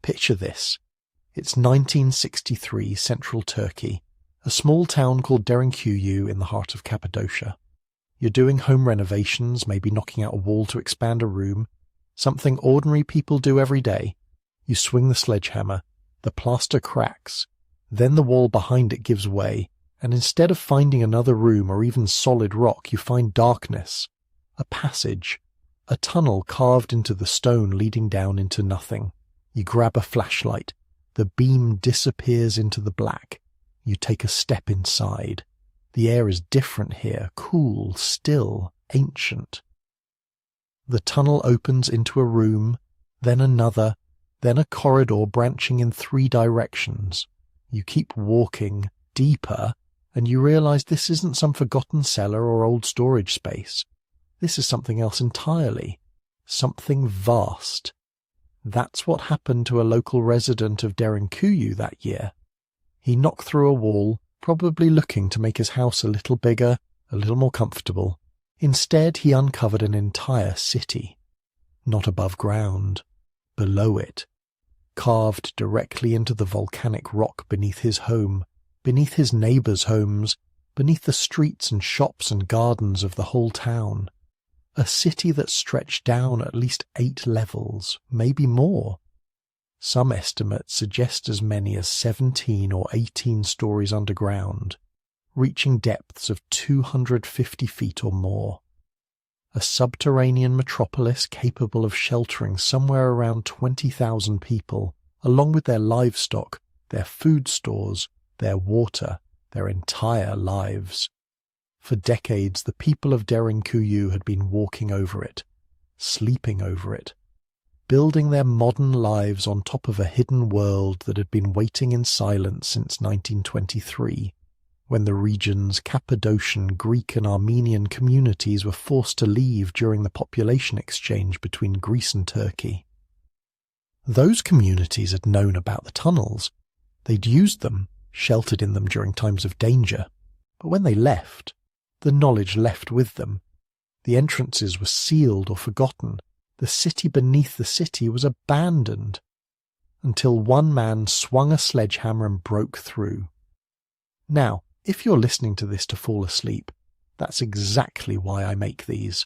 Picture this. It's 1963 central Turkey, a small town called Derinkuyu in the heart of Cappadocia. You're doing home renovations, maybe knocking out a wall to expand a room, something ordinary people do every day. You swing the sledgehammer, the plaster cracks, then the wall behind it gives way, and instead of finding another room or even solid rock, you find darkness, a passage, a tunnel carved into the stone leading down into nothing. You grab a flashlight, the beam disappears into the black. You take a step inside. The air is different here, cool, still, ancient. The tunnel opens into a room, then another, then a corridor branching in 3 directions. You keep walking deeper, and you realize this isn't some forgotten cellar or old storage space. This is something else entirely, something vast. That's what happened to a local resident of Derinkuyu that year. He knocked through a wall, probably looking to make his house a little bigger, a little more comfortable. Instead, he uncovered an entire city. Not above ground, below it, carved directly into the volcanic rock beneath his home, beneath his neighbours' homes, beneath the streets and shops and gardens of the whole town. A city that stretched down at least 8 levels, maybe more. Some estimates suggest as many as 17 or 18 stories underground, reaching depths of 250 feet or more. A subterranean metropolis capable of sheltering somewhere around 20,000 people, along with their livestock, their food stores, their water, their entire lives. For decades, the people of Derinkuyu had been walking over it, sleeping over it, building their modern lives on top of a hidden world that had been waiting in silence since 1923, when the region's Cappadocian, Greek and Armenian communities were forced to leave during the population exchange between Greece and Turkey. Those communities had known about the tunnels. They'd used them, sheltered in them during times of danger. But when they left, the knowledge left with them. The entrances were sealed or forgotten. The city beneath the city was abandoned, until one man swung a sledgehammer and broke through. Now, if you're listening to this to fall asleep, that's exactly why I make these.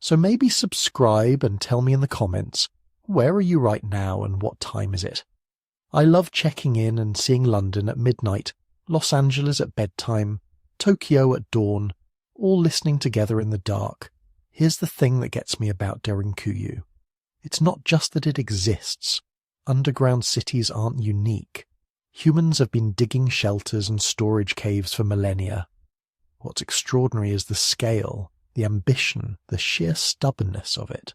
So maybe subscribe and tell me in the comments, where are you right now and what time is it? I love checking in and seeing London at midnight, Los Angeles at bedtime, Tokyo at dawn, all listening together in the dark. Here's the thing that gets me about Derinkuyu. It's not just that it exists. Underground cities aren't unique. Humans have been digging shelters and storage caves for millennia. What's extraordinary is the scale, the ambition, the sheer stubbornness of it.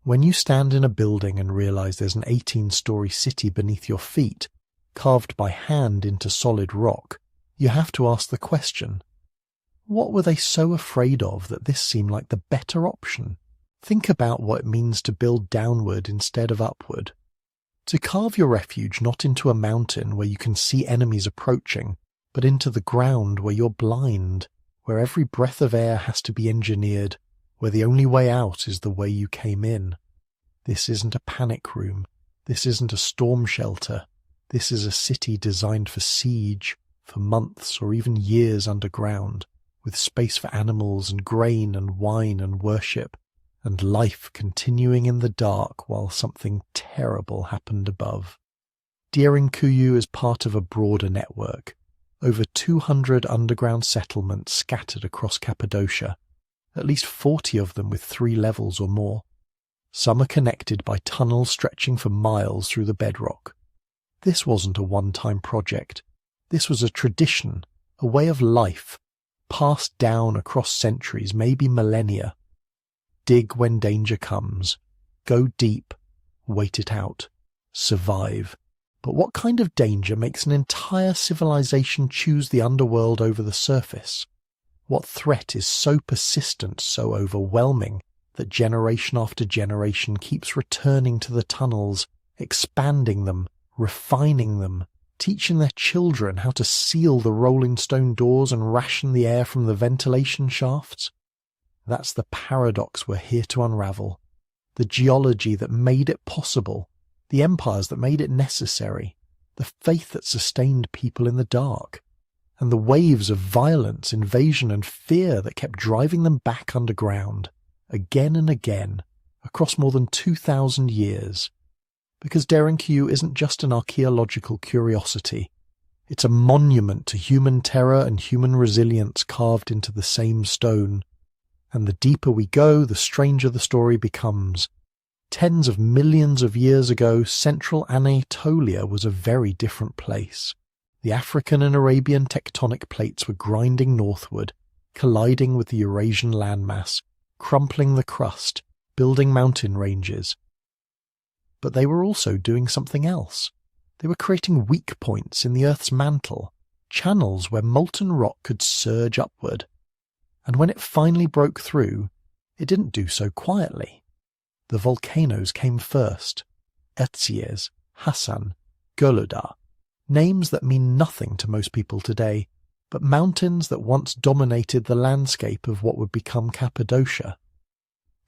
When you stand in a building and realize there's an 18-story city beneath your feet, carved by hand into solid rock, you have to ask the question, what were they so afraid of that this seemed like the better option? Think about what it means to build downward instead of upward. To carve your refuge not into a mountain where you can see enemies approaching, but into the ground where you're blind, where every breath of air has to be engineered, where the only way out is the way you came in. This isn't a panic room. This isn't a storm shelter. This is a city designed for siege, for months or even years underground, with space for animals and grain and wine and worship, and life continuing in the dark while something terrible happened above. Derinkuyu is part of a broader network, over 200 underground settlements scattered across Cappadocia, at least 40 of them with 3 levels or more. Some are connected by tunnels stretching for miles through the bedrock. This wasn't a one-time project. This was a tradition, a way of life, passed down across centuries, maybe millennia. Dig when danger comes. Go deep. Wait it out. Survive. But what kind of danger makes an entire civilization choose the underworld over the surface? What threat is so persistent, so overwhelming, that generation after generation keeps returning to the tunnels, expanding them, refining them, teaching their children how to seal the rolling stone doors and ration the air from the ventilation shafts? That's the paradox we're here to unravel. The geology that made it possible, the empires that made it necessary, the faith that sustained people in the dark, and the waves of violence, invasion and fear that kept driving them back underground, again and again, across more than 2,000 years. Because Derinkuyu isn't just an archaeological curiosity, it's a monument to human terror and human resilience carved into the same stone. And the deeper we go, the stranger the story becomes. Tens of millions of years ago, central Anatolia was a very different place. The African and Arabian tectonic plates were grinding northward, colliding with the Eurasian landmass, crumpling the crust, building mountain ranges. But they were also doing something else. They were creating weak points in the Earth's mantle, channels where molten rock could surge upward. And when it finally broke through, it didn't do so quietly. The volcanoes came first. Erciyes, Hassan, Goluda, names that mean nothing to most people today, but mountains that once dominated the landscape of what would become Cappadocia.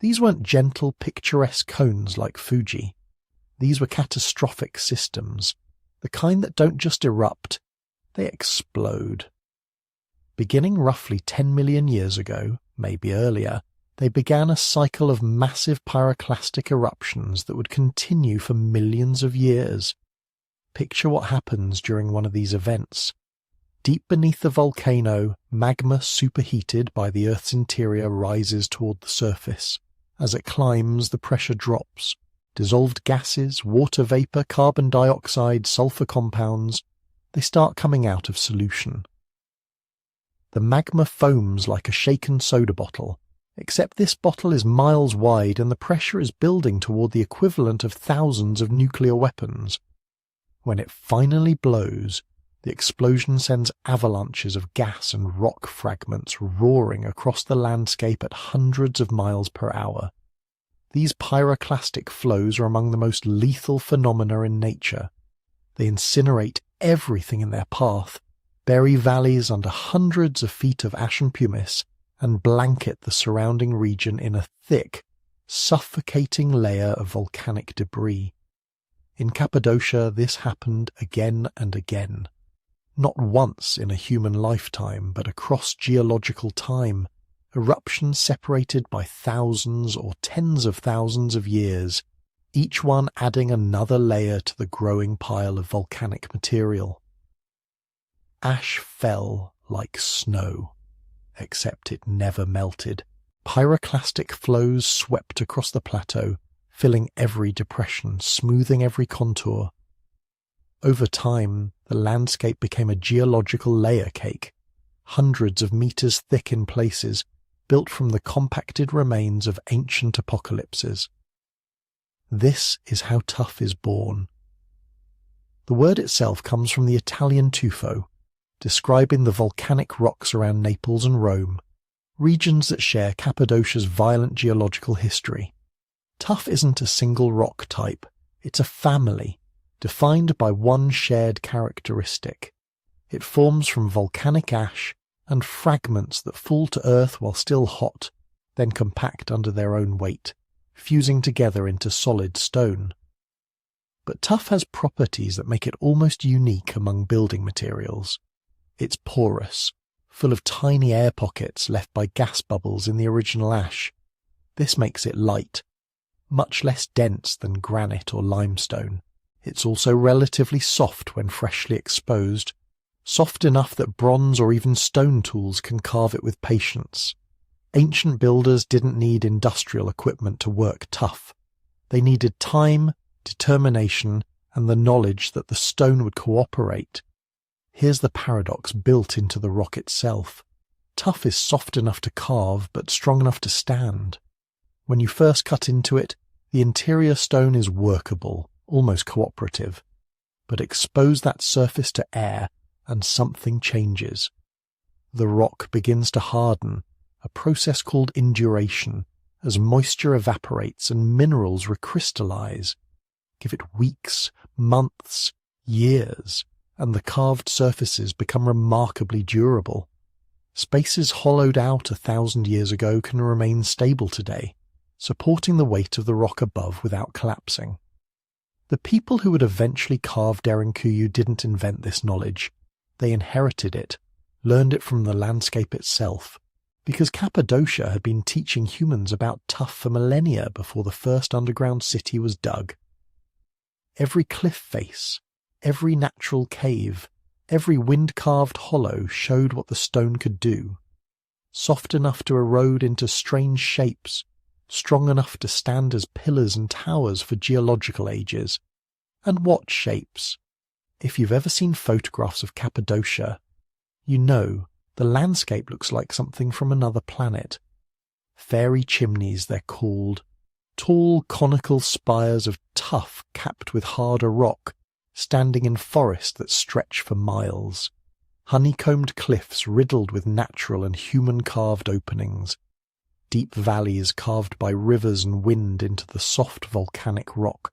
These weren't gentle, picturesque cones like Fuji. These were catastrophic systems, the kind that don't just erupt, they explode. Beginning roughly 10 million years ago, maybe earlier, they began a cycle of massive pyroclastic eruptions that would continue for millions of years. Picture what happens during one of these events. Deep beneath the volcano, magma superheated by the Earth's interior rises toward the surface. As it climbs, the pressure drops. Dissolved gases, water vapor, carbon dioxide, sulfur compounds, they start coming out of solution. The magma foams like a shaken soda bottle, except this bottle is miles wide and the pressure is building toward the equivalent of thousands of nuclear weapons. When it finally blows, the explosion sends avalanches of gas and rock fragments roaring across the landscape at hundreds of miles per hour. These pyroclastic flows are among the most lethal phenomena in nature. They incinerate everything in their path, bury valleys under hundreds of feet of ash and pumice, and blanket the surrounding region in a thick, suffocating layer of volcanic debris. In Cappadocia, this happened again and again. Not once in a human lifetime, but across geological time, eruptions separated by thousands or tens of thousands of years, each one adding another layer to the growing pile of volcanic material. Ash fell like snow, except it never melted. Pyroclastic flows swept across the plateau, filling every depression, smoothing every contour. Over time, the landscape became a geological layer cake, hundreds of meters thick in places, built from the compacted remains of ancient apocalypses. This is how tuff is born. The word itself comes from the Italian tuffo, describing the volcanic rocks around Naples and Rome, regions that share Cappadocia's violent geological history. Tuff isn't a single rock type, it's a family, defined by one shared characteristic. It forms from volcanic ash and fragments that fall to earth while still hot, then compact under their own weight, fusing together into solid stone. But tuff has properties that make it almost unique among building materials. It's porous, full of tiny air pockets left by gas bubbles in the original ash. This makes it light, much less dense than granite or limestone. It's also relatively soft when freshly exposed, soft enough that bronze or even stone tools can carve it with patience. Ancient builders didn't need industrial equipment to work tuff. They needed time, determination, and the knowledge that the stone would cooperate. Here's the paradox built into the rock itself. Tuff is soft enough to carve, but strong enough to stand. When you first cut into it, the interior stone is workable, almost cooperative. But expose that surface to air, and something changes. The rock begins to harden, a process called induration, as moisture evaporates and minerals recrystallize. Give it weeks, months, years, and the carved surfaces become remarkably durable. Spaces hollowed out 1,000 years ago can remain stable today, supporting the weight of the rock above without collapsing. The people who would eventually carve Derinkuyu didn't invent this knowledge. They inherited it, learned it from the landscape itself, because Cappadocia had been teaching humans about tuff for millennia before the first underground city was dug. Every cliff face, every natural cave, every wind-carved hollow showed what the stone could do. Soft enough to erode into strange shapes, strong enough to stand as pillars and towers for geological ages. And what shapes? If you've ever seen photographs of Cappadocia, you know the landscape looks like something from another planet. Fairy chimneys, they're called. Tall conical spires of tuff capped with harder rock, standing in forest that stretch for miles. Honeycombed cliffs riddled with natural and human-carved openings. Deep valleys carved by rivers and wind into the soft volcanic rock,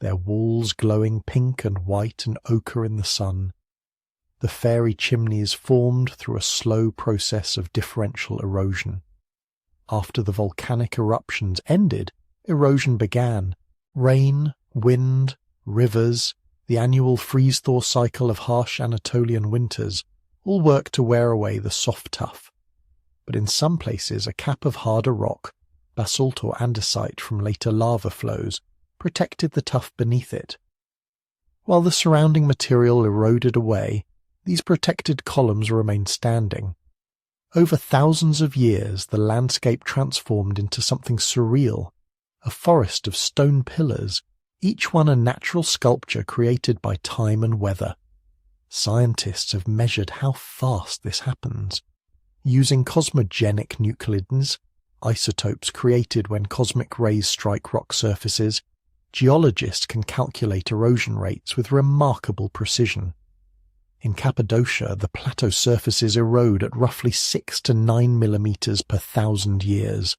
their walls glowing pink and white and ochre in the sun. The fairy chimneys formed through a slow process of differential erosion. After the volcanic eruptions ended, erosion began. Rain, wind, rivers, the annual freeze-thaw cycle of harsh Anatolian winters all worked to wear away the soft tuff. But in some places a cap of harder rock, basalt or andesite from later lava flows, protected the tuff beneath it. While the surrounding material eroded away, these protected columns remained standing. Over thousands of years, the landscape transformed into something surreal, a forest of stone pillars, each one a natural sculpture created by time and weather. Scientists have measured how fast this happens. Using cosmogenic nuclids, isotopes created when cosmic rays strike rock surfaces, geologists can calculate erosion rates with remarkable precision. In Cappadocia, the plateau surfaces erode at roughly 6 to 9 millimeters per 1,000 years.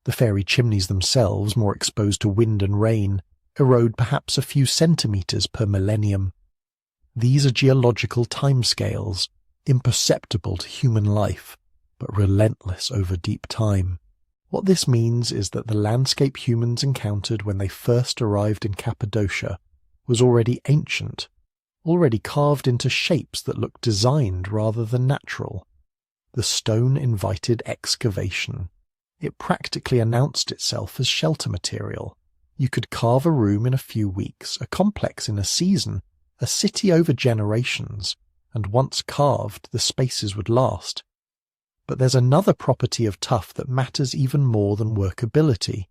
The fairy chimneys themselves, more exposed to wind and rain, erode perhaps a few centimeters per millennium. These are geological timescales, imperceptible to human life, but relentless over deep time. What this means is that the landscape humans encountered when they first arrived in Cappadocia was already ancient, already carved into shapes that looked designed rather than natural. The stone invited excavation. It practically announced itself as shelter material. You could carve a room in a few weeks, a complex in a season, a city over generations, and once carved, the spaces would last. But there's another property of tuff that matters even more than workability: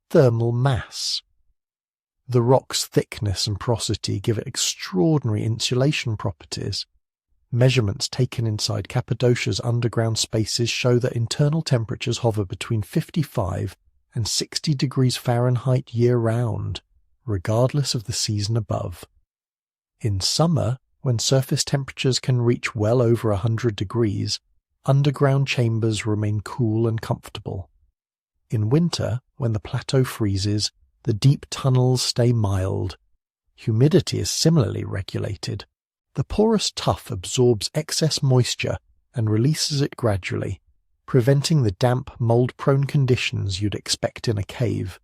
thermal mass. The rock's thickness and porosity give it extraordinary insulation properties. Measurements taken inside Cappadocia's underground spaces show that internal temperatures hover between 55 and 60 degrees Fahrenheit year-round, regardless of the season above. In summer, when surface temperatures can reach well over 100 degrees, underground chambers remain cool and comfortable. In winter, when the plateau freezes, the deep tunnels stay mild. Humidity is similarly regulated. The porous tuff absorbs excess moisture and releases it gradually, preventing the damp, mold-prone conditions you'd expect in a cave.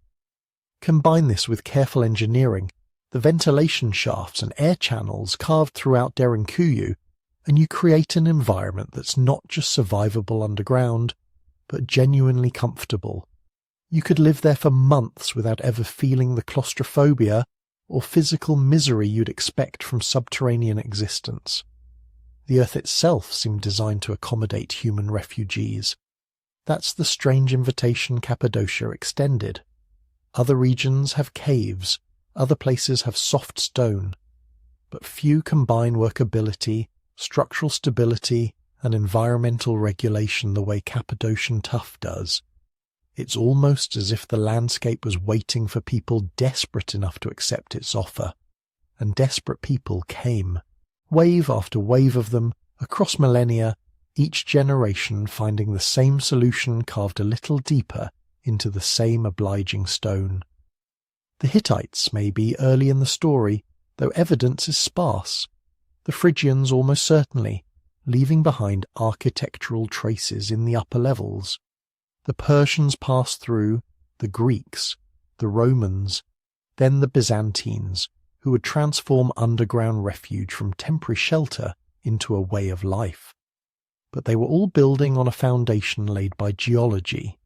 Combine this with careful engineering, the ventilation shafts and air channels carved throughout Derinkuyu, and you create an environment that's not just survivable underground, but genuinely comfortable. You could live there for months without ever feeling the claustrophobia or physical misery you'd expect from subterranean existence. The earth itself seemed designed to accommodate human refugees. That's the strange invitation Cappadocia extended. Other regions have caves, other places have soft stone, but few combine workability, structural stability, and environmental regulation the way Cappadocian tuff does. It's almost as if the landscape was waiting for people desperate enough to accept its offer. And desperate people came, wave after wave of them, across millennia, each generation finding the same solution carved a little deeper into the same obliging stone. The Hittites may be early in the story, though evidence is sparse. The Phrygians almost certainly, leaving behind architectural traces in the upper levels. The Persians passed through, the Greeks, the Romans, Then the Byzantines, who would transform underground refuge from temporary shelter into a way of life. But they were all building on a foundation laid by geology.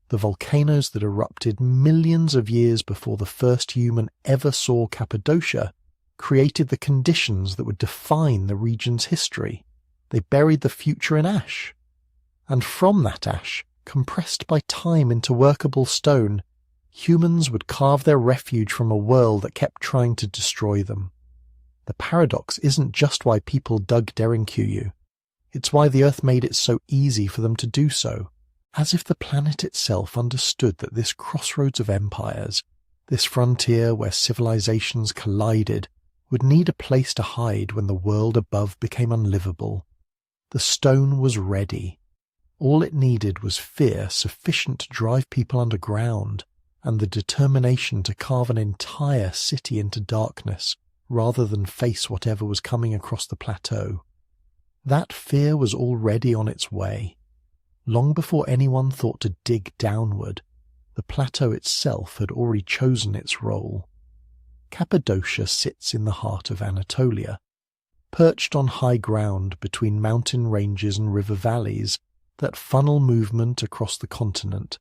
The volcanoes that erupted millions of years before the first human ever saw Cappadocia created the conditions that would define the region's history. They buried the future in ash. And from that ash, compressed by time into workable stone, humans would carve their refuge from a world that kept trying to destroy them. The paradox isn't just why people dug Derinkuyu. It's why the Earth made it so easy for them to do so, as if the planet itself understood that this crossroads of empires, this frontier where civilizations collided, would need a place to hide when the world above became unlivable. The stone was ready. All it needed was fear sufficient to drive people underground, and the determination to carve an entire city into darkness rather than face whatever was coming across the plateau. That fear was already on its way. Long before anyone thought to dig downward, the plateau itself had already chosen its role. Cappadocia sits in the heart of Anatolia, perched on high ground between mountain ranges and river valleys that funnel movement across the continent.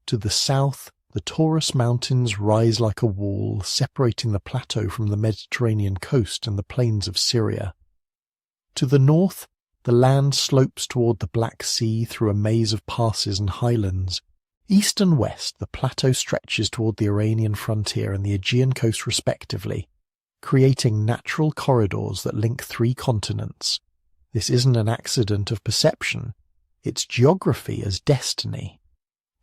To the south, the Taurus Mountains rise like a wall separating the plateau from the Mediterranean coast and the plains of Syria. To the north, the land slopes toward the Black Sea through a maze of passes and highlands. East and west, the plateau stretches toward the Iranian frontier and the Aegean coast respectively, creating natural corridors that link three continents. This isn't an accident of perception. It's geography as destiny.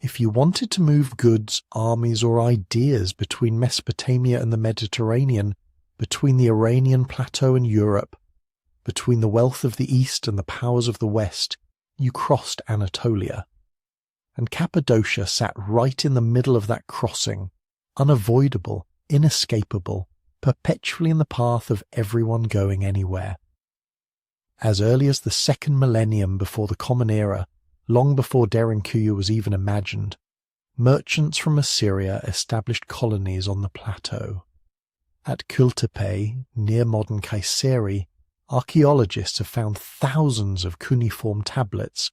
If you wanted to move goods, armies, or ideas between Mesopotamia and the Mediterranean, between the Iranian plateau and Europe, between the wealth of the East and the powers of the West, you crossed Anatolia. And Cappadocia sat right in the middle of that crossing, unavoidable, inescapable, perpetually in the path of everyone going anywhere. As early as the second millennium before the Common Era, long before Derinkuyu was even imagined, merchants from Assyria established colonies on the plateau. At Kültepe, near modern Kayseri, archaeologists have found thousands of cuneiform tablets,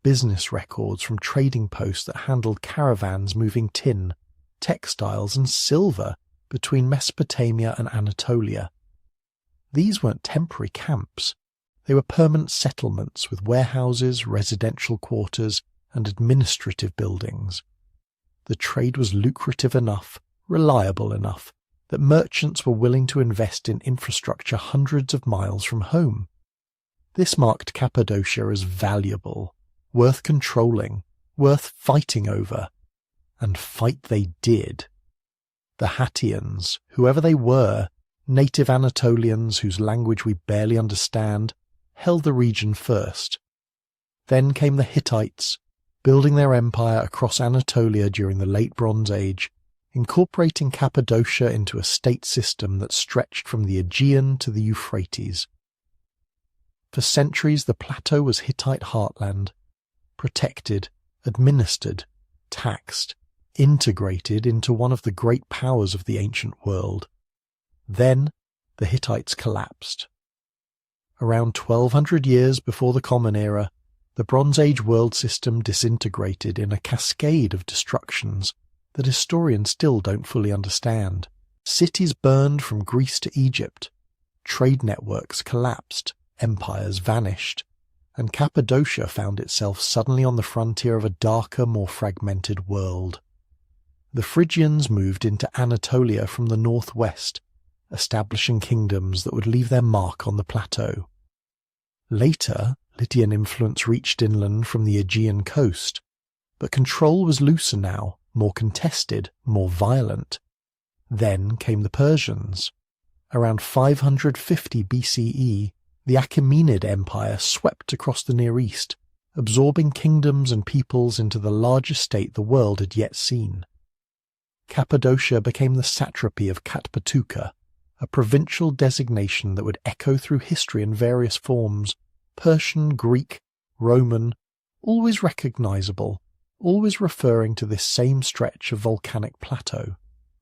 business records from trading posts that handled caravans moving tin, textiles and silver between Mesopotamia and Anatolia. These weren't temporary camps. They were permanent settlements with warehouses, residential quarters, and administrative buildings. The trade was lucrative enough, reliable enough, that merchants were willing to invest in infrastructure hundreds of miles from home. This marked Cappadocia as valuable, worth controlling, worth fighting over. And fight they did. The Hattians, whoever they were, native Anatolians whose language we barely understand, held the region first. Then came the Hittites, building their empire across Anatolia during the Late Bronze Age, incorporating Cappadocia into a state system that stretched from the Aegean to the Euphrates. For centuries the plateau was Hittite heartland, protected, administered, taxed, integrated into one of the great powers of the ancient world. Then the Hittites collapsed. Around 1200 years before the Common Era, the Bronze Age world system disintegrated in a cascade of destructions that historians still don't fully understand. Cities burned from Greece to Egypt, trade networks collapsed, empires vanished, and Cappadocia found itself suddenly on the frontier of a darker, more fragmented world. The Phrygians moved into Anatolia from the northwest, establishing kingdoms that would leave their mark on the plateau. Later, Lydian influence reached inland from the Aegean coast, but control was looser now, more contested, more violent. Then came the Persians. Around 550 BCE, the Achaemenid Empire swept across the Near East, absorbing kingdoms and peoples into the largest state the world had yet seen. Cappadocia became the satrapy of Cappadocia, a provincial designation that would echo through history in various forms, Persian, Greek, Roman, always recognizable, always referring to this same stretch of volcanic plateau.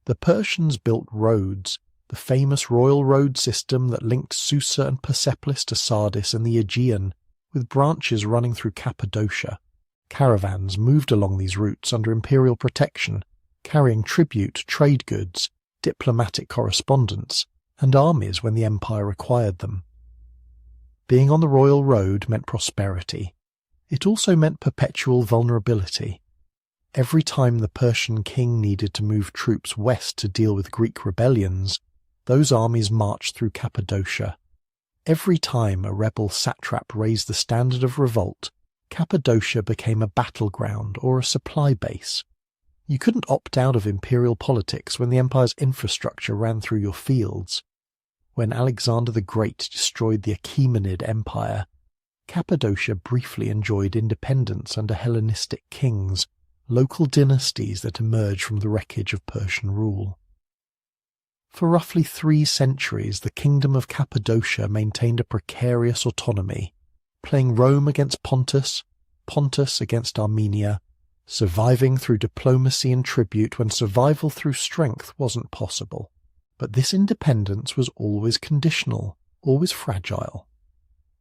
The Persians built roads, the famous royal road system that linked Susa and Persepolis to Sardis and the Aegean, with branches running through Cappadocia. Caravans moved along these routes under imperial protection, carrying tribute, trade goods, diplomatic correspondence, and armies when the empire required them. Being on the royal road meant prosperity. It also meant perpetual vulnerability. Every time the Persian king needed to move troops west to deal with Greek rebellions, those armies marched through Cappadocia. Every time a rebel satrap raised the standard of revolt, Cappadocia became a battleground or a supply base. You couldn't opt out of imperial politics when the empire's infrastructure ran through your fields. When Alexander the Great destroyed the Achaemenid Empire, Cappadocia briefly enjoyed independence under Hellenistic kings, local dynasties that emerged from the wreckage of Persian rule. For roughly 3 centuries, the kingdom of Cappadocia maintained a precarious autonomy, playing Rome against Pontus, Pontus against Armenia, surviving through diplomacy and tribute when survival through strength wasn't possible. But this independence was always conditional, always fragile.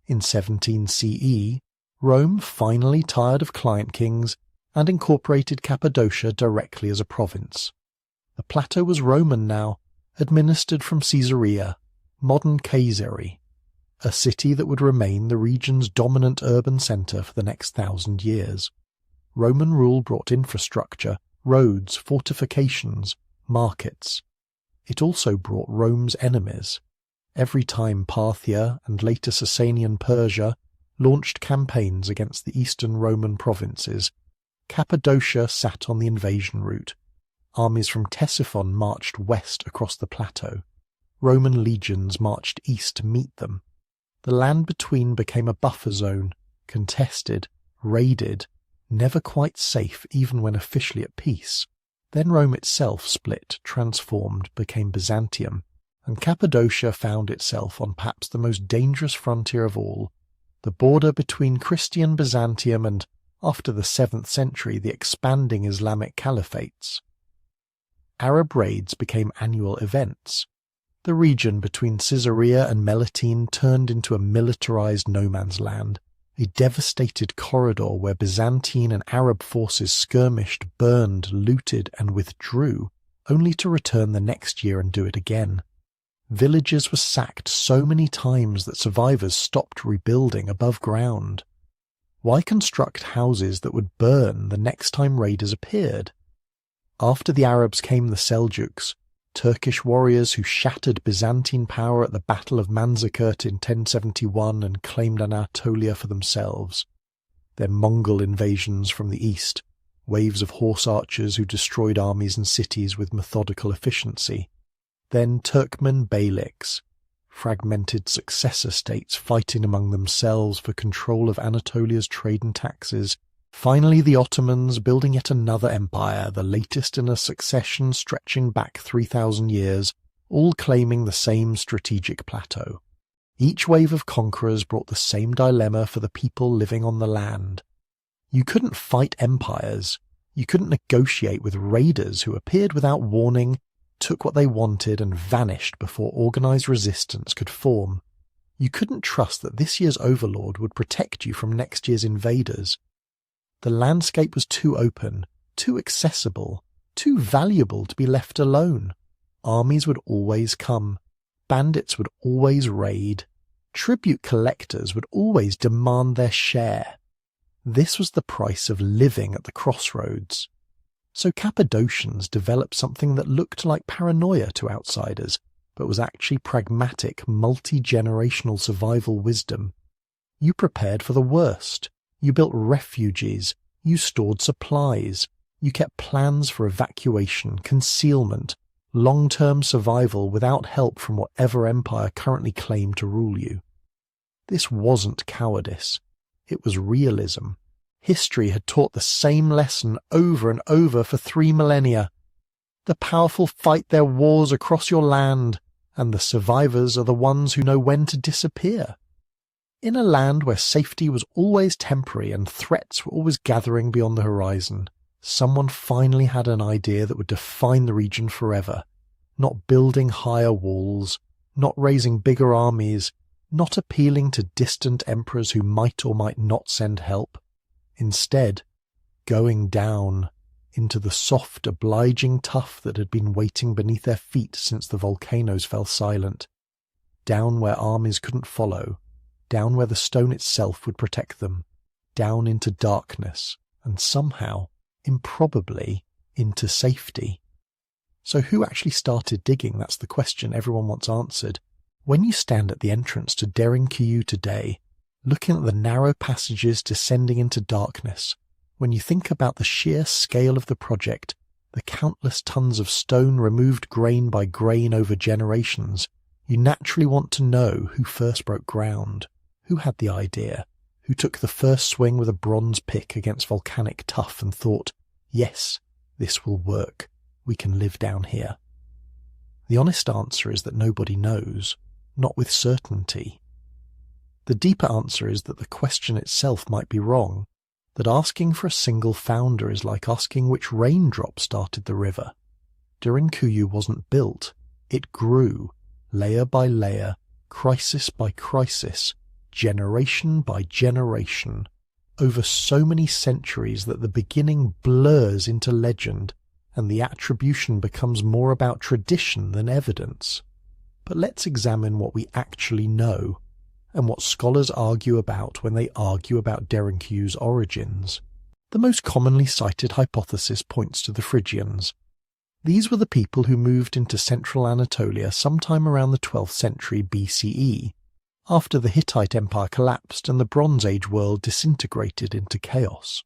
In 17 CE, Rome finally tired of client kings and incorporated Cappadocia directly as a province. The plateau was Roman now, administered from Caesarea, modern Kayseri, a city that would remain the region's dominant urban centre for the next 1,000 years. Roman rule brought infrastructure, roads, fortifications, markets. It also brought Rome's enemies. Every time Parthia and later Sasanian Persia launched campaigns against the eastern Roman provinces, Cappadocia sat on the invasion route. Armies from Ctesiphon marched west across the plateau. Roman legions marched east to meet them. The land between became a buffer zone, contested, raided, never quite safe even when officially at peace. Then Rome itself split, transformed, became Byzantium, and Cappadocia found itself on perhaps the most dangerous frontier of all, the border between Christian Byzantium and, after the 7th century, the expanding Islamic caliphates. Arab raids became annual events. The region between Caesarea and Melitene turned into a militarized no-man's land, a devastated corridor where Byzantine and Arab forces skirmished, burned, looted, and withdrew, only to return the next year and do it again. Villages were sacked so many times that survivors stopped rebuilding above ground. Why construct houses that would burn the next time raiders appeared? After the Arabs came the Seljuks, Turkish warriors who shattered Byzantine power at the Battle of Manzikert in 1071 and claimed Anatolia for themselves. Then Mongol invasions from the east, waves of horse archers who destroyed armies and cities with methodical efficiency. Then Turkmen beyliks, fragmented successor states fighting among themselves for control of Anatolia's trade and taxes. Finally, the Ottomans building yet another empire, the latest in a succession stretching back 3,000 years, all claiming the same strategic plateau. Each wave of conquerors brought the same dilemma for the people living on the land. You couldn't fight empires. You couldn't negotiate with raiders who appeared without warning, took what they wanted, and vanished before organized resistance could form. You couldn't trust that this year's overlord would protect you from next year's invaders. The landscape was too open, too accessible, too valuable to be left alone. Armies would always come. Bandits would always raid. Tribute collectors would always demand their share. This was the price of living at the crossroads. So Cappadocians developed something that looked like paranoia to outsiders, but was actually pragmatic, multi-generational survival wisdom. You prepared for the worst. You built refuges, you stored supplies, you kept plans for evacuation, concealment, long-term survival without help from whatever empire currently claimed to rule you. This wasn't cowardice. It was realism. History had taught the same lesson over and over for 3 millennia. The powerful fight their wars across your land, and the survivors are the ones who know when to disappear. In a land where safety was always temporary and threats were always gathering beyond the horizon, Someone finally had an idea that would define the region forever. Not building higher walls, not raising bigger armies, not appealing to distant emperors who might or might not send help. Instead, going down into the soft, obliging tuff that had been waiting beneath their feet since the volcanoes fell silent. Down where armies couldn't follow, down where the stone itself would protect them, down into darkness, and somehow, improbably, into safety. So who actually started digging? That's the question everyone wants answered. When you stand at the entrance to Derinkuyu today, looking at the narrow passages descending into darkness, when you think about the sheer scale of the project, the countless tons of stone removed grain by grain over generations, you naturally want to know who first broke ground, who had the idea, who took the first swing with a bronze pick against volcanic tuff and thought, yes, this will work, we can live down here. The honest answer is that nobody knows, not with certainty. The deeper answer is that the question itself might be wrong, that asking for a single founder is like asking which raindrop started the river. Derinkuyu wasn't built, it grew, layer by layer, crisis by crisis, generation by generation, over so many centuries that the beginning blurs into legend and the attribution becomes more about tradition than evidence. But let's examine what we actually know, and what scholars argue about when they argue about Derinkuyu's origins. The most commonly cited hypothesis points to the Phrygians. These were the people who moved into central Anatolia sometime around the 12th century BCE, after the Hittite Empire collapsed and the Bronze Age world disintegrated into chaos.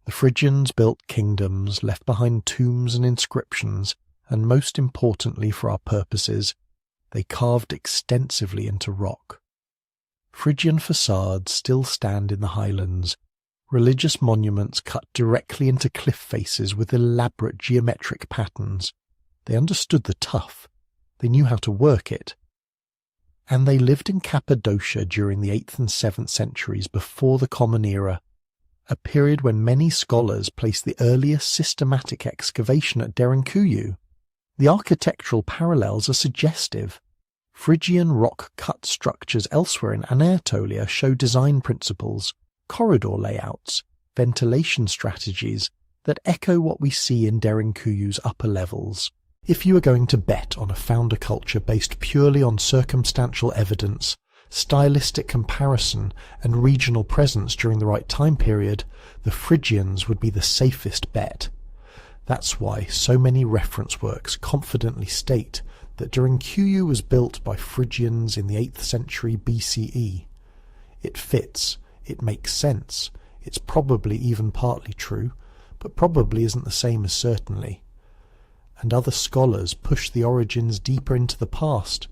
The Phrygians built kingdoms, left behind tombs and inscriptions, and most importantly for our purposes, they carved extensively into rock. Phrygian facades still stand in the highlands, religious monuments cut directly into cliff faces with elaborate geometric patterns. They understood the tuff, they knew how to work it, and they lived in Cappadocia during the 8th and 7th centuries before the Common Era, a period when many scholars place the earliest systematic excavation at Derinkuyu. The architectural parallels are suggestive. Phrygian rock-cut structures elsewhere in Anatolia show design principles, corridor layouts, ventilation strategies that echo what we see in Derinkuyu's upper levels. If you are going to bet on a founder culture based purely on circumstantial evidence, stylistic comparison, and regional presence during the right time period, the Phrygians would be the safest bet. That's why so many reference works confidently state that Derinkuyu was built by Phrygians in the 8th century BCE. It fits, it makes sense, it's probably even partly true, but probably isn't the same as certainly. And other scholars push the origins deeper into the past.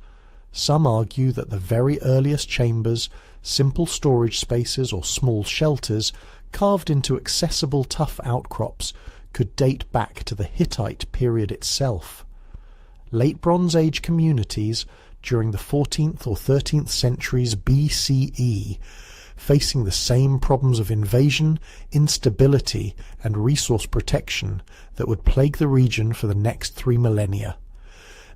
Some argue that the very earliest chambers, simple storage spaces or small shelters carved into accessible tough outcrops could date back to the Hittite period itself. Late Bronze Age communities during the 14th or 13th centuries BCE, facing the same problems of invasion, instability, and resource protection that would plague the region for the next 3 millennia.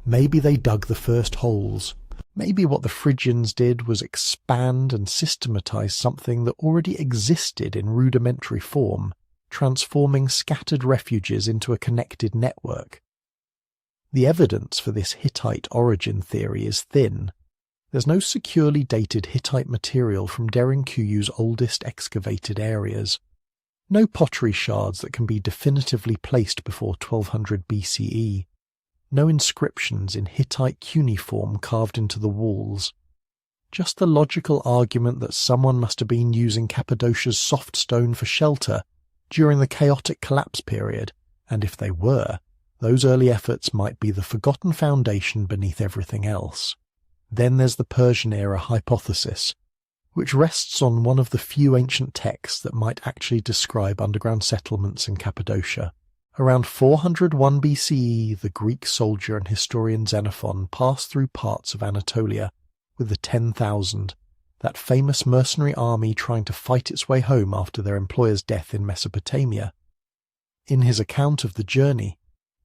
Maybe they dug the first holes. Maybe what the Phrygians did was expand and systematize something that already existed in rudimentary form, transforming scattered refuges into a connected network. The evidence for this Hittite origin theory is thin. There's no securely dated Hittite material from Derinkuyu's oldest excavated areas. No pottery shards that can be definitively placed before 1200 BCE. No inscriptions in Hittite cuneiform carved into the walls. Just the logical argument that someone must have been using Cappadocia's soft stone for shelter during the chaotic collapse period, and if they were, those early efforts might be the forgotten foundation beneath everything else. Then there's the Persian-era hypothesis, which rests on one of the few ancient texts that might actually describe underground settlements in Cappadocia. Around 401 BCE, the Greek soldier and historian Xenophon passed through parts of Anatolia with the 10,000, that famous mercenary army trying to fight its way home after their employer's death in Mesopotamia. In his account of the journey,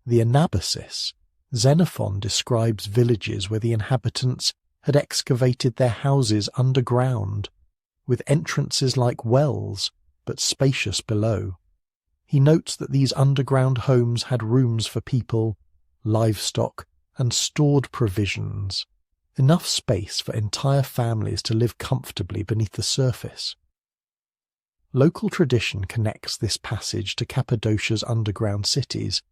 the Anabasis, Xenophon describes villages where the inhabitants had excavated their houses underground, with entrances like wells, but spacious below. He notes that these underground homes had rooms for people, livestock, and stored provisions, enough space for entire families to live comfortably beneath the surface. Local tradition connects this passage to Cappadocia's underground cities,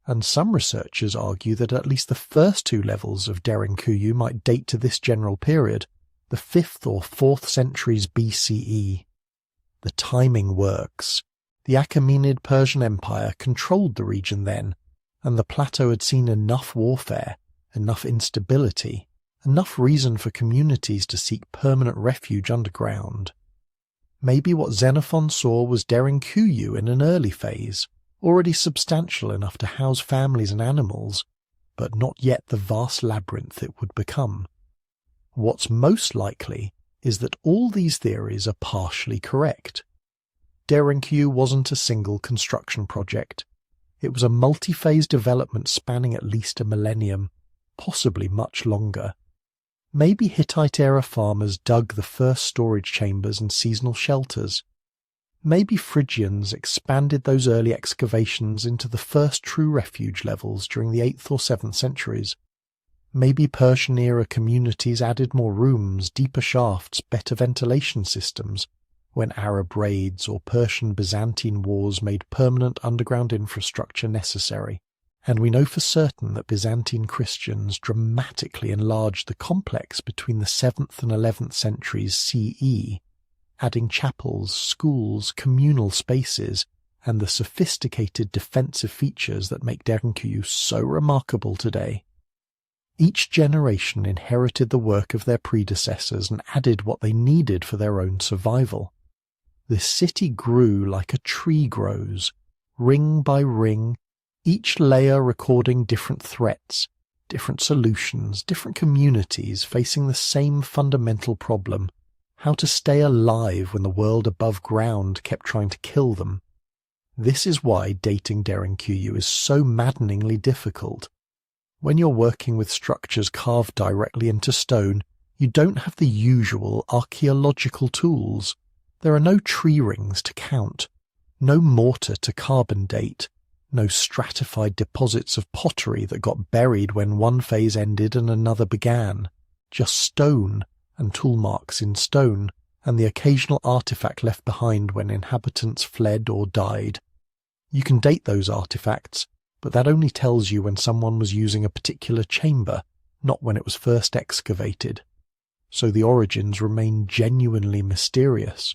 and some researchers argue that at least the first two levels of Derinkuyu might date to this general period, the 5th or 4th centuries BCE. The timing works. The Achaemenid Persian Empire controlled the region then, and the plateau had seen enough warfare, enough instability, enough reason for communities to seek permanent refuge underground. Maybe what Xenophon saw was Derinkuyu in an early phase, already substantial enough to house families and animals, but not yet the vast labyrinth it would become. What's most likely is that all these theories are partially correct. Derinkuyu wasn't a single construction project. It was a multi-phase development spanning at least a millennium, possibly much longer. Maybe Hittite-era farmers dug the first storage chambers and seasonal shelters. Maybe Phrygians expanded those early excavations into the first true refuge levels during the 8th or 7th centuries. Maybe Persian-era communities added more rooms, deeper shafts, better ventilation systems, when Arab raids or Persian-Byzantine wars made permanent underground infrastructure necessary. And we know for certain that Byzantine Christians dramatically enlarged the complex between the 7th and 11th centuries CE, adding chapels, schools, communal spaces, and the sophisticated defensive features that make Derinkuyu so remarkable today. Each generation inherited the work of their predecessors and added what they needed for their own survival. This city grew like a tree grows, ring by ring, each layer recording different threats, different solutions, different communities facing the same fundamental problem: how to stay alive when the world above ground kept trying to kill them. This is why dating Derinkuyu is so maddeningly difficult. When you're working with structures carved directly into stone, you don't have the usual archaeological tools. There are no tree rings to count, no mortar to carbon date, no stratified deposits of pottery that got buried when one phase ended and another began, just stone and tool marks in stone, and the occasional artifact left behind when inhabitants fled or died. You can date those artifacts, but that only tells you when someone was using a particular chamber, not when it was first excavated. So the origins remain genuinely mysterious.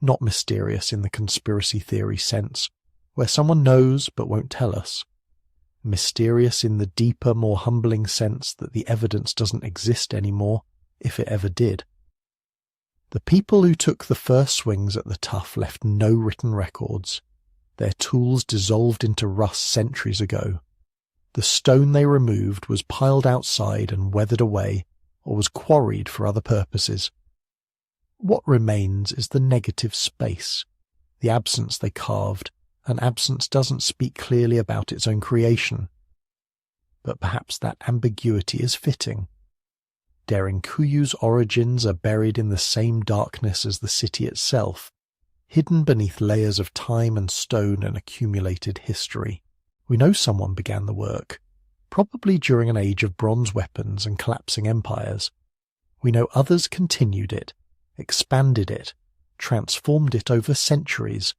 Not mysterious in the conspiracy theory sense, where someone knows but won't tell us. Mysterious in the deeper, more humbling sense that the evidence doesn't exist anymore, if it ever did. The people who took the first swings at the tuff left no written records. Their tools dissolved into rust centuries ago. The stone they removed was piled outside and weathered away, or was quarried for other purposes. What remains is the negative space, the absence they carved. An absence doesn't speak clearly about its own creation. But perhaps that ambiguity is fitting. Derinkuyu's origins are buried in the same darkness as the city itself, hidden beneath layers of time and stone and accumulated history. We know someone began the work, probably during an age of bronze weapons and collapsing empires. We know others continued it, expanded it, transformed it over centuries.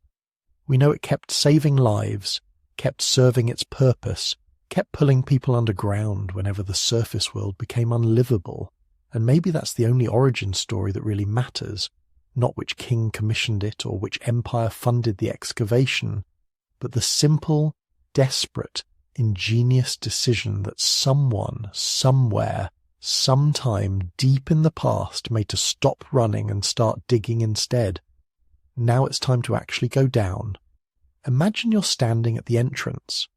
We know it kept saving lives, kept serving its purpose, kept pulling people underground whenever the surface world became unlivable. And maybe that's the only origin story that really matters, not which king commissioned it or which empire funded the excavation, but the simple, desperate, ingenious decision that someone, somewhere, sometime deep in the past made to stop running and start digging instead. Now it's time to actually go down. Imagine you're standing at the entrance.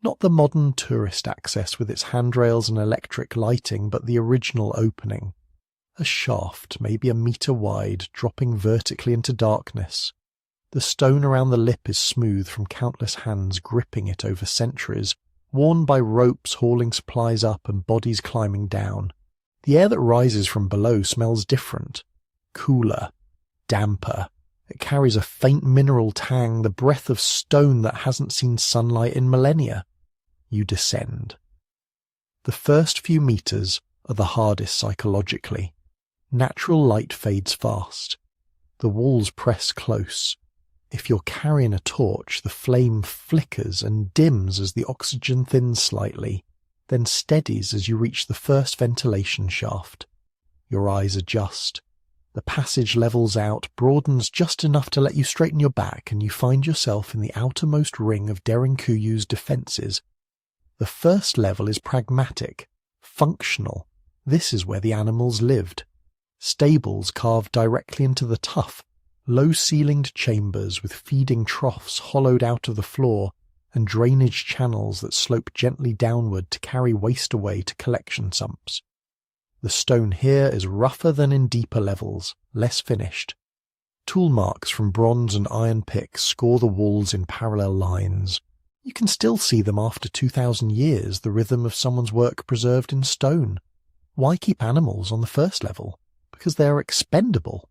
Not the modern tourist access with its handrails and electric lighting, but the original opening. A shaft, maybe a meter wide, dropping vertically into darkness. The stone around the lip is smooth from countless hands gripping it over centuries, worn by ropes hauling supplies up and bodies climbing down. The air that rises from below smells different, cooler, damper. It carries a faint mineral tang, the breath of stone that hasn't seen sunlight in millennia. You descend. The first few meters are the hardest psychologically. Natural light fades fast. The walls press close. If you're carrying a torch, the flame flickers and dims as the oxygen thins slightly, then steadies as you reach the first ventilation shaft. Your eyes adjust. The passage levels out, broadens just enough to let you straighten your back, and you find yourself in the outermost ring of Derinkuyu's defences. The first level is pragmatic, functional. This is where the animals lived. Stables carved directly into the tuff, low-ceilinged chambers with feeding troughs hollowed out of the floor, and drainage channels that slope gently downward to carry waste away to collection sumps. The stone here is rougher than in deeper levels, less finished. Tool marks from bronze and iron picks score the walls in parallel lines. You can still see them after 2,000 years, the rhythm of someone's work preserved in stone. Why keep animals on the first level? Because they are expendable.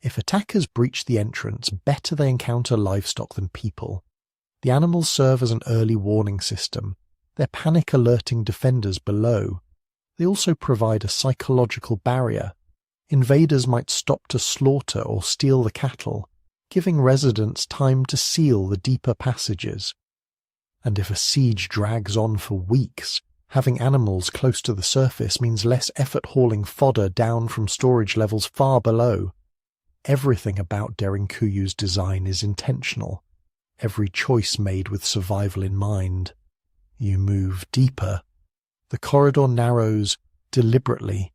If attackers breach the entrance, better they encounter livestock than people. The animals serve as an early warning system. They're panic-alerting defenders below. They also provide a psychological barrier. Invaders might stop to slaughter or steal the cattle, giving residents time to seal the deeper passages. And if a siege drags on for weeks, having animals close to the surface means less effort hauling fodder down from storage levels far below. Everything about Derinkuyu's design is intentional, every choice made with survival in mind. You move deeper. The corridor narrows deliberately.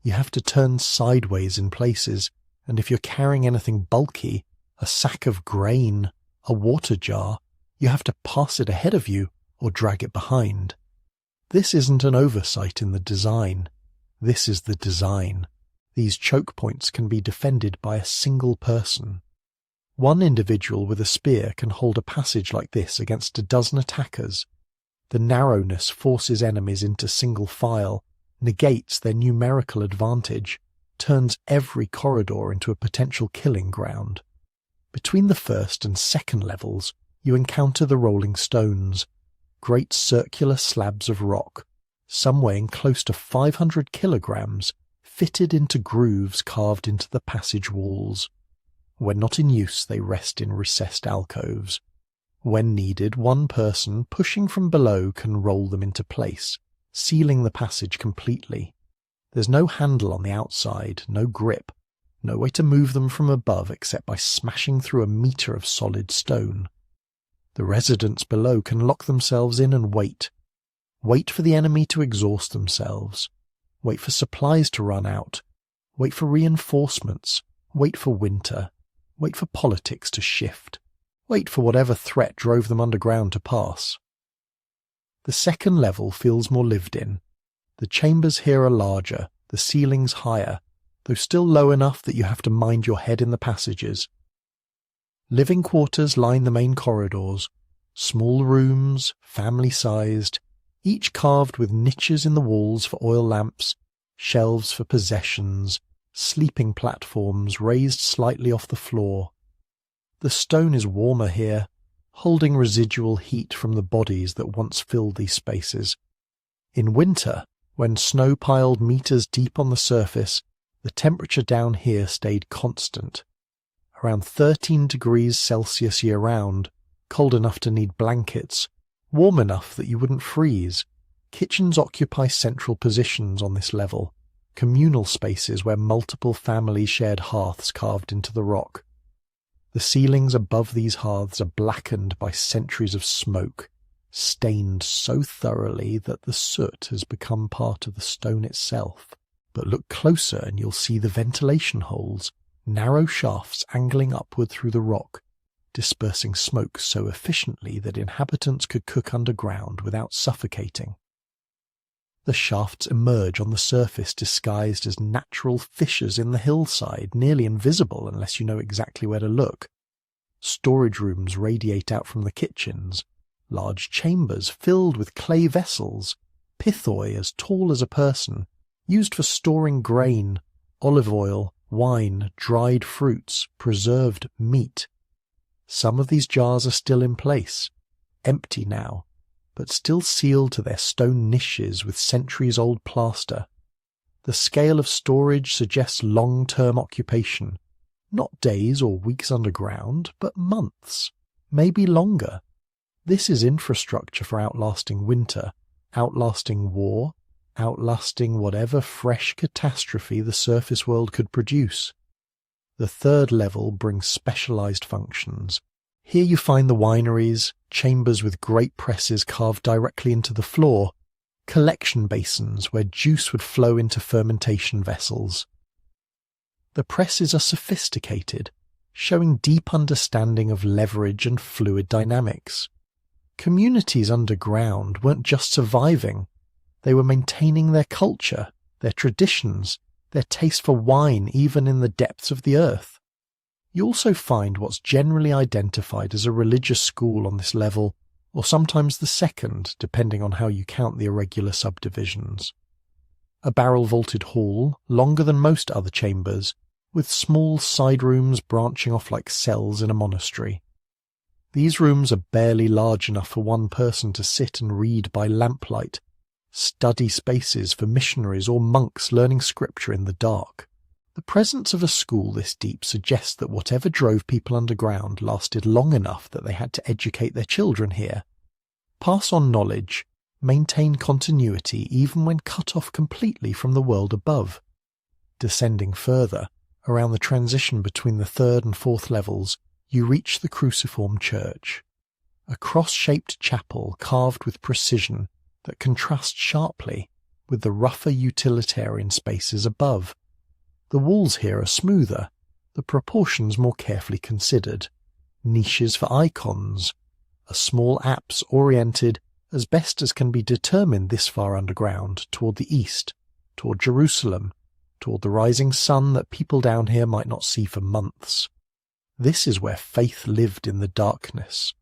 You have to turn sideways in places, and if you're carrying anything bulky, a sack of grain, a water jar, you have to pass it ahead of you or drag it behind. This isn't an oversight in the design. This is the design. These choke points can be defended by a single person. One individual with a spear can hold a passage like this against a dozen attackers. The narrowness forces enemies into single file, negates their numerical advantage, turns every corridor into a potential killing ground. Between the first and second levels, you encounter the rolling stones, great circular slabs of rock, some weighing close to 500 kilograms, fitted into grooves carved into the passage walls. When not in use, they rest in recessed alcoves. When needed, one person pushing from below can roll them into place, sealing the passage completely. There's no handle on the outside, no grip, no way to move them from above except by smashing through a meter of solid stone. The residents below can lock themselves in and wait. Wait for the enemy to exhaust themselves. Wait for supplies to run out. Wait for reinforcements. Wait for winter. Wait for politics to shift. Wait for whatever threat drove them underground to pass. The second level feels more lived in. The chambers here are larger, the ceilings higher, though still low enough that you have to mind your head in the passages. Living quarters line the main corridors, small rooms, family-sized, each carved with niches in the walls for oil lamps, shelves for possessions, sleeping platforms raised slightly off the floor. The stone is warmer here, holding residual heat from the bodies that once filled these spaces. In winter, when snow piled meters deep on the surface, the temperature down here stayed constant, around 13 degrees Celsius year-round, cold enough to need blankets, warm enough that you wouldn't freeze. Kitchens occupy central positions on this level, communal spaces where multiple families shared hearths carved into the rock. The ceilings above these hearths are blackened by centuries of smoke, stained so thoroughly that the soot has become part of the stone itself. But look closer and you'll see the ventilation holes, narrow shafts angling upward through the rock, dispersing smoke so efficiently that inhabitants could cook underground without suffocating. The shafts emerge on the surface disguised as natural fissures in the hillside, nearly invisible unless you know exactly where to look. Storage rooms radiate out from the kitchens. Large chambers filled with clay vessels, pithoi as tall as a person, used for storing grain, olive oil, wine, dried fruits, preserved meat. Some of these jars are still in place, empty now, but still sealed to their stone niches with centuries-old plaster. The scale of storage suggests long-term occupation, not days or weeks underground, but months, maybe longer. This is infrastructure for outlasting winter, outlasting war, outlasting whatever fresh catastrophe the surface world could produce. The third level brings specialized functions. Here you find the wineries, chambers with great presses carved directly into the floor, collection basins where juice would flow into fermentation vessels. The presses are sophisticated, showing deep understanding of leverage and fluid dynamics. Communities underground weren't just surviving, they were maintaining their culture, their traditions, their taste for wine even in the depths of the earth. You also find what's generally identified as a religious school on this level, or sometimes the second, depending on how you count the irregular subdivisions. A barrel-vaulted hall, longer than most other chambers, with small side rooms branching off like cells in a monastery. These rooms are barely large enough for one person to sit and read by lamplight, study spaces for missionaries or monks learning scripture in the dark. The presence of a school this deep suggests that whatever drove people underground lasted long enough that they had to educate their children here, pass on knowledge, maintain continuity even when cut off completely from the world above. Descending further, around the transition between the third and fourth levels, you reach the cruciform church, a cross-shaped chapel carved with precision that contrasts sharply with the rougher utilitarian spaces above. The walls here are smoother, the proportions more carefully considered, niches for icons, a small apse oriented as best as can be determined this far underground toward the east, toward Jerusalem, toward the rising sun that people down here might not see for months. This is where faith lived in the darkness,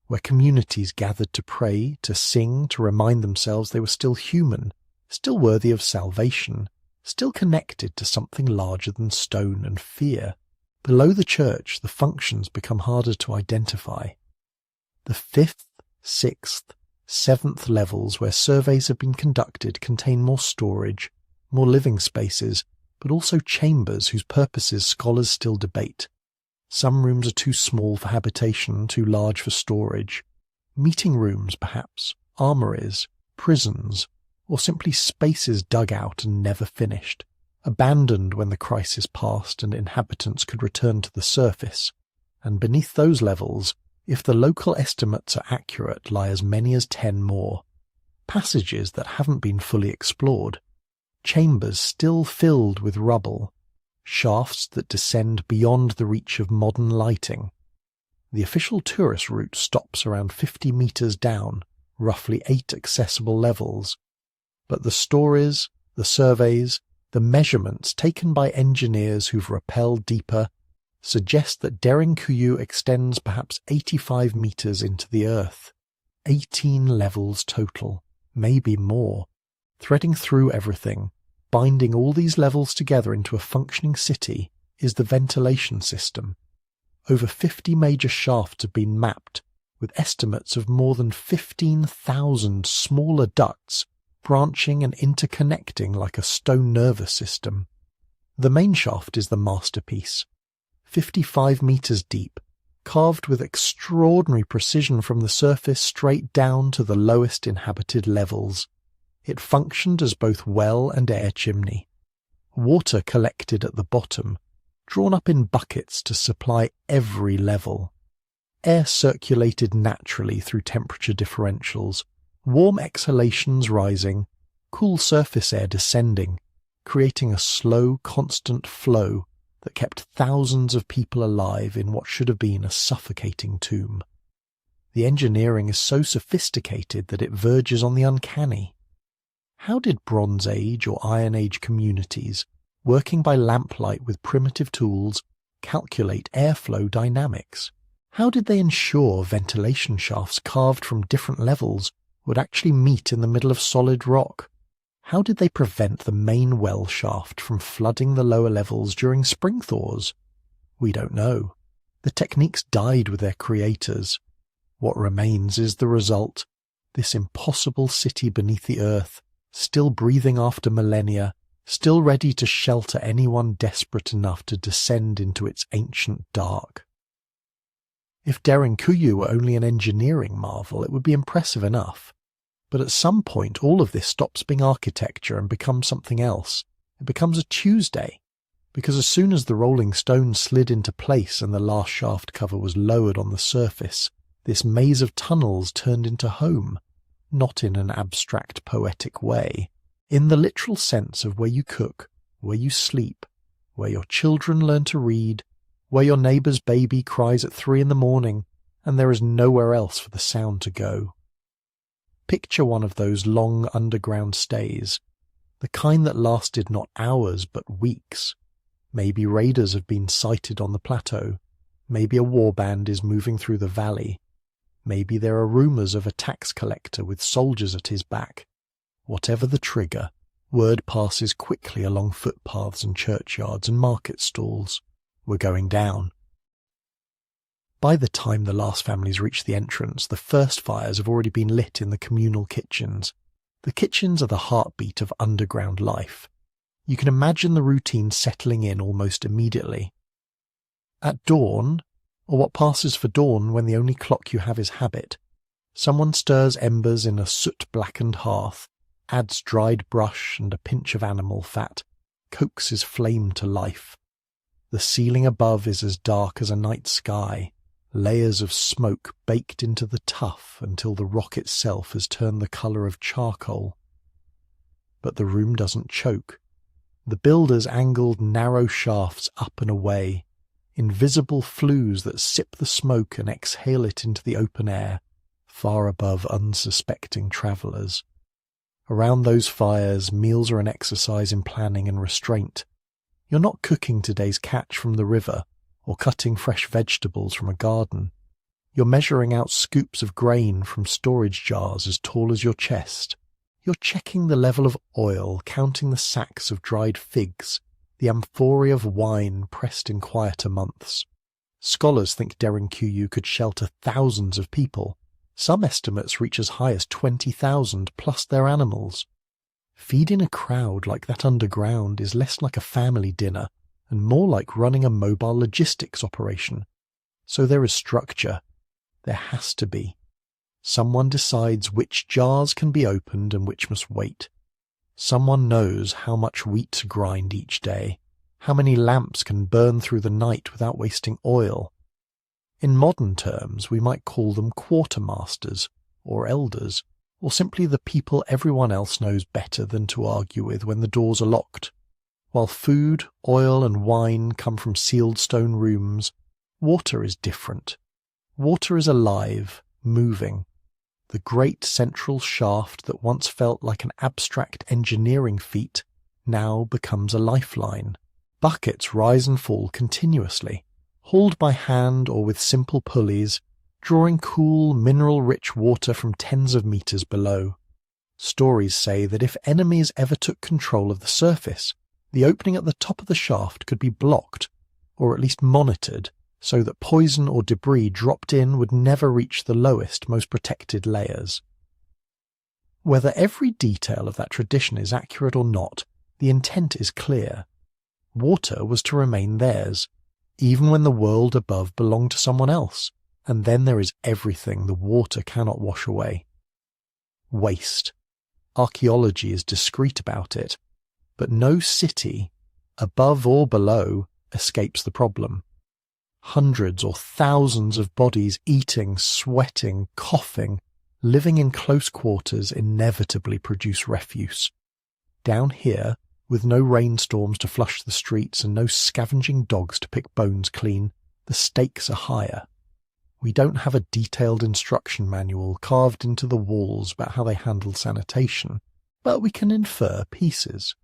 where communities gathered to pray, to sing, to remind themselves they were still human, still worthy of salvation, still connected to something larger than stone and fear. Below the church, the functions become harder to identify. The 5th, 6th, 7th levels where surveys have been conducted contain more storage, more living spaces, but also chambers whose purposes scholars still debate. Some rooms are too small for habitation, too large for storage. Meeting rooms, perhaps, armories, prisons, or simply spaces dug out and never finished, abandoned when the crisis passed and inhabitants could return to the surface. And beneath those levels, if the local estimates are accurate, lie as many as 10 more. Passages that haven't been fully explored. Chambers still filled with rubble. Shafts that descend beyond the reach of modern lighting. The official tourist route stops around 50 meters down, roughly 8 accessible levels. But the stories, the surveys, the measurements taken by engineers who've rappelled deeper suggest that Derinkuyu extends perhaps 85 meters into the earth. 18 levels total, maybe more, threading through everything. Binding all these levels together into a functioning city is the ventilation system. Over 50 major shafts have been mapped, with estimates of more than 15,000 smaller ducts branching and interconnecting like a stone nervous system. The main shaft is the masterpiece, 55 meters deep, carved with extraordinary precision from the surface straight down to the lowest inhabited levels. It functioned as both well and air chimney. Water collected at the bottom, drawn up in buckets to supply every level. Air circulated naturally through temperature differentials, warm exhalations rising, cool surface air descending, creating a slow, constant flow that kept thousands of people alive in what should have been a suffocating tomb. The engineering is so sophisticated that it verges on the uncanny. How did Bronze Age or Iron Age communities, working by lamplight with primitive tools, calculate airflow dynamics? How did they ensure ventilation shafts carved from different levels would actually meet in the middle of solid rock? How did they prevent the main well shaft from flooding the lower levels during spring thaws? We don't know. The techniques died with their creators. What remains is the result, this impossible city beneath the earth, still breathing after millennia, still ready to shelter anyone desperate enough to descend into its ancient dark. If Derinkuyu were only an engineering marvel, it would be impressive enough. But at some point all of this stops being architecture and becomes something else. It becomes a Tuesday, because as soon as the rolling stone slid into place and the last shaft cover was lowered on the surface, this maze of tunnels turned into home, not in an abstract poetic way, in the literal sense of where you cook, where you sleep, where your children learn to read, where your neighbour's baby cries at 3 a.m, and there is nowhere else for the sound to go. Picture one of those long underground stays, the kind that lasted not hours but weeks. Maybe raiders have been sighted on the plateau, maybe a warband is moving through the valley, maybe there are rumours of a tax collector with soldiers at his back. Whatever the trigger, word passes quickly along footpaths and churchyards and market stalls. We're going down. By the time the last families reach the entrance, the first fires have already been lit in the communal kitchens. The kitchens are the heartbeat of underground life. You can imagine the routine settling in almost immediately. At dawn, or what passes for dawn when the only clock you have is habit, someone stirs embers in a soot-blackened hearth, adds dried brush and a pinch of animal fat, coaxes flame to life. The ceiling above is as dark as a night sky, layers of smoke baked into the tuff until the rock itself has turned the colour of charcoal. But the room doesn't choke. The builders angled narrow shafts up and away, invisible flues that sip the smoke and exhale it into the open air, far above unsuspecting travellers. Around those fires, meals are an exercise in planning and restraint. You're not cooking today's catch from the river, or cutting fresh vegetables from a garden. You're measuring out scoops of grain from storage jars as tall as your chest. You're checking the level of oil, counting the sacks of dried figs, the amphorae of wine pressed in quieter months. Scholars think Derinkuyu could shelter thousands of people. Some estimates reach as high as 20,000 plus their animals. Feeding a crowd like that underground is less like a family dinner and more like running a mobile logistics operation. So there is structure. There has to be. Someone decides which jars can be opened and which must wait. Someone knows how much wheat to grind each day, how many lamps can burn through the night without wasting oil. In modern terms, we might call them quartermasters, or elders, or simply the people everyone else knows better than to argue with when the doors are locked. While food, oil and wine come from sealed stone rooms, water is different. Water is alive, moving. The great central shaft that once felt like an abstract engineering feat now becomes a lifeline. Buckets rise and fall continuously, hauled by hand or with simple pulleys, drawing cool, mineral-rich water from tens of meters below. Stories say that if enemies ever took control of the surface, the opening at the top of the shaft could be blocked, or at least monitored, so that poison or debris dropped in would never reach the lowest, most protected layers. Whether every detail of that tradition is accurate or not, the intent is clear. Water was to remain theirs, even when the world above belonged to someone else, and then there is everything the water cannot wash away. Waste. Archaeology is discreet about it, but no city, above or below, escapes the problem. Hundreds or thousands of bodies eating, sweating, coughing, living in close quarters inevitably produce refuse. Down here, with no rainstorms to flush the streets and no scavenging dogs to pick bones clean, the stakes are higher. We don't have a detailed instruction manual carved into the walls about how they handle sanitation, but we can infer pieces.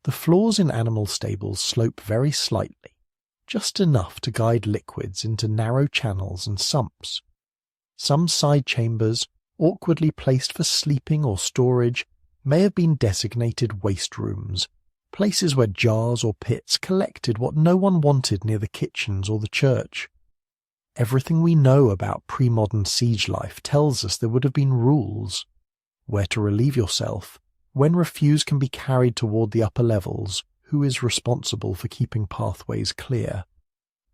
The floors in animal stables slope very slightly, just enough to guide liquids into narrow channels and sumps. Some side chambers, awkwardly placed for sleeping or storage, may have been designated waste rooms, places where jars or pits collected what no one wanted near the kitchens or the church. Everything we know about pre-modern siege life tells us there would have been rules. Where to relieve yourself, when refuse can be carried toward the upper levels, who is responsible for keeping pathways clear.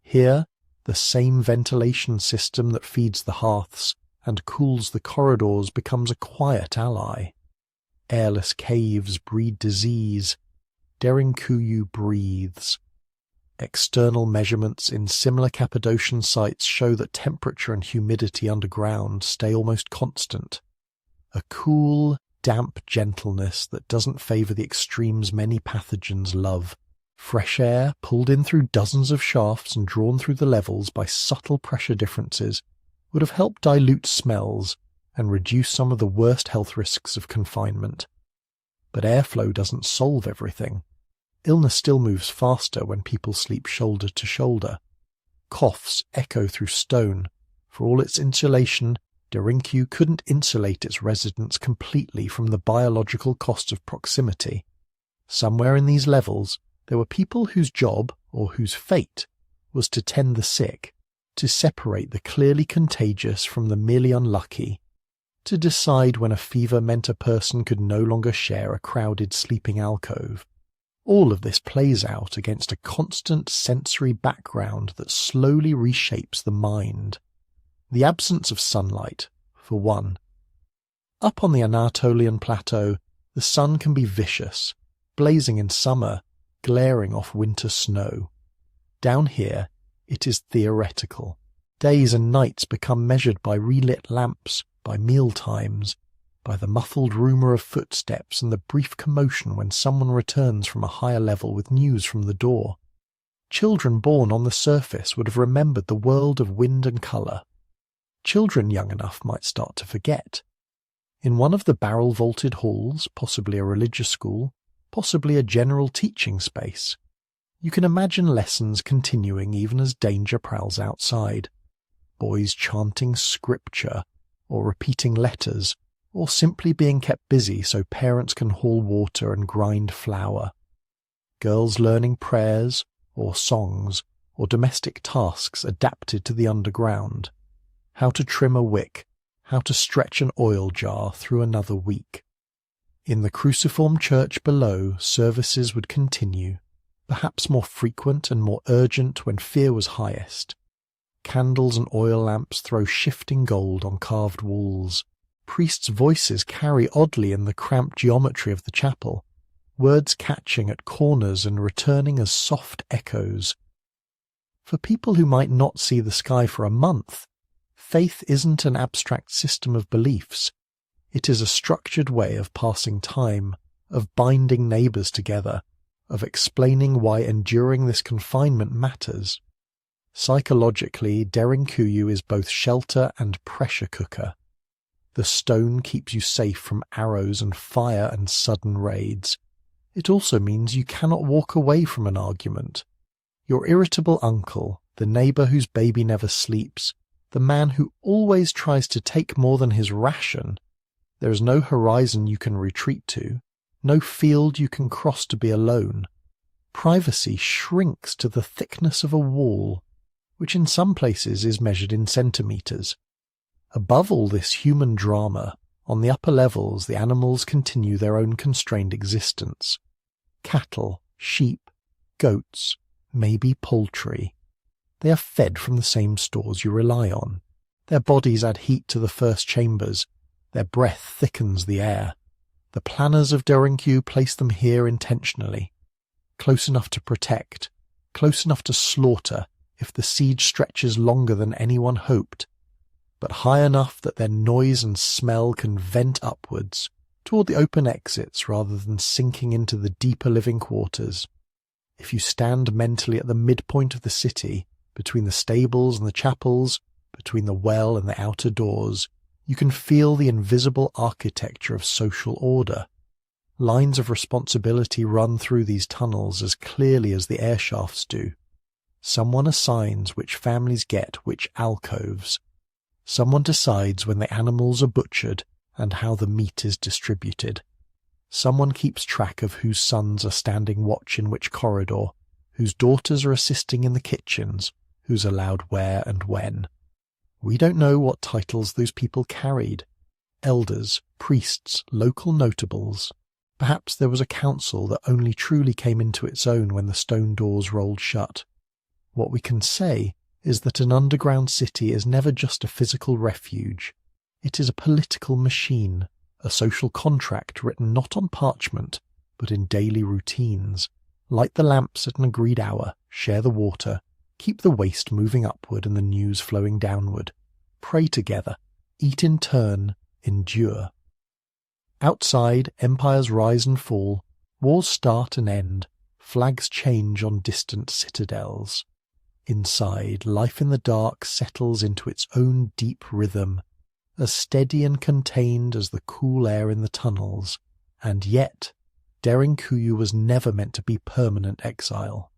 Here, the same ventilation system that feeds the hearths and cools the corridors becomes a quiet ally. Airless caves breed disease. Derinkuyu breathes. External measurements in similar Cappadocian sites show that temperature and humidity underground stay almost constant. A cool, damp gentleness that doesn't favour the extremes many pathogens love. Fresh air, pulled in through dozens of shafts and drawn through the levels by subtle pressure differences, would have helped dilute smells and reduce some of the worst health risks of confinement. But airflow doesn't solve everything. Illness still moves faster when people sleep shoulder to shoulder. Coughs echo through stone. For all its insulation, Derinkuyu couldn't insulate its residents completely from the biological cost of proximity. Somewhere in these levels, there were people whose job, or whose fate, was to tend the sick, to separate the clearly contagious from the merely unlucky, to decide when a fever meant a person could no longer share a crowded sleeping alcove. All of this plays out against a constant sensory background that slowly reshapes the mind. The absence of sunlight, for one. Up on the Anatolian plateau, the sun can be vicious, blazing in summer, glaring off winter snow. Down here, it is theoretical. Days and nights become measured by relit lamps, by meal times, by the muffled rumour of footsteps and the brief commotion when someone returns from a higher level with news from the door. Children born on the surface would have remembered the world of wind and colour. Children young enough might start to forget. In one of the barrel-vaulted halls, possibly a religious school, possibly a general teaching space, you can imagine lessons continuing even as danger prowls outside. Boys chanting scripture, or repeating letters, or simply being kept busy so parents can haul water and grind flour. Girls learning prayers, or songs, or domestic tasks adapted to the underground. How to trim a wick, how to stretch an oil jar through another week. In the cruciform church below, services would continue, perhaps more frequent and more urgent when fear was highest. Candles and oil lamps throw shifting gold on carved walls. Priests' voices carry oddly in the cramped geometry of the chapel, words catching at corners and returning as soft echoes. For people who might not see the sky for a month, faith isn't an abstract system of beliefs. It is a structured way of passing time, of binding neighbours together, of explaining why enduring this confinement matters. Psychologically, Derinkuyu is both shelter and pressure cooker. The stone keeps you safe from arrows and fire and sudden raids. It also means you cannot walk away from an argument. Your irritable uncle, the neighbour whose baby never sleeps, the man who always tries to take more than his ration. There is no horizon you can retreat to, no field you can cross to be alone. Privacy shrinks to the thickness of a wall, which in some places is measured in centimetres. Above all this human drama, on the upper levels the animals continue their own constrained existence. Cattle, sheep, goats, maybe poultry. They are fed from the same stores you rely on. Their bodies add heat to the first chambers. Their breath thickens the air. The planners of Derinkuyu place them here intentionally, close enough to protect, close enough to slaughter if the siege stretches longer than anyone hoped, but high enough that their noise and smell can vent upwards, toward the open exits rather than sinking into the deeper living quarters. If you stand mentally at the midpoint of the city, between the stables and the chapels, between the well and the outer doors, you can feel the invisible architecture of social order. Lines of responsibility run through these tunnels as clearly as the air shafts do. Someone assigns which families get which alcoves. Someone decides when the animals are butchered and how the meat is distributed. Someone keeps track of whose sons are standing watch in which corridor, whose daughters are assisting in the kitchens, who's allowed where and when. We don't know what titles those people carried. Elders, priests, local notables. Perhaps there was a council that only truly came into its own when the stone doors rolled shut. What we can say is that an underground city is never just a physical refuge. It is a political machine, a social contract written not on parchment, but in daily routines. Light the lamps at an agreed hour, share the water, keep the waste moving upward and the news flowing downward. Pray together, eat in turn, endure. Outside, empires rise and fall, wars start and end, flags change on distant citadels. Inside, life in the dark settles into its own deep rhythm, as steady and contained as the cool air in the tunnels, and yet Derinkuyu was never meant to be permanent exile.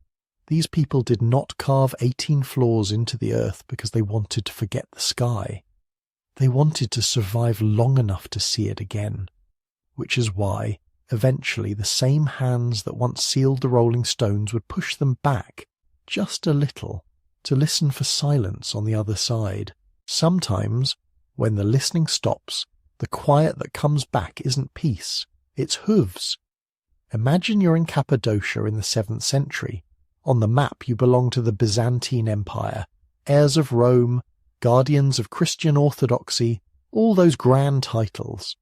These people did not carve 18 floors into the earth because they wanted to forget the sky. They wanted to survive long enough to see it again, which is why, eventually, the same hands that once sealed the rolling stones would push them back, just a little, to listen for silence on the other side. Sometimes, when the listening stops, the quiet that comes back isn't peace, it's hooves. Imagine you're in Cappadocia in the 7th century. On the map you belong to the Byzantine Empire, heirs of Rome, guardians of Christian orthodoxy, all those grand titles.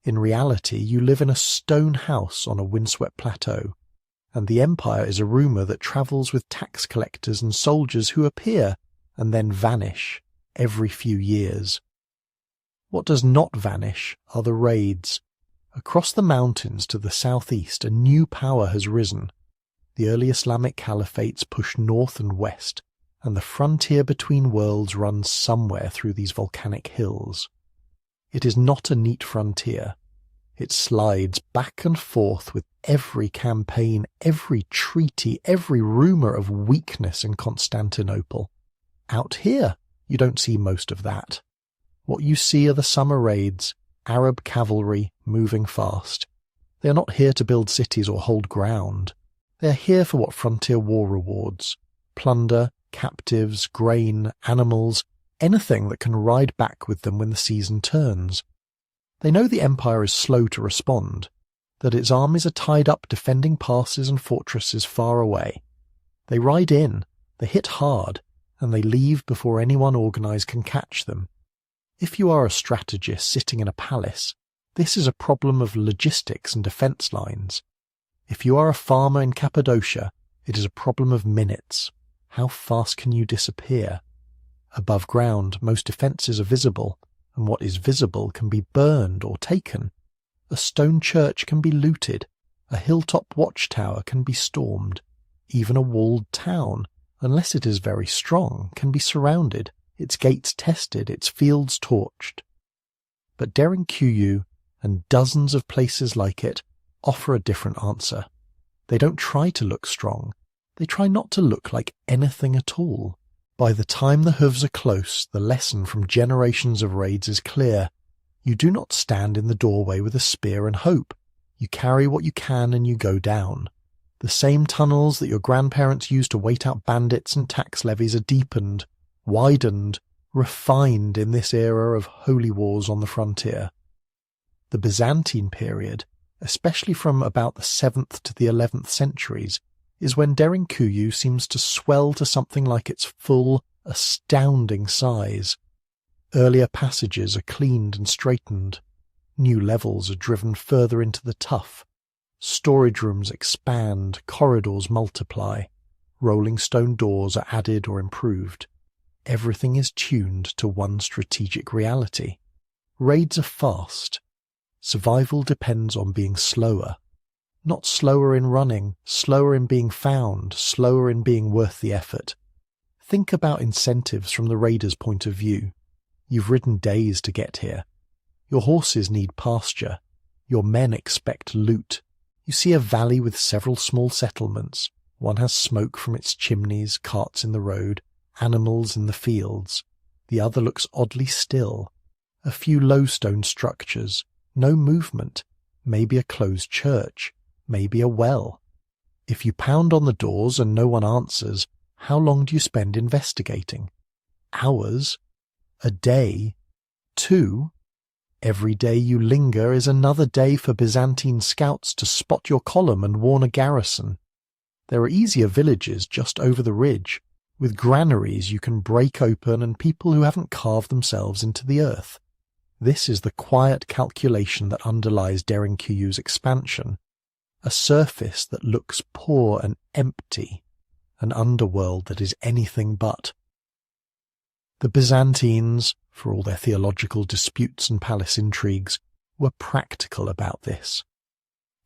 In reality, you live in a stone house on a windswept plateau, and the empire is a rumour that travels with tax collectors and soldiers who appear and then vanish every few years. What does not vanish are the raids. Across the mountains to the southeast, a new power has risen. The early Islamic caliphates push north and west, and the frontier between worlds runs somewhere through these volcanic hills. It is not a neat frontier. It slides back and forth with every campaign, every treaty, every rumour of weakness in Constantinople. Out here, you don't see most of that. What you see are the summer raids, Arab cavalry moving fast. They are not here to build cities or hold ground. They are here for what frontier war rewards: plunder, captives, grain, animals, anything that can ride back with them when the season turns. They know the empire is slow to respond, that its armies are tied up defending passes and fortresses far away. They ride in, they hit hard, and they leave before anyone organised can catch them. If you are a strategist sitting in a palace, this is a problem of logistics and defence lines. If you are a farmer in Cappadocia, it is a problem of minutes. How fast can you disappear? Above ground, most defences are visible, and what is visible can be burned or taken. A stone church can be looted, a hilltop watchtower can be stormed. Even a walled town, unless it is very strong, can be surrounded, its gates tested, its fields torched. But Derinkuyu, and dozens of places like it, offer a different answer. They don't try to look strong. They try not to look like anything at all. By the time the hooves are close, the lesson from generations of raids is clear. You do not stand in the doorway with a spear and hope. You carry what you can and you go down. The same tunnels that your grandparents used to wait out bandits and tax levies are deepened, widened, refined in this era of holy wars on the frontier. The Byzantine period, especially from about the 7th to the 11th centuries, is when Derinkuyu seems to swell to something like its full, astounding size. Earlier passages are cleaned and straightened. New levels are driven further into the tuff. Storage rooms expand, corridors multiply. Rolling stone doors are added or improved. Everything is tuned to one strategic reality. Raids are fast. Survival depends on being slower. Not slower in running, slower in being found, slower in being worth the effort. Think about incentives from the raider's point of view. You've ridden days to get here. Your horses need pasture. Your men expect loot. You see a valley with several small settlements. One has smoke from its chimneys, carts in the road, animals in the fields. The other looks oddly still. A few low stone structures, no movement, maybe a closed church, maybe a well. If you pound on the doors and no one answers, how long do you spend investigating? Hours? A day? 2? Every day you linger is another day for Byzantine scouts to spot your column and warn a garrison. There are easier villages just over the ridge, with granaries you can break open and people who haven't carved themselves into the earth. This is the quiet calculation that underlies Derinkuyu's expansion. A surface that looks poor and empty, an underworld that is anything but. The Byzantines, for all their theological disputes and palace intrigues, were practical about this.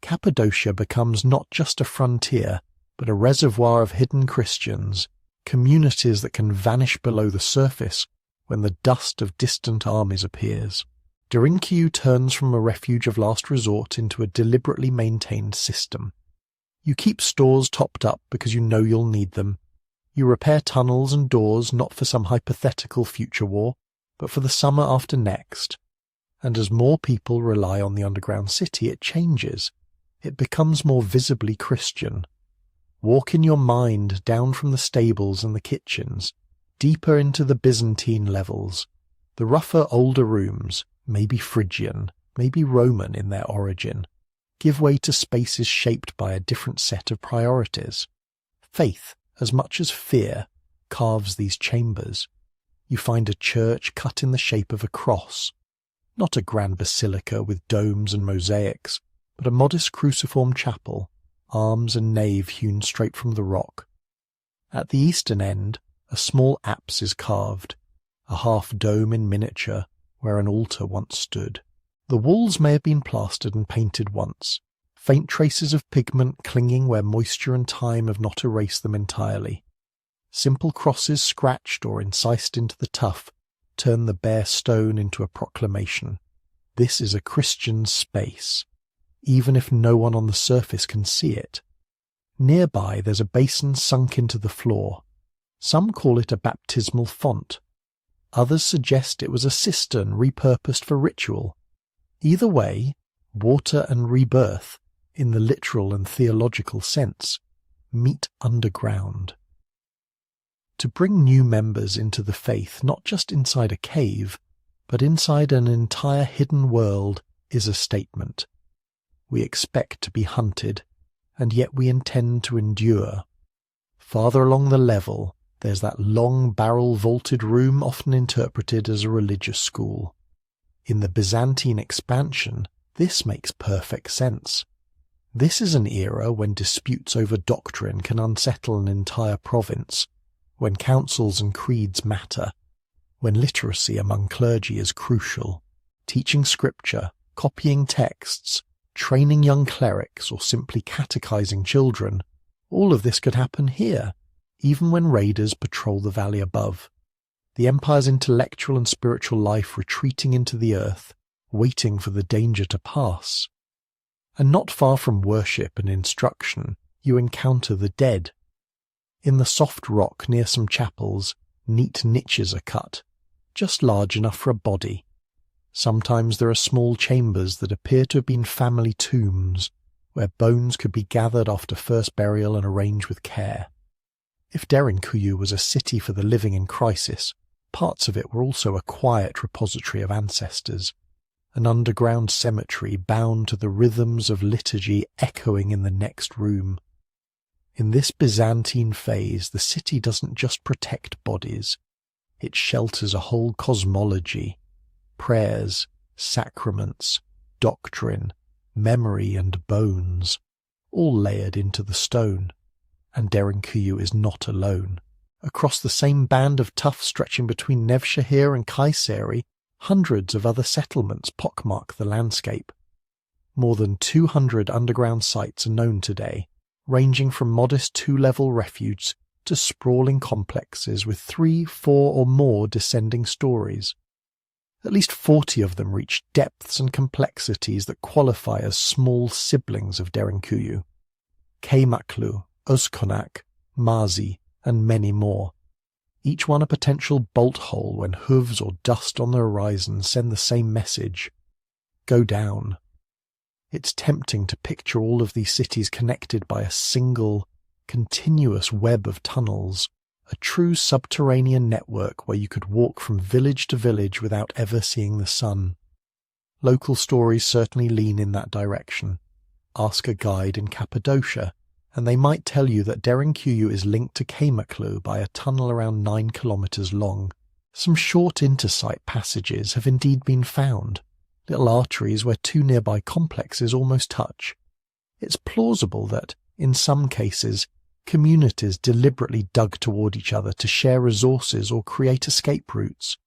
Cappadocia becomes not just a frontier, but a reservoir of hidden Christians, communities that can vanish below the surface when the dust of distant armies appears. Derinkuyu turns from a refuge of last resort into a deliberately maintained system. You keep stores topped up because you know you'll need them. You repair tunnels and doors not for some hypothetical future war, but for the summer after next. And as more people rely on the underground city, it changes. It becomes more visibly Christian. Walk in your mind down from the stables and the kitchens, deeper into the Byzantine levels. The rougher, older rooms, maybe Phrygian, maybe Roman in their origin, give way to spaces shaped by a different set of priorities. Faith, as much as fear, carves these chambers. You find a church cut in the shape of a cross, not a grand basilica with domes and mosaics, but a modest cruciform chapel, arms and nave hewn straight from the rock. At the eastern end, a small apse is carved, a half-dome in miniature, where an altar once stood. The walls may have been plastered and painted once, faint traces of pigment clinging where moisture and time have not erased them entirely. Simple crosses scratched or incised into the tuff turn the bare stone into a proclamation. This is a Christian space, even if no one on the surface can see it. Nearby there's a basin sunk into the floor. Some call it a baptismal font. Others suggest it was a cistern repurposed for ritual. Either way, water and rebirth, in the literal and theological sense, meet underground. To bring new members into the faith not just inside a cave, but inside an entire hidden world is a statement. We expect to be hunted, and yet we intend to endure. Farther along the level, there's that long barrel-vaulted room often interpreted as a religious school. In the Byzantine expansion, this makes perfect sense. This is an era when disputes over doctrine can unsettle an entire province, when councils and creeds matter, when literacy among clergy is crucial. Teaching scripture, copying texts, training young clerics, or simply catechizing children, all of this could happen here, even when raiders patrol the valley above. The empire's intellectual and spiritual life retreating into the earth, waiting for the danger to pass. And not far from worship and instruction, you encounter the dead. In the soft rock near some chapels, neat niches are cut, just large enough for a body. Sometimes there are small chambers that appear to have been family tombs, where bones could be gathered after first burial and arranged with care. If Derinkuyu was a city for the living in crisis, parts of it were also a quiet repository of ancestors, an underground cemetery bound to the rhythms of liturgy echoing in the next room. In this Byzantine phase, the city doesn't just protect bodies, it shelters a whole cosmology, prayers, sacraments, doctrine, memory and bones, all layered into the stone. And Derinkuyu is not alone. Across the same band of tuff stretching between Nevşehir and Kayseri, hundreds of other settlements pockmark the landscape. More than 200 underground sites are known today, ranging from modest two-level refuges to sprawling complexes with 3, 4 or more descending stories. At least 40 of them reach depths and complexities that qualify as small siblings of Derinkuyu. Kaymaklu, Uzkonak, Mazi, and many more. Each one a potential bolt hole when hooves or dust on the horizon send the same message: go down. It's tempting to picture all of these cities connected by a single, continuous web of tunnels, a true subterranean network where you could walk from village to village without ever seeing the sun. Local stories certainly lean in that direction. Ask a guide in Cappadocia, and they might tell you that Derinkuyu is linked to Kaymaklu by a tunnel around 9 kilometers long. Some short intersite passages have indeed been found, little arteries where two nearby complexes almost touch. It's plausible that, in some cases, communities deliberately dug toward each other to share resources or create escape routes.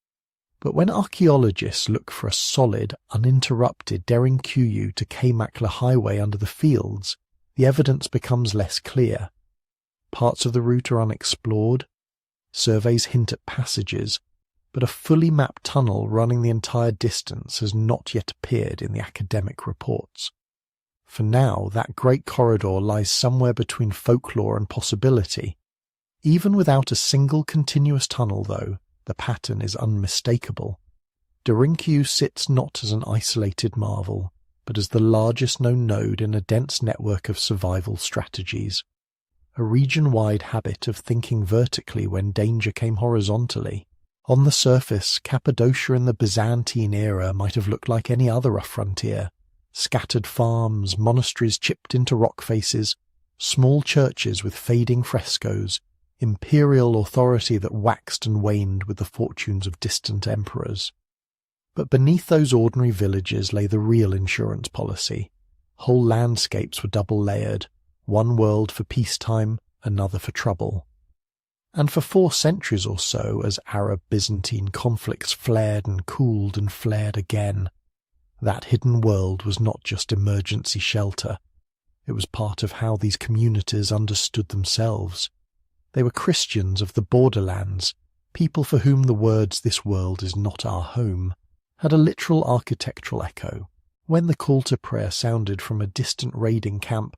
But when archaeologists look for a solid, uninterrupted Derinkuyu to Kaymakla highway under the fields, the evidence becomes less clear. Parts of the route are unexplored. Surveys hint at passages, but a fully mapped tunnel running the entire distance has not yet appeared in the academic reports. For now, that great corridor lies somewhere between folklore and possibility. Even without a single continuous tunnel, though, the pattern is unmistakable. Derinkuyu sits not as an isolated marvel, but as the largest known node in a dense network of survival strategies. A region-wide habit of thinking vertically when danger came horizontally. On the surface, Cappadocia in the Byzantine era might have looked like any other rough frontier. Scattered farms, monasteries chipped into rock faces, small churches with fading frescoes, imperial authority that waxed and waned with the fortunes of distant emperors. But beneath those ordinary villages lay the real insurance policy. Whole landscapes were double-layered, one world for peacetime, another for trouble. And for 4 centuries or so, as Arab-Byzantine conflicts flared and cooled and flared again, that hidden world was not just emergency shelter. It was part of how these communities understood themselves. They were Christians of the borderlands, people for whom the words "this world is not our home" had a literal architectural echo. When the call to prayer sounded from a distant raiding camp,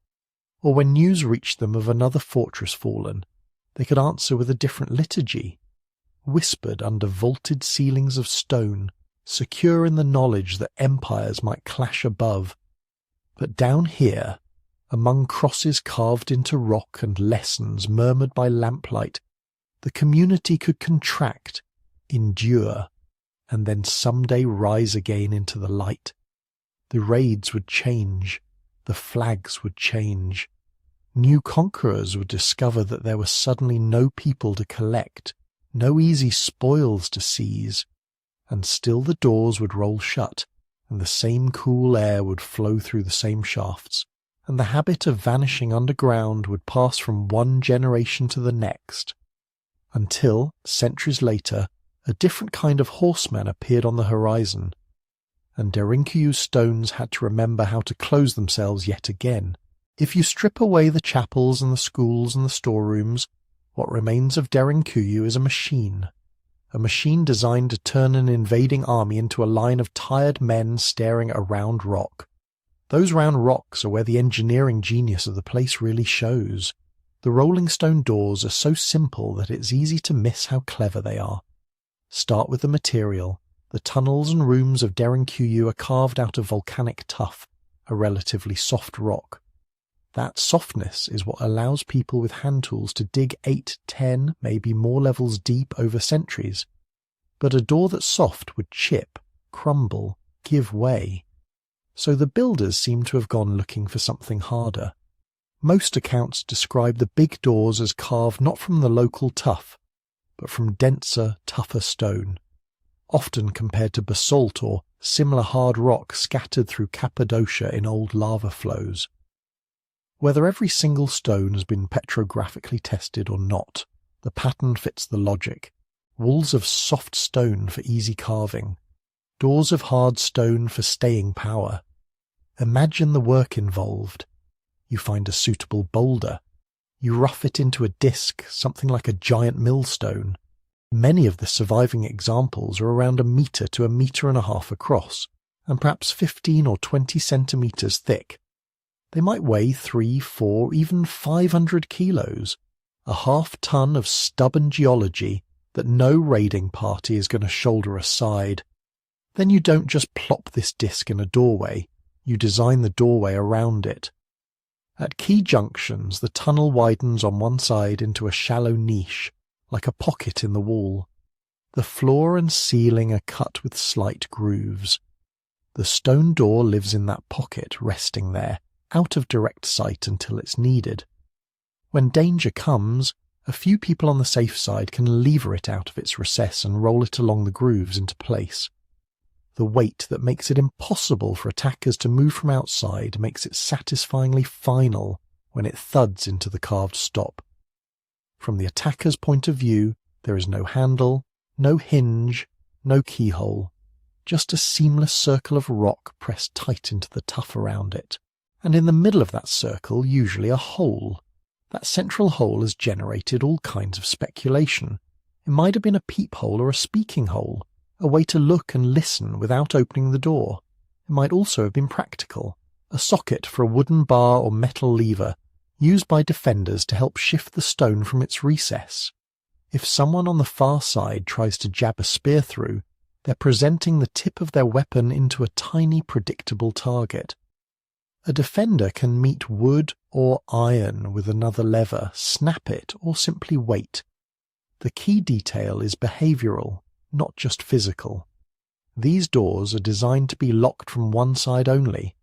or when news reached them of another fortress fallen, they could answer with a different liturgy, whispered under vaulted ceilings of stone, secure in the knowledge that empires might clash above. But down here, among crosses carved into rock and lessons murmured by lamplight, the community could contract, endure, and then someday rise again into the light. The raids would change, the flags would change. New conquerors would discover that there were suddenly no people to collect, no easy spoils to seize, and still the doors would roll shut, and the same cool air would flow through the same shafts, and the habit of vanishing underground would pass from one generation to the next, until, centuries later, a different kind of horseman appeared on the horizon, and Derinkuyu's stones had to remember how to close themselves yet again. If you strip away the chapels and the schools and the storerooms, what remains of Derinkuyu is a machine designed to turn an invading army into a line of tired men staring at a round rock. Those round rocks are where the engineering genius of the place really shows. The rolling stone doors are so simple that it's easy to miss how clever they are. Start with the material. The tunnels and rooms of Derinkuyu are carved out of volcanic tuff, a relatively soft rock. That softness is what allows people with hand tools to dig 8, 10, maybe more levels deep over centuries. But a door that's soft would chip, crumble, give way. So the builders seem to have gone looking for something harder. Most accounts describe the big doors as carved not from the local tuff, but from denser, tougher stone, often compared to basalt or similar hard rock scattered through Cappadocia in old lava flows. Whether every single stone has been petrographically tested or not, the pattern fits the logic. Walls of soft stone for easy carving, doors of hard stone for staying power. Imagine the work involved. You find a suitable boulder. You rough it into a disc, something like a giant millstone. Many of the surviving examples are around 1 meter to 1.5 meters across, and perhaps 15 or 20 centimeters thick. They might weigh 3, 4, even 500 kilos, a half-ton of stubborn geology that no raiding party is going to shoulder aside. Then you don't just plop this disc in a doorway, you design the doorway around it. At key junctions, the tunnel widens on one side into a shallow niche, like a pocket in the wall. The floor and ceiling are cut with slight grooves. The stone door lives in that pocket, resting there, out of direct sight until it's needed. When danger comes, a few people on the safe side can lever it out of its recess and roll it along the grooves into place. The weight that makes it impossible for attackers to move from outside makes it satisfyingly final when it thuds into the carved stop. From the attacker's point of view, there is no handle, no hinge, no keyhole, just a seamless circle of rock pressed tight into the tuff around it. And in the middle of that circle, usually a hole. That central hole has generated all kinds of speculation. It might have been a peephole or a speaking hole, a way to look and listen without opening the door. It might also have been practical, a socket for a wooden bar or metal lever, used by defenders to help shift the stone from its recess. If someone on the far side tries to jab a spear through, they're presenting the tip of their weapon into a tiny predictable target. A defender can meet wood or iron with another lever, snap it, or simply wait. The key detail is behavioural, not just physical. These doors are designed to be locked from one side only.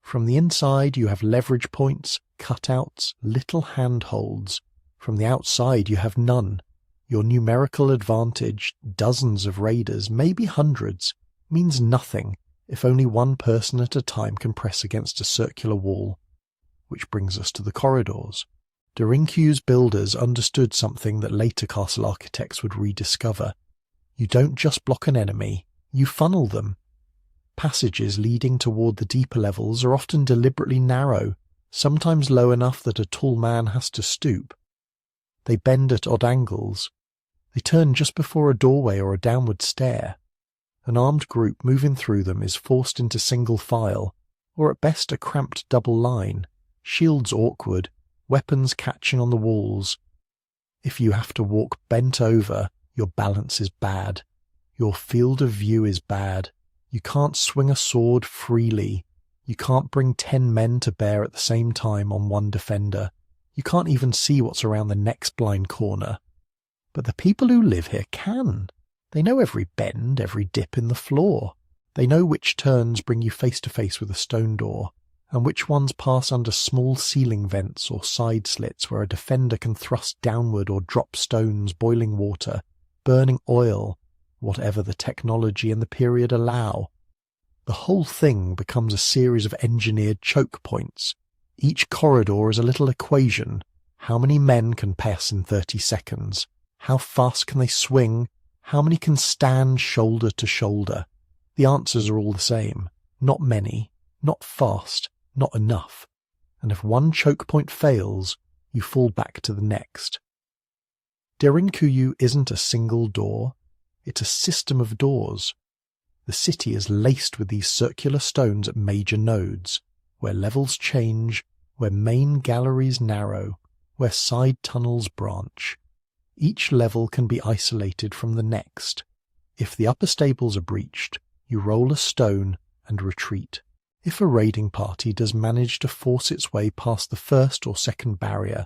From the inside you have leverage points, cutouts, little handholds. From the outside you have none. Your numerical advantage, dozens of raiders, maybe hundreds, means nothing if only one person at a time can press against a circular wall. Which brings us to the corridors. Derinkuyu's builders understood something that later castle architects would rediscover. You don't just block an enemy, you funnel them. Passages leading toward the deeper levels are often deliberately narrow, sometimes low enough that a tall man has to stoop. They bend at odd angles. They turn just before a doorway or a downward stair. An armed group moving through them is forced into single file, or at best a cramped double line, shields awkward, weapons catching on the walls. If you have to walk bent over, your balance is bad. Your field of view is bad. You can't swing a sword freely. You can't bring 10 men to bear at the same time on one defender. You can't even see what's around the next blind corner. But the people who live here can. They know every bend, every dip in the floor. They know which turns bring you face to face with a stone door, and which ones pass under small ceiling vents or side slits where a defender can thrust downward or drop stones, boiling water, burning oil, whatever the technology and the period allow. The whole thing becomes a series of engineered choke points. Each corridor is a little equation. How many men can pass in 30 seconds? How fast can they swing? How many can stand shoulder to shoulder? The answers are all the same. Not many, not fast, not enough. And if one choke point fails, you fall back to the next. Derinkuyu isn't a single door. It's a system of doors. The city is laced with these circular stones at major nodes, where levels change, where main galleries narrow, where side tunnels branch. Each level can be isolated from the next. If the upper stables are breached, you roll a stone and retreat. If a raiding party does manage to force its way past the first or second barrier,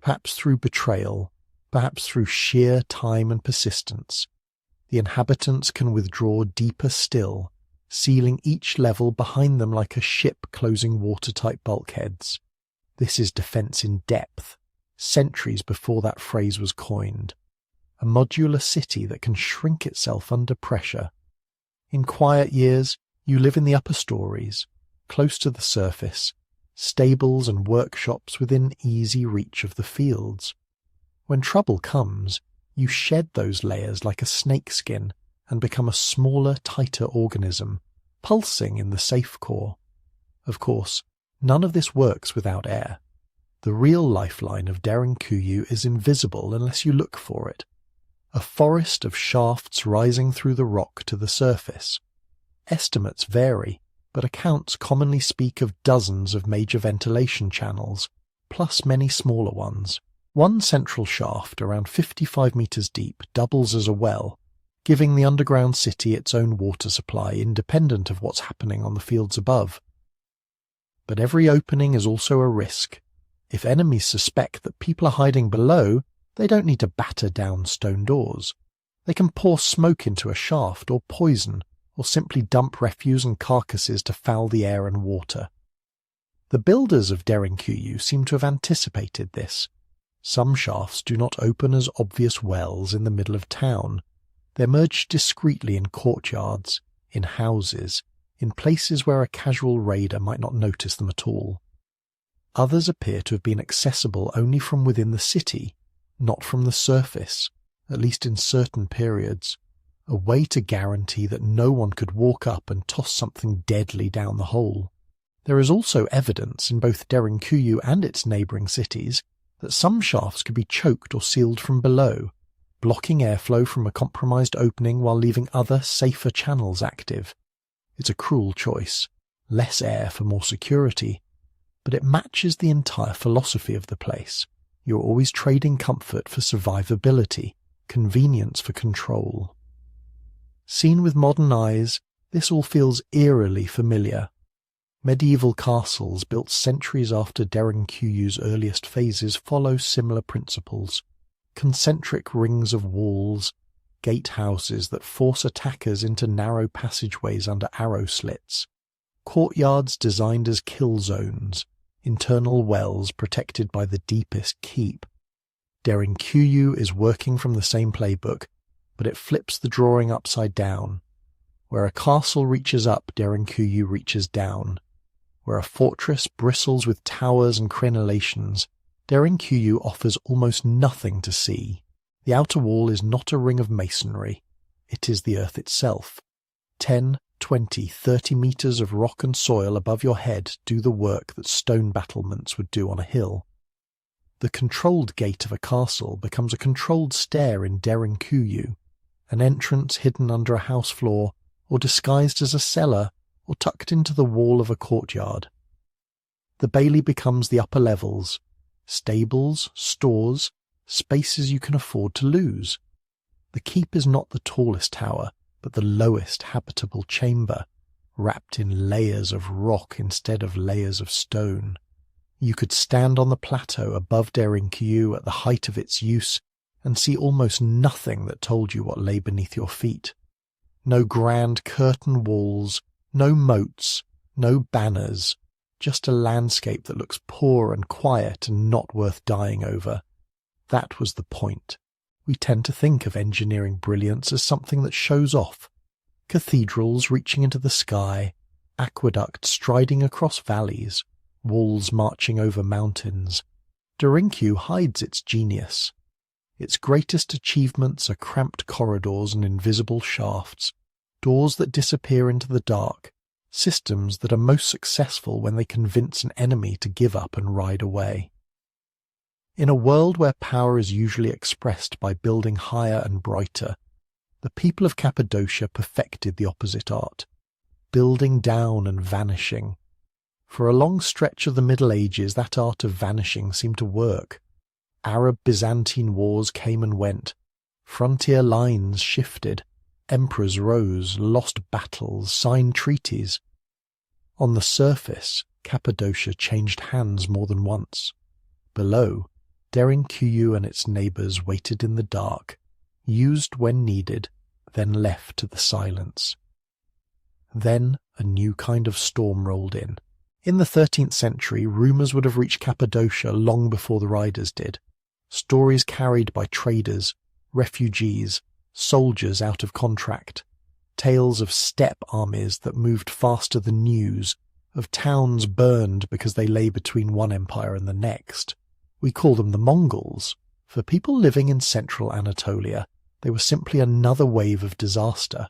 perhaps through betrayal, perhaps through sheer time and persistence, the inhabitants can withdraw deeper still, sealing each level behind them like a ship closing watertight bulkheads. This is defence in depth, centuries before that phrase was coined. A modular city that can shrink itself under pressure. In quiet years, you live in the upper stories, close to the surface, stables and workshops within easy reach of the fields. When trouble comes, you shed those layers like a snakeskin and become a smaller, tighter organism, pulsing in the safe core. Of course, none of this works without air. The real lifeline of Derinkuyu is invisible unless you look for it. A forest of shafts rising through the rock to the surface. Estimates vary, but accounts commonly speak of dozens of major ventilation channels, plus many smaller ones. One central shaft, around 55 metres deep, doubles as a well, giving the underground city its own water supply independent of what's happening on the fields above. But every opening is also a risk. If enemies suspect that people are hiding below, they don't need to batter down stone doors. They can pour smoke into a shaft, or poison, or simply dump refuse and carcasses to foul the air and water. The builders of Derinkuyu seem to have anticipated this. Some shafts do not open as obvious wells in the middle of town. They emerge discreetly in courtyards, in houses, in places where a casual raider might not notice them at all. Others appear to have been accessible only from within the city, not from the surface, at least in certain periods, a way to guarantee that no one could walk up and toss something deadly down the hole. There is also evidence in both Derinkuyu and its neighbouring cities that some shafts could be choked or sealed from below, blocking airflow from a compromised opening while leaving other, safer channels active. It's a cruel choice, less air for more security, but it matches the entire philosophy of the place. You're always trading comfort for survivability, convenience for control. Seen with modern eyes, this all feels eerily familiar. Medieval castles built centuries after Derinkuyu's earliest phases follow similar principles. Concentric rings of walls, gatehouses that force attackers into narrow passageways under arrow slits, courtyards designed as kill zones, internal wells protected by the deepest keep. Derinkuyu is working from the same playbook, but it flips the drawing upside down. Where a castle reaches up, Derinkuyu reaches down. Where a fortress bristles with towers and crenellations, Derinkuyu offers almost nothing to see. The outer wall is not a ring of masonry. It is the earth itself. 10, 20, 30 metres of rock and soil above your head do the work that stone battlements would do on a hill. The controlled gate of a castle becomes a controlled stair in Derinkuyu, an entrance hidden under a house floor, or disguised as a cellar, or tucked into the wall of a courtyard. The bailey becomes the upper levels, stables, stores, spaces you can afford to lose. The keep is not the tallest tower, but the lowest habitable chamber, wrapped in layers of rock instead of layers of stone. You could stand on the plateau above Derinkuyu at the height of its use and see almost nothing that told you what lay beneath your feet. No grand curtain walls, no moats, no banners, just a landscape that looks poor and quiet and not worth dying over. That was the point. We tend to think of engineering brilliance as something that shows off. Cathedrals reaching into the sky, aqueducts striding across valleys, walls marching over mountains. Derinkuyu hides its genius. Its greatest achievements are cramped corridors and invisible shafts, doors that disappear into the dark, systems that are most successful when they convince an enemy to give up and ride away. In a world where power is usually expressed by building higher and brighter, the people of Cappadocia perfected the opposite art, building down and vanishing. For a long stretch of the Middle Ages, that art of vanishing seemed to work. Arab-Byzantine wars came and went. Frontier lines shifted. Emperors rose, lost battles, signed treaties. On the surface, Cappadocia changed hands more than once. Below, Derinkuyu and its neighbours waited in the dark, used when needed, then left to the silence. Then a new kind of storm rolled in. In the 13th century, rumours would have reached Cappadocia long before the riders did. Stories carried by traders, refugees, soldiers out of contract. Tales of steppe armies that moved faster than news, of towns burned because they lay between one empire and the next. We call them the Mongols. For people living in central Anatolia, they were simply another wave of disaster.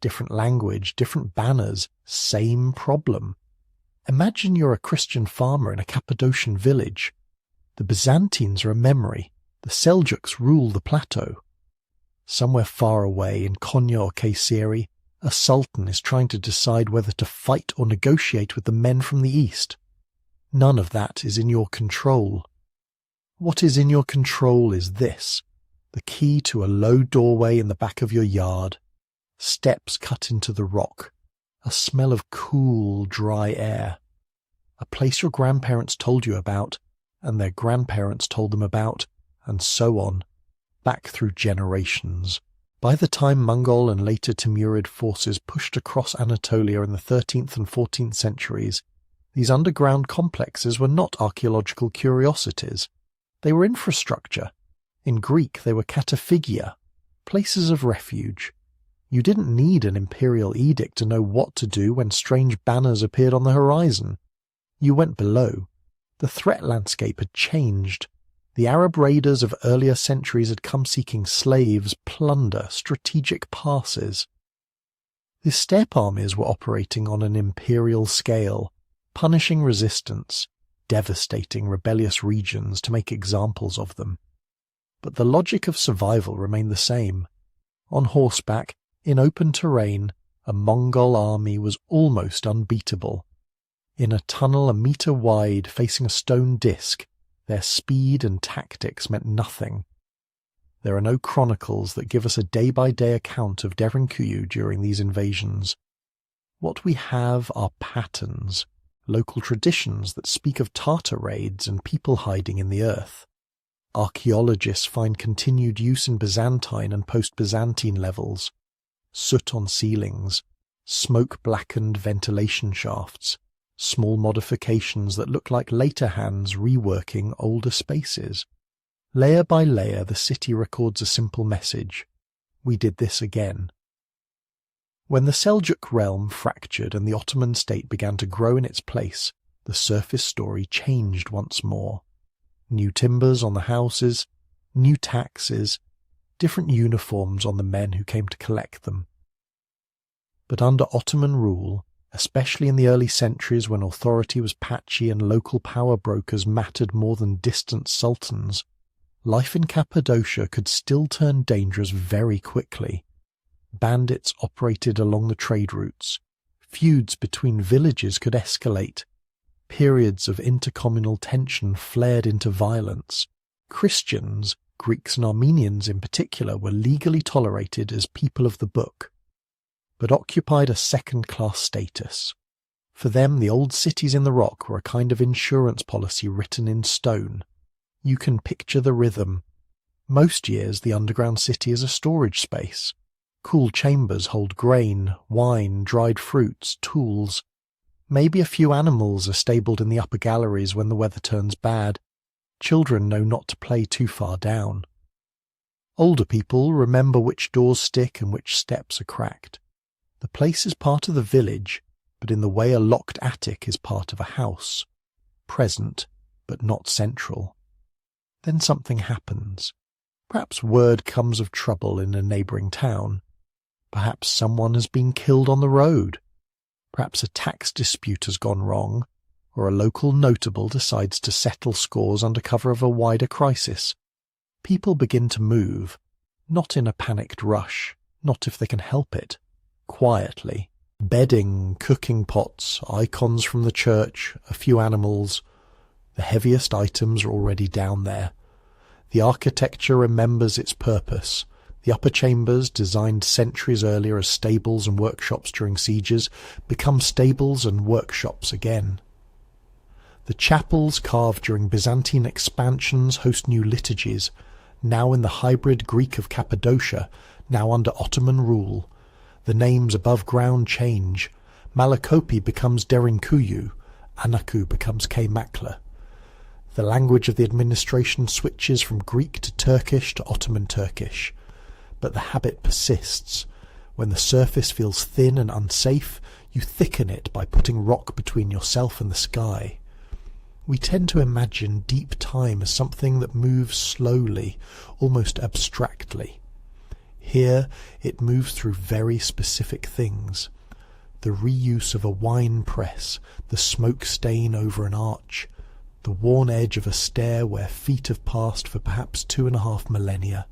Different language, different banners, same problem. Imagine you're a Christian farmer in a Cappadocian village. The Byzantines are a memory. The Seljuks rule the plateau. Somewhere far away in Konya or Kayseri, A sultan is trying to decide whether to fight or negotiate with the men from the east. None of that is in your control. What is in your control is this: the key to a low doorway in the back of your yard, steps cut into the rock, a smell of cool, dry air, a place your grandparents told you about, and their grandparents told them about, and so on, back through generations. By the time Mongol and later Timurid forces pushed across Anatolia in the 13th and 14th centuries, these underground complexes were not archaeological curiosities. They were infrastructure. In Greek, they were kataphigia, places of refuge. You didn't need an imperial edict to know what to do when strange banners appeared on the horizon. You went below. The threat landscape had changed. The Arab raiders of earlier centuries had come seeking slaves, plunder, strategic passes. The steppe armies were operating on an imperial scale, punishing resistance, devastating rebellious regions to make examples of them. But the logic of survival remained the same. On horseback, in open terrain, a Mongol army was almost unbeatable. In a tunnel a metre wide facing a stone disc, their speed and tactics meant nothing. There are no chronicles that give us a day-by-day account of Derinkuyu during these invasions. What we have are patterns, local traditions that speak of Tartar raids and people hiding in the earth. Archaeologists find continued use in Byzantine and post-Byzantine levels. Soot on ceilings, smoke-blackened ventilation shafts, small modifications that look like later hands reworking older spaces. Layer by layer, the city records a simple message: we did this again. When the Seljuk realm fractured and the Ottoman state began to grow in its place, the surface story changed once more. New timbers on the houses, new taxes, different uniforms on the men who came to collect them. But under Ottoman rule, especially in the early centuries when authority was patchy and local power brokers mattered more than distant sultans, life in Cappadocia could still turn dangerous very quickly. Bandits operated along the trade routes. Feuds between villages could escalate. Periods of intercommunal tension flared into violence. Christians, Greeks and Armenians in particular, were legally tolerated as people of the book, but occupied a second-class status. For them, the old cities in the rock were a kind of insurance policy written in stone. You can picture the rhythm. Most years, the underground city is a storage space. Cool chambers hold grain, wine, dried fruits, tools. Maybe a few animals are stabled in the upper galleries when the weather turns bad. Children know not to play too far down. Older people remember which doors stick and which steps are cracked. The place is part of the village, but in the way a locked attic is part of a house. Present, but not central. Then something happens. Perhaps word comes of trouble in a neighbouring town. Perhaps someone has been killed on the road. Perhaps a tax dispute has gone wrong, or a local notable decides to settle scores under cover of a wider crisis. People begin to move, not in a panicked rush, not if they can help it, quietly. Bedding, cooking pots, icons from the church, a few animals. The heaviest items are already down there. The architecture remembers its purpose. The upper chambers, designed centuries earlier as stables and workshops during sieges, become stables and workshops again. The chapels carved during Byzantine expansions host new liturgies, now in the hybrid Greek of Cappadocia, now under Ottoman rule. The names above ground change. Malakopi becomes Derinkuyu, Anaku becomes Kaymakla. The language of the administration switches from Greek to Turkish to Ottoman Turkish. But the habit persists. When the surface feels thin and unsafe, you thicken it by putting rock between yourself and the sky. We tend to imagine deep time as something that moves slowly, almost abstractly. Here it moves through very specific things. The reuse of a wine press, the smoke stain over an arch, the worn edge of a stair where feet have passed for perhaps 2.5 millennia,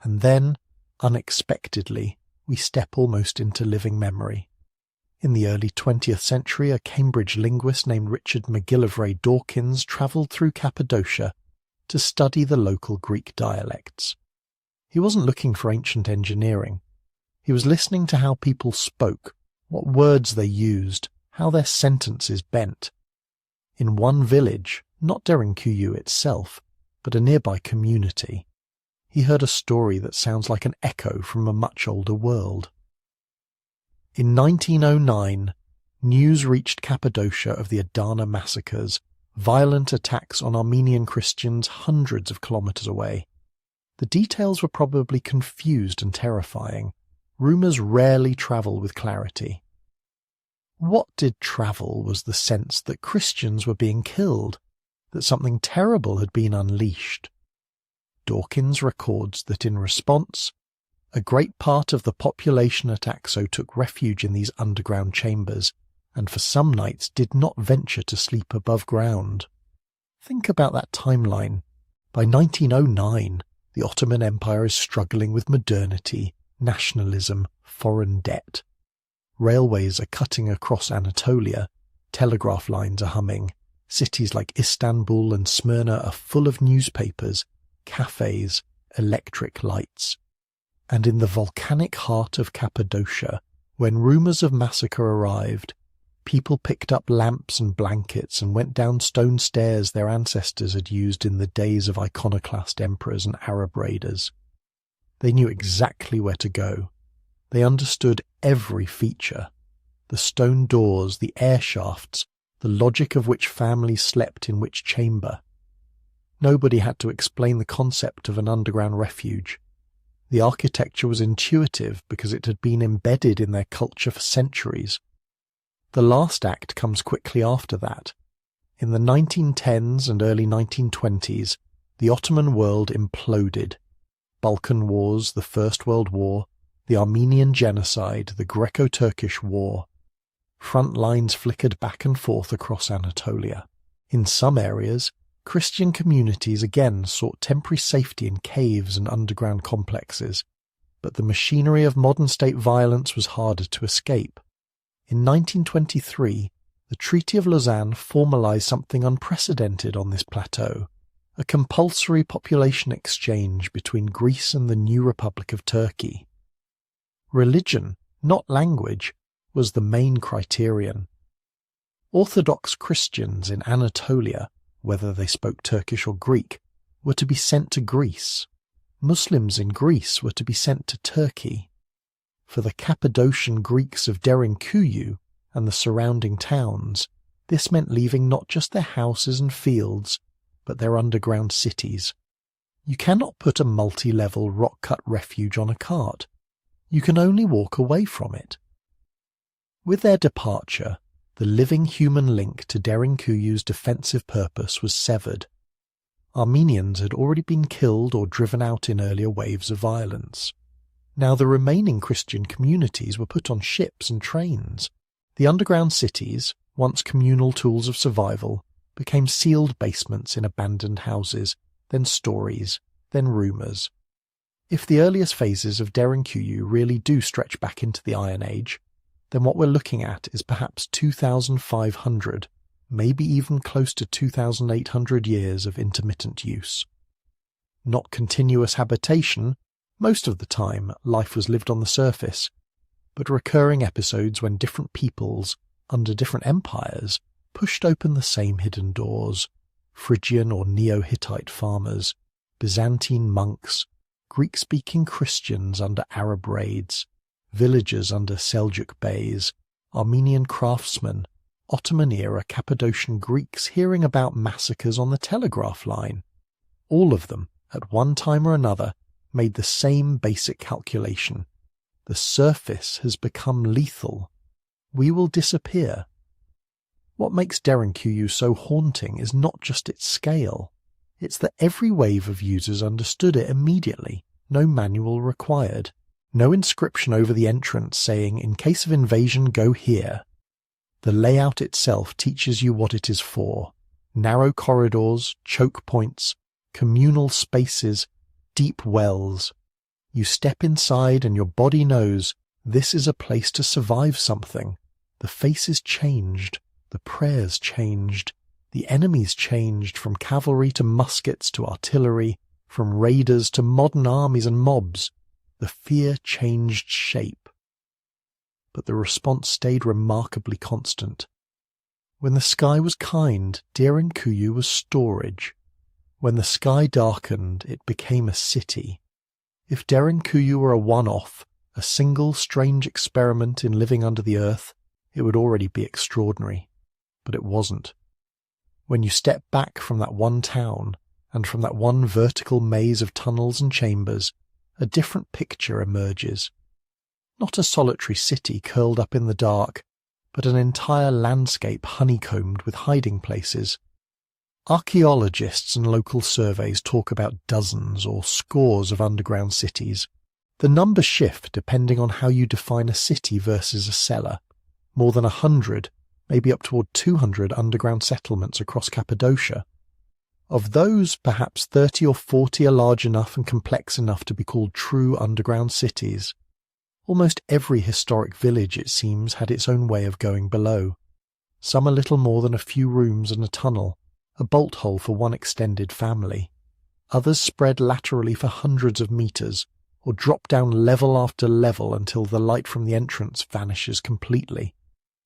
and then, unexpectedly, we step almost into living memory. In the early 20th century, a Cambridge linguist named Richard McGillivray Dawkins travelled through Cappadocia to study the local Greek dialects. He wasn't looking for ancient engineering. He was listening to how people spoke, what words they used, how their sentences bent. In one village, not Derinkuyu itself, but a nearby community, he heard a story that sounds like an echo from a much older world. In 1909, news reached Cappadocia of the Adana massacres, violent attacks on Armenian Christians hundreds of kilometres away. The details were probably confused and terrifying. Rumours rarely travel with clarity. What did travel was the sense that Christians were being killed, that something terrible had been unleashed. Dawkins records that in response, a great part of the population at Axo took refuge in these underground chambers, and for some nights did not venture to sleep above ground. Think about that timeline. By 1909, the Ottoman Empire is struggling with modernity, nationalism, foreign debt. Railways are cutting across Anatolia, telegraph lines are humming, cities like Istanbul and Smyrna are full of newspapers, cafes, electric lights. And in the volcanic heart of Cappadocia, when rumours of massacre arrived, people picked up lamps and blankets and went down stone stairs their ancestors had used in the days of iconoclast emperors and Arab raiders. They knew exactly where to go. They understood every feature, the stone doors, the air shafts, the logic of which families slept in which chamber. Nobody had to explain the concept of an underground refuge. The architecture was intuitive because it had been embedded in their culture for centuries. The last act comes quickly after that. In the 1910s and early 1920s, the Ottoman world imploded. Balkan Wars, the First World War, the Armenian Genocide, the Greco-Turkish War. Front lines flickered back and forth across Anatolia. In some areas, Christian communities again sought temporary safety in caves and underground complexes, but the machinery of modern state violence was harder to escape. In 1923, the Treaty of Lausanne formalized something unprecedented on this plateau, a compulsory population exchange between Greece and the new Republic of Turkey. Religion, not language, was the main criterion. Orthodox Christians in Anatolia, whether they spoke Turkish or Greek, were to be sent to Greece. Muslims in Greece were to be sent to Turkey. For the Cappadocian Greeks of Derinkuyu and the surrounding towns, this meant leaving not just their houses and fields, but their underground cities. You cannot put a multi-level rock-cut refuge on a cart. You can only walk away from it. With their departure, the living human link to Derinkuyu's defensive purpose was severed. Armenians had already been killed or driven out in earlier waves of violence. Now the remaining Christian communities were put on ships and trains. The underground cities, once communal tools of survival, became sealed basements in abandoned houses, then stories, then rumours. If the earliest phases of Derinkuyu really do stretch back into the Iron Age, then what we're looking at is perhaps 2,500, maybe even close to 2,800 years of intermittent use. Not continuous habitation, most of the time life was lived on the surface, but recurring episodes when different peoples, under different empires, pushed open the same hidden doors. Phrygian or Neo-Hittite farmers, Byzantine monks, Greek-speaking Christians under Arab raids, villagers under Seljuk Beys, Armenian craftsmen, Ottoman-era Cappadocian Greeks hearing about massacres on the telegraph line. All of them, at one time or another, made the same basic calculation. The surface has become lethal. We will disappear. What makes Derinkuyu so haunting is not just its scale. It's that every wave of users understood it immediately, no manual required. No inscription over the entrance saying, in case of invasion, go here. The layout itself teaches you what it is for. Narrow corridors, choke points, communal spaces, deep wells. You step inside and your body knows this is a place to survive something. The faces changed, the prayers changed, the enemies changed from cavalry to muskets to artillery, from raiders to modern armies and mobs. The fear changed shape. But the response stayed remarkably constant. When the sky was kind, Derinkuyu was storage. When the sky darkened, it became a city. If Derinkuyu were a one-off, a single strange experiment in living under the earth, it would already be extraordinary. But it wasn't. When you step back from that one town, and from that one vertical maze of tunnels and chambers, a different picture emerges. Not a solitary city curled up in the dark, but an entire landscape honeycombed with hiding places. Archaeologists and local surveys talk about dozens or scores of underground cities. The numbers shift depending on how you define a city versus a cellar. More than 100, maybe up toward 200 underground settlements across Cappadocia. Of those, perhaps 30 or 40 are large enough and complex enough to be called true underground cities. Almost every historic village, it seems, had its own way of going below. Some are little more than a few rooms and a tunnel, a bolt hole for one extended family. Others spread laterally for hundreds of meters, or drop down level after level until the light from the entrance vanishes completely.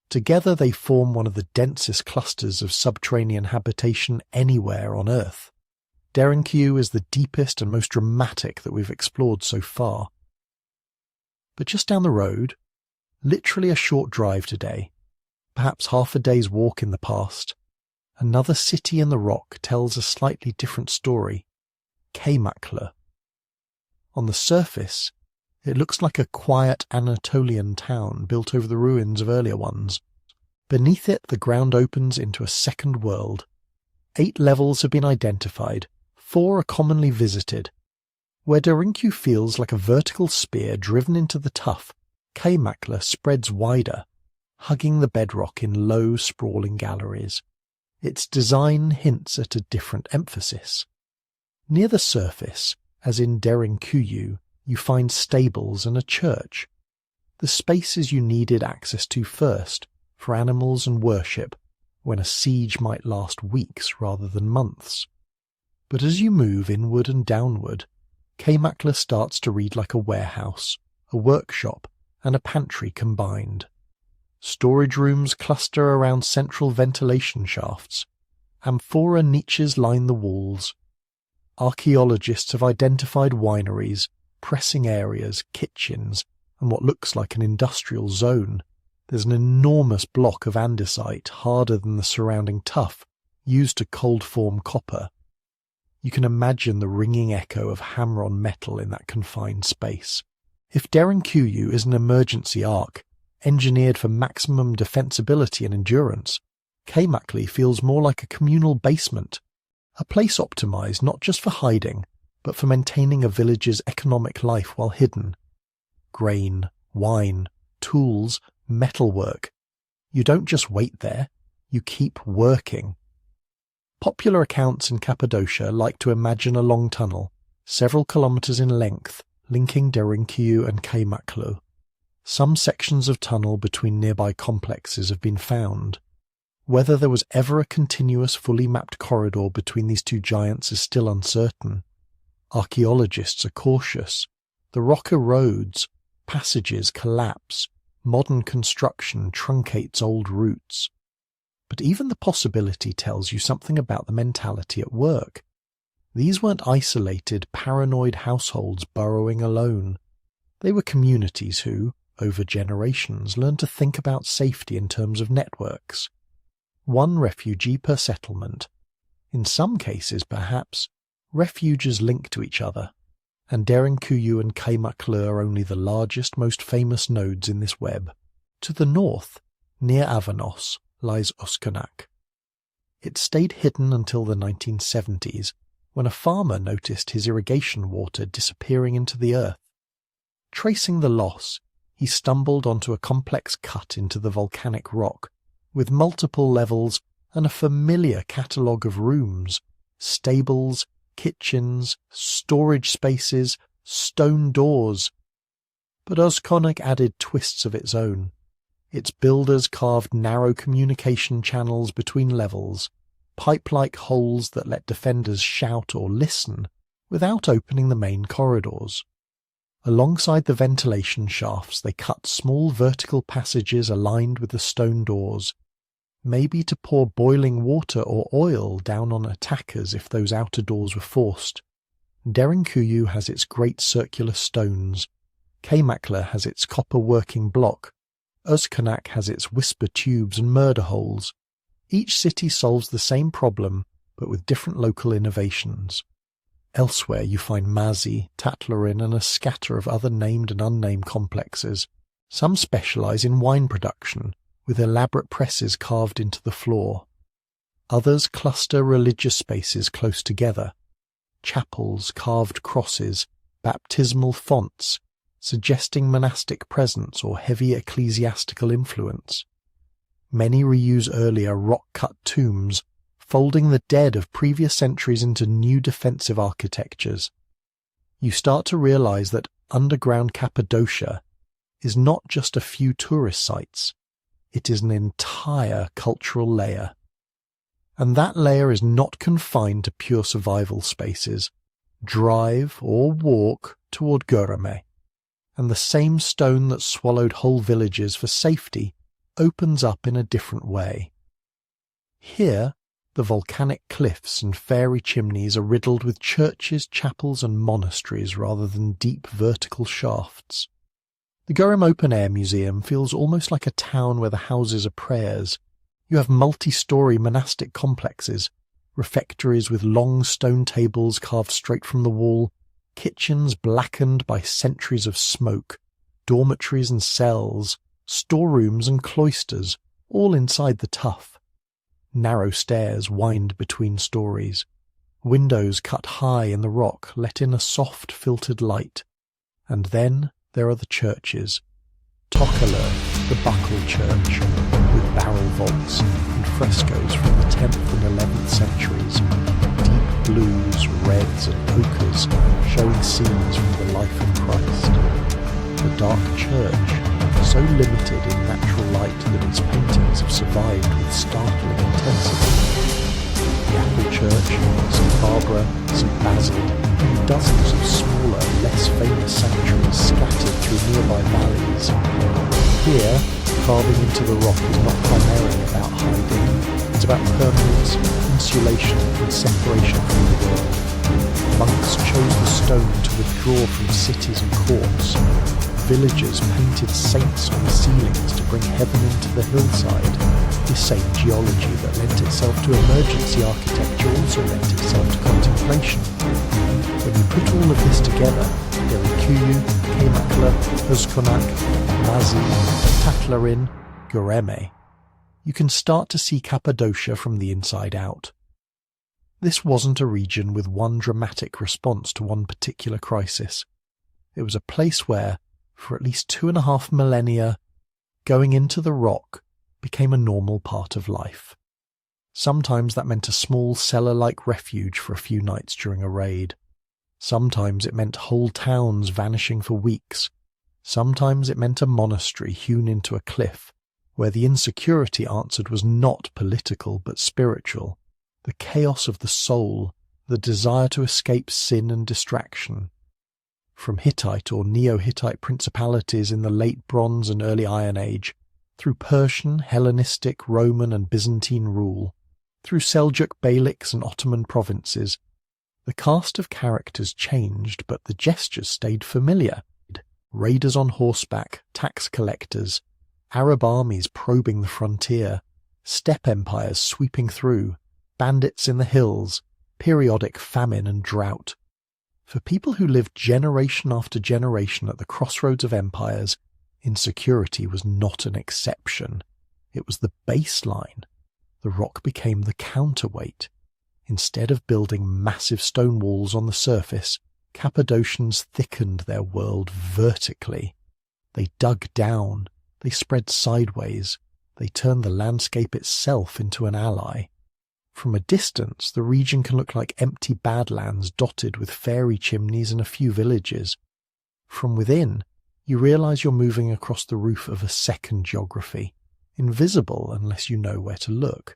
Together they form one of the densest clusters of subterranean habitation anywhere on Earth. Derinkuyu is the deepest and most dramatic that we've explored so far. But just down the road, literally a short drive today, perhaps half a day's walk in the past, another city in the rock tells a slightly different story. Kaymaklı. On the surface, it looks like a quiet Anatolian town built over the ruins of earlier ones. Beneath it, the ground opens into a second world. 8 levels have been identified, 4 are commonly visited. Where Derinkuyu feels like a vertical spear driven into the tuff, Kaymaklı spreads wider, hugging the bedrock in low, sprawling galleries. Its design hints at a different emphasis. Near the surface, as in Derinkuyu, you find stables and a church. The spaces you needed access to first, for animals and worship, when a siege might last weeks rather than months. But as you move inward and downward, Kaymaklı starts to read like a warehouse, a workshop, and a pantry combined. Storage rooms cluster around central ventilation shafts. Amphora niches line the walls. Archaeologists have identified wineries, pressing areas, kitchens, and what looks like an industrial zone. There's an enormous block of andesite, harder than the surrounding tuff, used to cold-form copper. You can imagine the ringing echo of hammer-on metal in that confined space. If Derinkuyu is an emergency ark, engineered for maximum defensibility and endurance, Kaymaklı feels more like a communal basement, a place optimized not just for hiding, but for maintaining a village's economic life while hidden. Grain, wine, tools, metalwork. You don't just wait there, you keep working. Popular accounts in Cappadocia like to imagine a long tunnel, several kilometers in length, linking Derinkuyu and Kaymaklı. Some sections of tunnel between nearby complexes have been found. Whether there was ever a continuous, fully mapped corridor between these two giants is still uncertain. Archaeologists are cautious. The rock erodes, passages collapse, modern construction truncates old routes. But even the possibility tells you something about the mentality at work. These weren't isolated, paranoid households burrowing alone. They were communities who, over generations, learned to think about safety in terms of networks. One refugee per settlement. In some cases, perhaps, refuges link to each other, and Derinkuyu and Kaymaklı are only the largest, most famous nodes in this web. To the north, near Avanos, lies Volcanic. It stayed hidden until the 1970s, when a farmer noticed his irrigation water disappearing into the earth. Tracing the loss, he stumbled onto a complex cut into the volcanic rock, with multiple levels and a familiar catalogue of rooms, stables, kitchens, storage spaces, stone doors. But Volcanic added twists of its own. Its builders carved narrow communication channels between levels, pipe-like holes that let defenders shout or listen without opening the main corridors. Alongside the ventilation shafts, they cut small vertical passages aligned with the stone doors, maybe to pour boiling water or oil down on attackers if those outer doors were forced. Derinkuyu has its great circular stones. Cappadocia has its copper working block. Volcanic has its whisper tubes and murder holes. Each city solves the same problem, but with different local innovations. Elsewhere you find Mazi, Tatlarin and a scatter of other named and unnamed complexes. Some specialise in wine production, with elaborate presses carved into the floor. Others cluster religious spaces close together. Chapels, carved crosses, baptismal fonts, suggesting monastic presence or heavy ecclesiastical influence. Many reuse earlier rock-cut tombs, folding the dead of previous centuries into new defensive architectures. You start to realise that underground Cappadocia is not just a few tourist sites, it is an entire cultural layer. And that layer is not confined to pure survival spaces. Drive or walk toward Göreme, and the same stone that swallowed whole villages for safety opens up in a different way. Here, the volcanic cliffs and fairy chimneys are riddled with churches, chapels and monasteries rather than deep vertical shafts. The Göreme Open Air Museum feels almost like a town where the houses are prayers. You have multi-storey monastic complexes, refectories with long stone tables carved straight from the wall, kitchens blackened by centuries of smoke, dormitories and cells, storerooms and cloisters, all inside the tuff. Narrow stairs wind between stories. Windows cut high in the rock let in a soft filtered light. And then there are the churches. Tokala, the Buckle Church, with barrel vaults and frescoes from the 10th and 11th centuries, deep blues, reds and ochres showing scenes from the life of Christ. The dark church, so limited in natural light that its paintings have survived with startling intensity. The Apple Church, St. Barbara, St. Basil, and dozens of smaller, less famous sanctuaries scattered through nearby valleys. Here, carving into the rock is not primarily about hiding, it's about permanence, insulation and separation from the world. Monks chose the stone to withdraw from cities and courts. Villagers painted saints on the ceilings to bring heaven into the hillside. This same geology that lent itself to emergency architecture also lent itself to contemplation. When you put all of this together, Derinkuyu, Cappadocia, Volcanic, Mazi, Tatlarin, Göreme, you can start to see Cappadocia from the inside out. This wasn't a region with one dramatic response to one particular crisis. It was a place where, for at least 2.5 millennia, going into the rock became a normal part of life. Sometimes that meant a small cellar-like refuge for a few nights during a raid. Sometimes it meant whole towns vanishing for weeks. Sometimes it meant a monastery hewn into a cliff, where the insecurity answered was not political but spiritual, the chaos of the soul, the desire to escape sin and distraction. From Hittite or Neo-Hittite principalities in the late Bronze and early Iron Age, through Persian, Hellenistic, Roman and Byzantine rule, through Seljuk Beyliks and Ottoman provinces, the cast of characters changed but the gestures stayed familiar. Raiders on horseback, tax collectors, Arab armies probing the frontier, steppe empires sweeping through, bandits in the hills, periodic famine and drought. For people who lived generation after generation at the crossroads of empires, insecurity was not an exception. It was the baseline. The rock became the counterweight. Instead of building massive stone walls on the surface, Cappadocians thickened their world vertically. They dug down, they spread sideways, they turned the landscape itself into an ally. From a distance, the region can look like empty badlands dotted with fairy chimneys and a few villages. From within, you realize you're moving across the roof of a second geography, invisible unless you know where to look.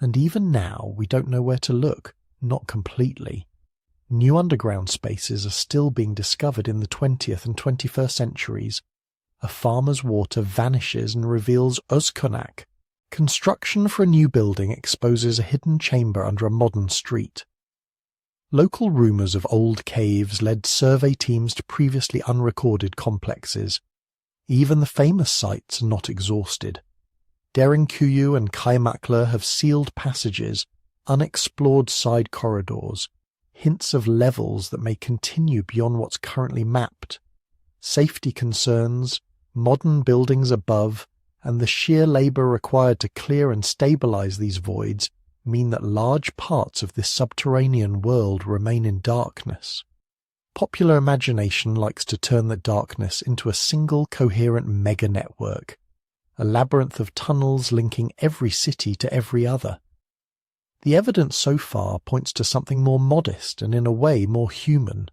And even now, we don't know where to look, not completely. New underground spaces are still being discovered in the 20th and 21st centuries. A farmer's water vanishes and reveals Volcanic. Construction for a new building exposes a hidden chamber under a modern street. Local rumours of old caves led survey teams to previously unrecorded complexes. Even the famous sites are not exhausted. Derinkuyu and Kaymakla have sealed passages, unexplored side corridors, hints of levels that may continue beyond what's currently mapped. Safety concerns, modern buildings above, and the sheer labour required to clear and stabilise these voids mean that large parts of this subterranean world remain in darkness. Popular imagination likes to turn that darkness into a single coherent mega-network, a labyrinth of tunnels linking every city to every other. The evidence so far points to something more modest and in a way more human.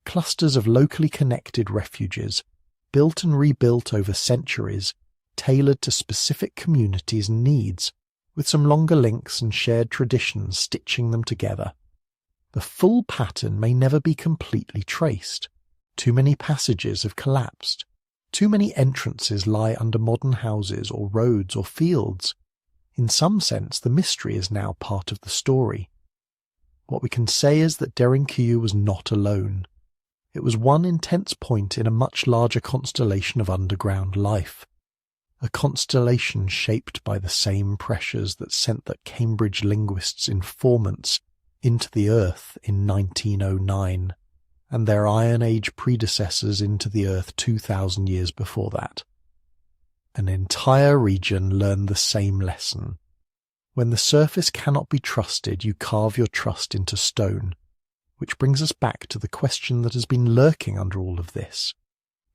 Clusters of locally connected refuges, built and rebuilt over centuries, tailored to specific communities' needs, with some longer links and shared traditions stitching them together. The full pattern may never be completely traced. Too many passages have collapsed. Too many entrances lie under modern houses or roads or fields. In some sense, the mystery is now part of the story. What we can say is that Derinkuyu was not alone. It was one intense point in a much larger constellation of underground life. A constellation shaped by the same pressures that sent the Cambridge linguists' informants into the earth in 1909, and their Iron Age predecessors into the earth 2,000 years before that. An entire region learned the same lesson. When the surface cannot be trusted, you carve your trust into stone, which brings us back to the question that has been lurking under all of this.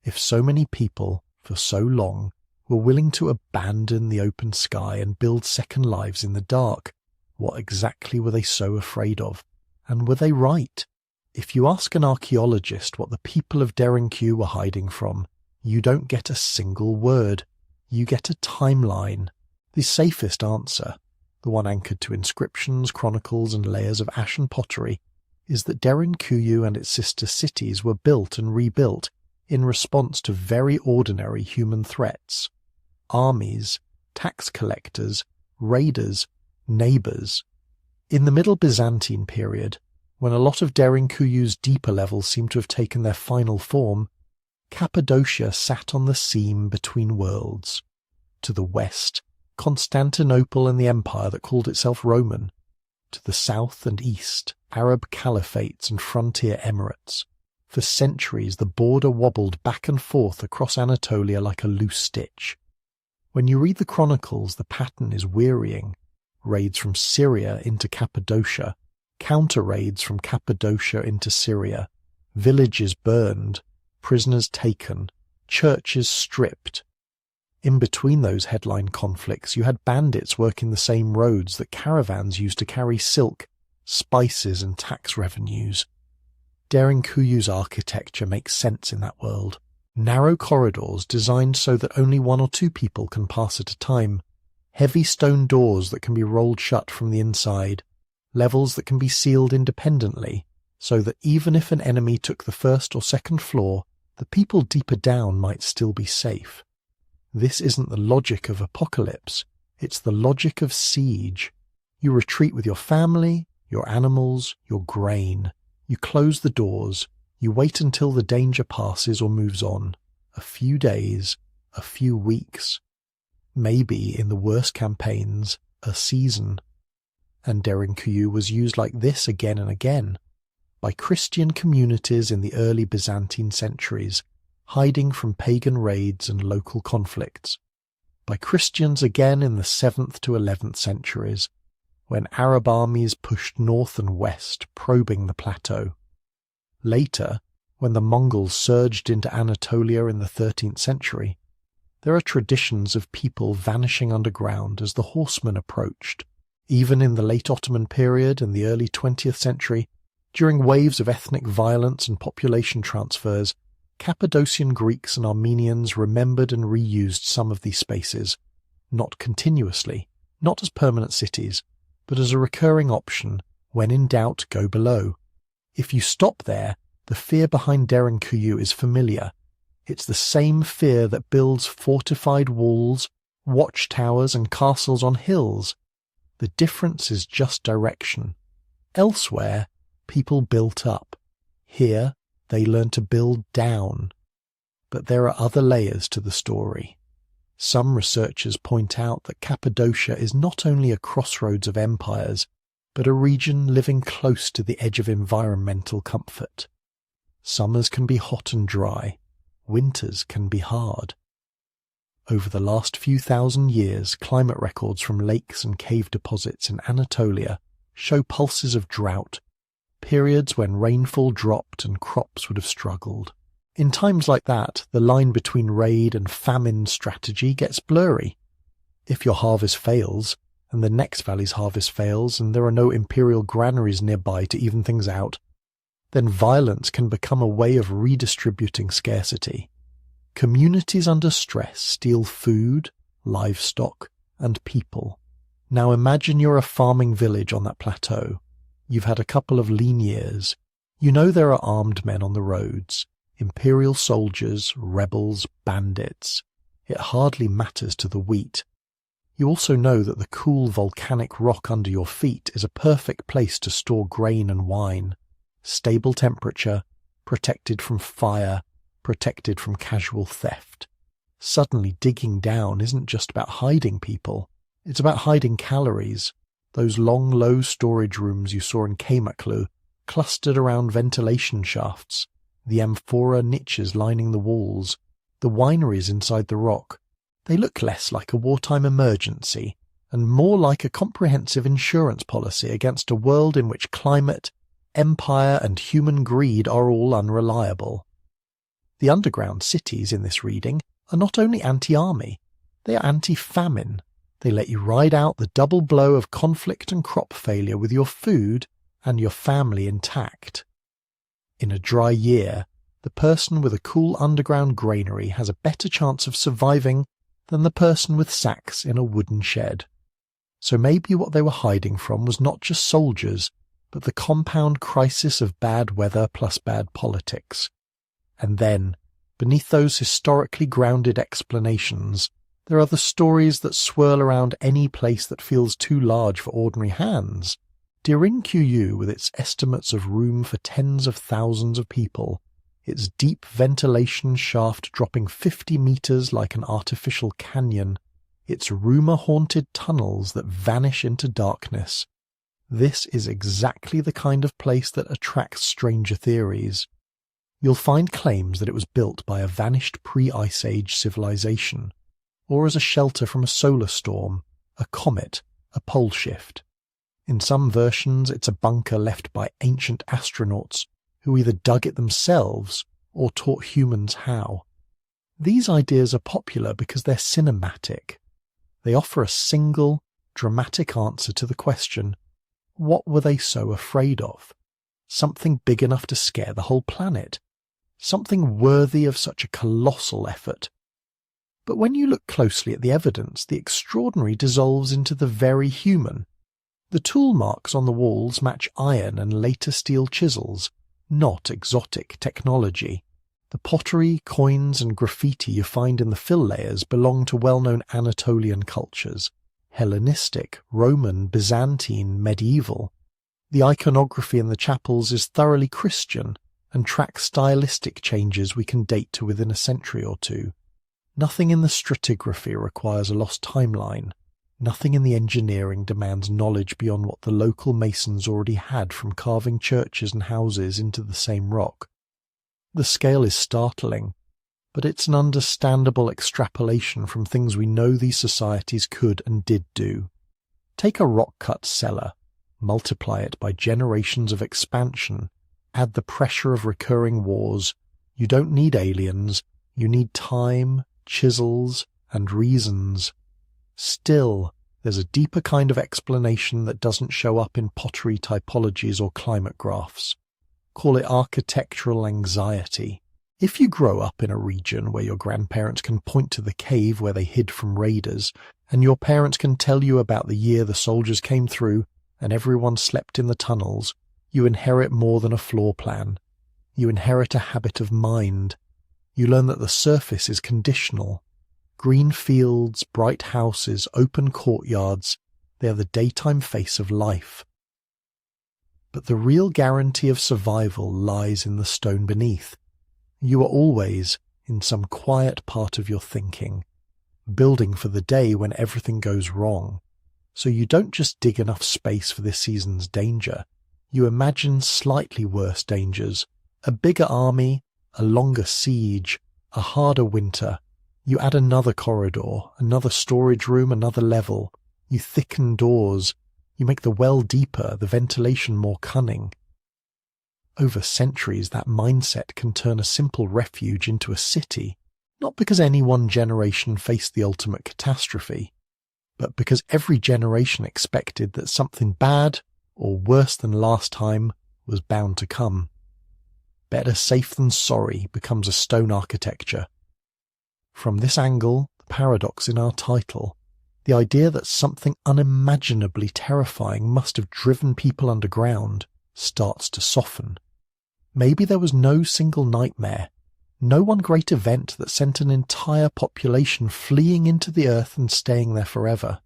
If so many people, for so long, were willing to abandon the open sky and build second lives in the dark, what exactly were they so afraid of? And were they right? If you ask an archaeologist what the people of Derinkuyu were hiding from, you don't get a single word. You get a timeline. The safest answer, the one anchored to inscriptions, chronicles, and layers of ashen pottery, is that Derinkuyu and its sister cities were built and rebuilt in response to very ordinary human threats. Armies, tax collectors, raiders, neighbours. In the Middle Byzantine period, when a lot of Derinkuyu's deeper levels seem to have taken their final form, Cappadocia sat on the seam between worlds. To the west, Constantinople and the empire that called itself Roman. To the south and east, Arab caliphates and frontier emirates. For centuries the border wobbled back and forth across Anatolia like a loose stitch. When you read the chronicles, the pattern is wearying. Raids from Syria into Cappadocia, counter-raids from Cappadocia into Syria, villages burned, prisoners taken, churches stripped. In between those headline conflicts, you had bandits working the same roads that caravans used to carry silk, spices and tax revenues. Derinkuyu's architecture makes sense in that world. Narrow corridors designed so that only one or two people can pass at a time. Heavy stone doors that can be rolled shut from the inside. Levels that can be sealed independently, so that even if an enemy took the first or second floor, the people deeper down might still be safe. This isn't the logic of apocalypse, it's the logic of siege. You retreat with your family, your animals, your grain. You close the doors. You wait until the danger passes or moves on. A few days, a few weeks. Maybe, in the worst campaigns, a season. And Derinkuyu was used like this again and again, by Christian communities in the early Byzantine centuries, hiding from pagan raids and local conflicts. By Christians again in the 7th to 11th centuries, when Arab armies pushed north and west, probing the plateau. Later, when the Mongols surged into Anatolia in the 13th century, there are traditions of people vanishing underground as the horsemen approached, Even in the late Ottoman period and the early 20th century, during waves of ethnic violence and population transfers, Cappadocian Greeks and Armenians remembered and reused some of these spaces, not continuously, not as permanent cities, but as a recurring option. When in doubt, go below. If you stop there, the fear behind Derinkuyu is familiar. It's the same fear that builds fortified walls, watchtowers and castles on hills. The difference is just direction. Elsewhere, people built up. Here, they learn to build down. But there are other layers to the story. Some researchers point out that Cappadocia is not only a crossroads of empires, but a region living close to the edge of environmental comfort. Summers can be hot and dry. Winters can be hard. Over the last few thousand years, climate records from lakes and cave deposits in Anatolia show pulses of drought, periods when rainfall dropped and crops would have struggled. In times like that, the line between raid and famine strategy gets blurry. If your harvest fails, and the next valley's harvest fails, and there are no imperial granaries nearby to even things out, then violence can become a way of redistributing scarcity. Communities under stress steal food, livestock, and people. Now imagine you're a farming village on that plateau. You've had a couple of lean years. You know there are armed men on the roads, imperial soldiers, rebels, bandits. It hardly matters to the wheat. You also know that the cool volcanic rock under your feet is a perfect place to store grain and wine. Stable temperature, protected from fire, protected from casual theft. Suddenly digging down isn't just about hiding people. It's about hiding calories. Those long, low storage rooms you saw in Kamaklu, clustered around ventilation shafts, the amphora niches lining the walls, the wineries inside the rock. They look less like a wartime emergency and more like a comprehensive insurance policy against a world in which climate, empire and human greed are all unreliable. The underground cities in this reading are not only anti-army, they are anti-famine. They let you ride out the double blow of conflict and crop failure with your food and your family intact. In a dry year, the person with a cool underground granary has a better chance of surviving than the person with sacks in a wooden shed. So maybe what they were hiding from was not just soldiers, but the compound crisis of bad weather plus bad politics. And then, beneath those historically grounded explanations, there are the stories that swirl around any place that feels too large for ordinary hands. Derinkuyu, with its estimates of room for tens of thousands of people, its deep ventilation shaft dropping 50 meters like an artificial canyon, its rumor-haunted tunnels that vanish into darkness. This is exactly the kind of place that attracts stranger theories. You'll find claims that it was built by a vanished pre-Ice Age civilization, or as a shelter from a solar storm, a comet, a pole shift. In some versions, it's a bunker left by ancient astronauts who either dug it themselves or taught humans how. These ideas are popular because they're cinematic. They offer a single, dramatic answer to the question, what were they so afraid of? Something big enough to scare the whole planet. Something worthy of such a colossal effort. But when you look closely at the evidence, the extraordinary dissolves into the very human. The tool marks on the walls match iron and later steel chisels, not exotic technology. The pottery, coins and graffiti you find in the fill layers belong to well-known Anatolian cultures. Hellenistic, Roman, Byzantine, medieval. The iconography in the chapels is thoroughly Christian and tracks stylistic changes we can date to within a century or two. Nothing in the stratigraphy requires a lost timeline. Nothing in the engineering demands knowledge beyond what the local masons already had from carving churches and houses into the same rock. The scale is startling, but it's an understandable extrapolation from things we know these societies could and did do. Take a rock-cut cellar, multiply it by generations of expansion, add the pressure of recurring wars. You don't need aliens, you need time, chisels, and reasons. Still, There's a deeper kind of explanation that doesn't show up in pottery typologies or climate graphs. Call it architectural anxiety. If you grow up in a region where your grandparents can point to the cave where they hid from raiders, and your parents can tell you about the year the soldiers came through and everyone slept in the tunnels, you inherit more than a floor plan. You inherit a habit of mind. You learn that the surface is conditional. Green fields, bright houses, open courtyards, they are the daytime face of life. But the real guarantee of survival lies in the stone beneath. You are always, in some quiet part of your thinking, building for the day when everything goes wrong. So you don't just dig enough space for this season's danger. You imagine slightly worse dangers, a bigger army, a longer siege, a harder winter. You add another corridor, another storage room, another level. You thicken doors. You make the well deeper, the ventilation more cunning. Over centuries, that mindset can turn a simple refuge into a city, not because any one generation faced the ultimate catastrophe, but because every generation expected that something bad, or worse than last time, was bound to come. Better safe than sorry becomes a stone architecture. From this angle, the paradox in our title, the idea that something unimaginably terrifying must have driven people underground, starts to soften. Maybe there was no single nightmare, no one great event that sent an entire population fleeing into the earth and staying there forever.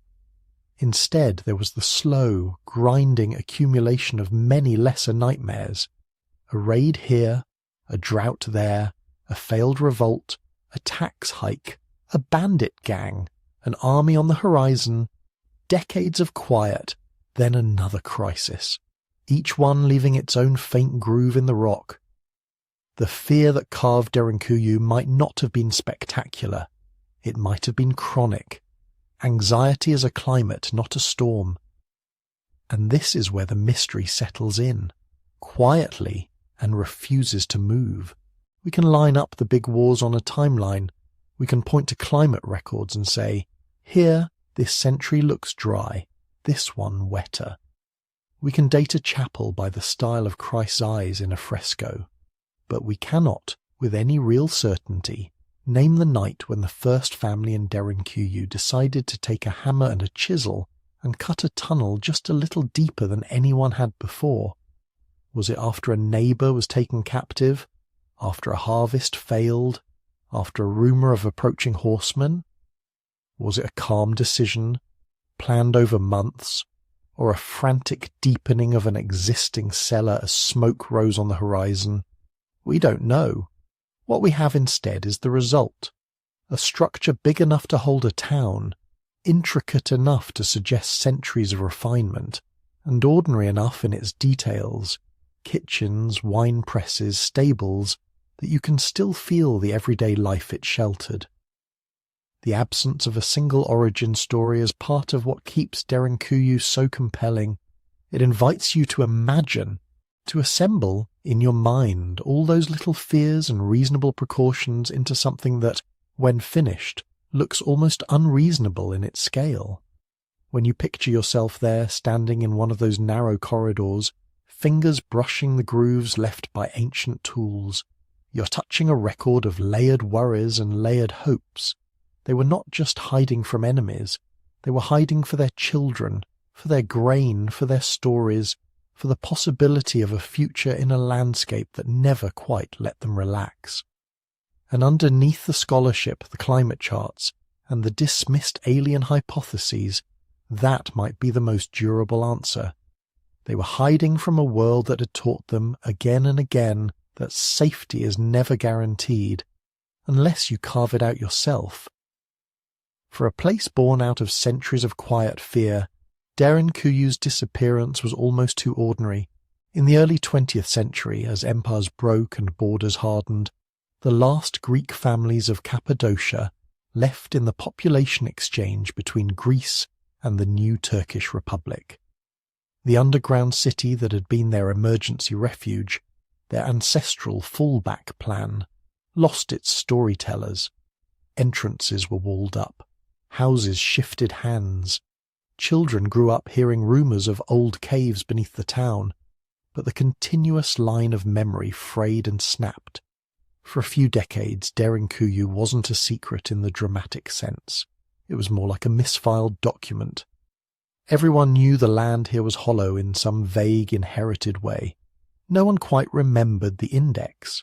Instead, there was the slow, grinding accumulation of many lesser nightmares. A raid here, a drought there, a failed revolt, a tax hike, a bandit gang, an army on the horizon, decades of quiet, then another crisis, each one leaving its own faint groove in the rock. The fear that carved Derinkuyu might not have been spectacular. It might have been chronic. Anxiety is a climate, not a storm. And this is where the mystery settles in, quietly, and refuses to move. We can line up the big wars on a timeline. We can point to climate records and say, here, this century looks dry, this one wetter. We can date a chapel by the style of Christ's eyes in a fresco. But we cannot, with any real certainty, name the night when the first family in Derinkuyu decided to take a hammer and a chisel and cut a tunnel just a little deeper than anyone had before. Was it after a neighbour was taken captive? After a harvest failed? After a rumour of approaching horsemen? Was it a calm decision, planned over months, or a frantic deepening of an existing cellar as smoke rose on the horizon? We don't know. What we have instead is the result. A structure big enough to hold a town, intricate enough to suggest centuries of refinement, and ordinary enough in its details, kitchens, wine presses, stables, that you can still feel the everyday life it sheltered. The absence of a single origin story is part of what keeps Derinkuyu so compelling. It invites you to imagine, to assemble in your mind all those little fears and reasonable precautions into something that, when finished, looks almost unreasonable in its scale. When you picture yourself there standing in one of those narrow corridors, fingers brushing the grooves left by ancient tools, you're touching a record of layered worries and layered hopes. They were not just hiding from enemies, they were hiding for their children, for their grain, for their stories, for the possibility of a future in a landscape that never quite let them relax. And underneath the scholarship, the climate charts, and the dismissed alien hypotheses, that might be the most durable answer. They were hiding from a world that had taught them again and again that safety is never guaranteed, unless you carve it out yourself. For a place born out of centuries of quiet fear, Derinkuyu's disappearance was almost too ordinary. In the early 20th century, as empires broke and borders hardened, the last Greek families of Cappadocia left in the population exchange between Greece and the new Turkish Republic. The underground city that had been their emergency refuge, their ancestral fallback plan, lost its storytellers. Entrances were walled up. Houses shifted hands. Children grew up hearing rumours of old caves beneath the town, but the continuous line of memory frayed and snapped. For a few decades, Derinkuyu wasn't a secret in the dramatic sense. It was more like a misfiled document. Everyone knew the land here was hollow in some vague, inherited way. No one quite remembered the index.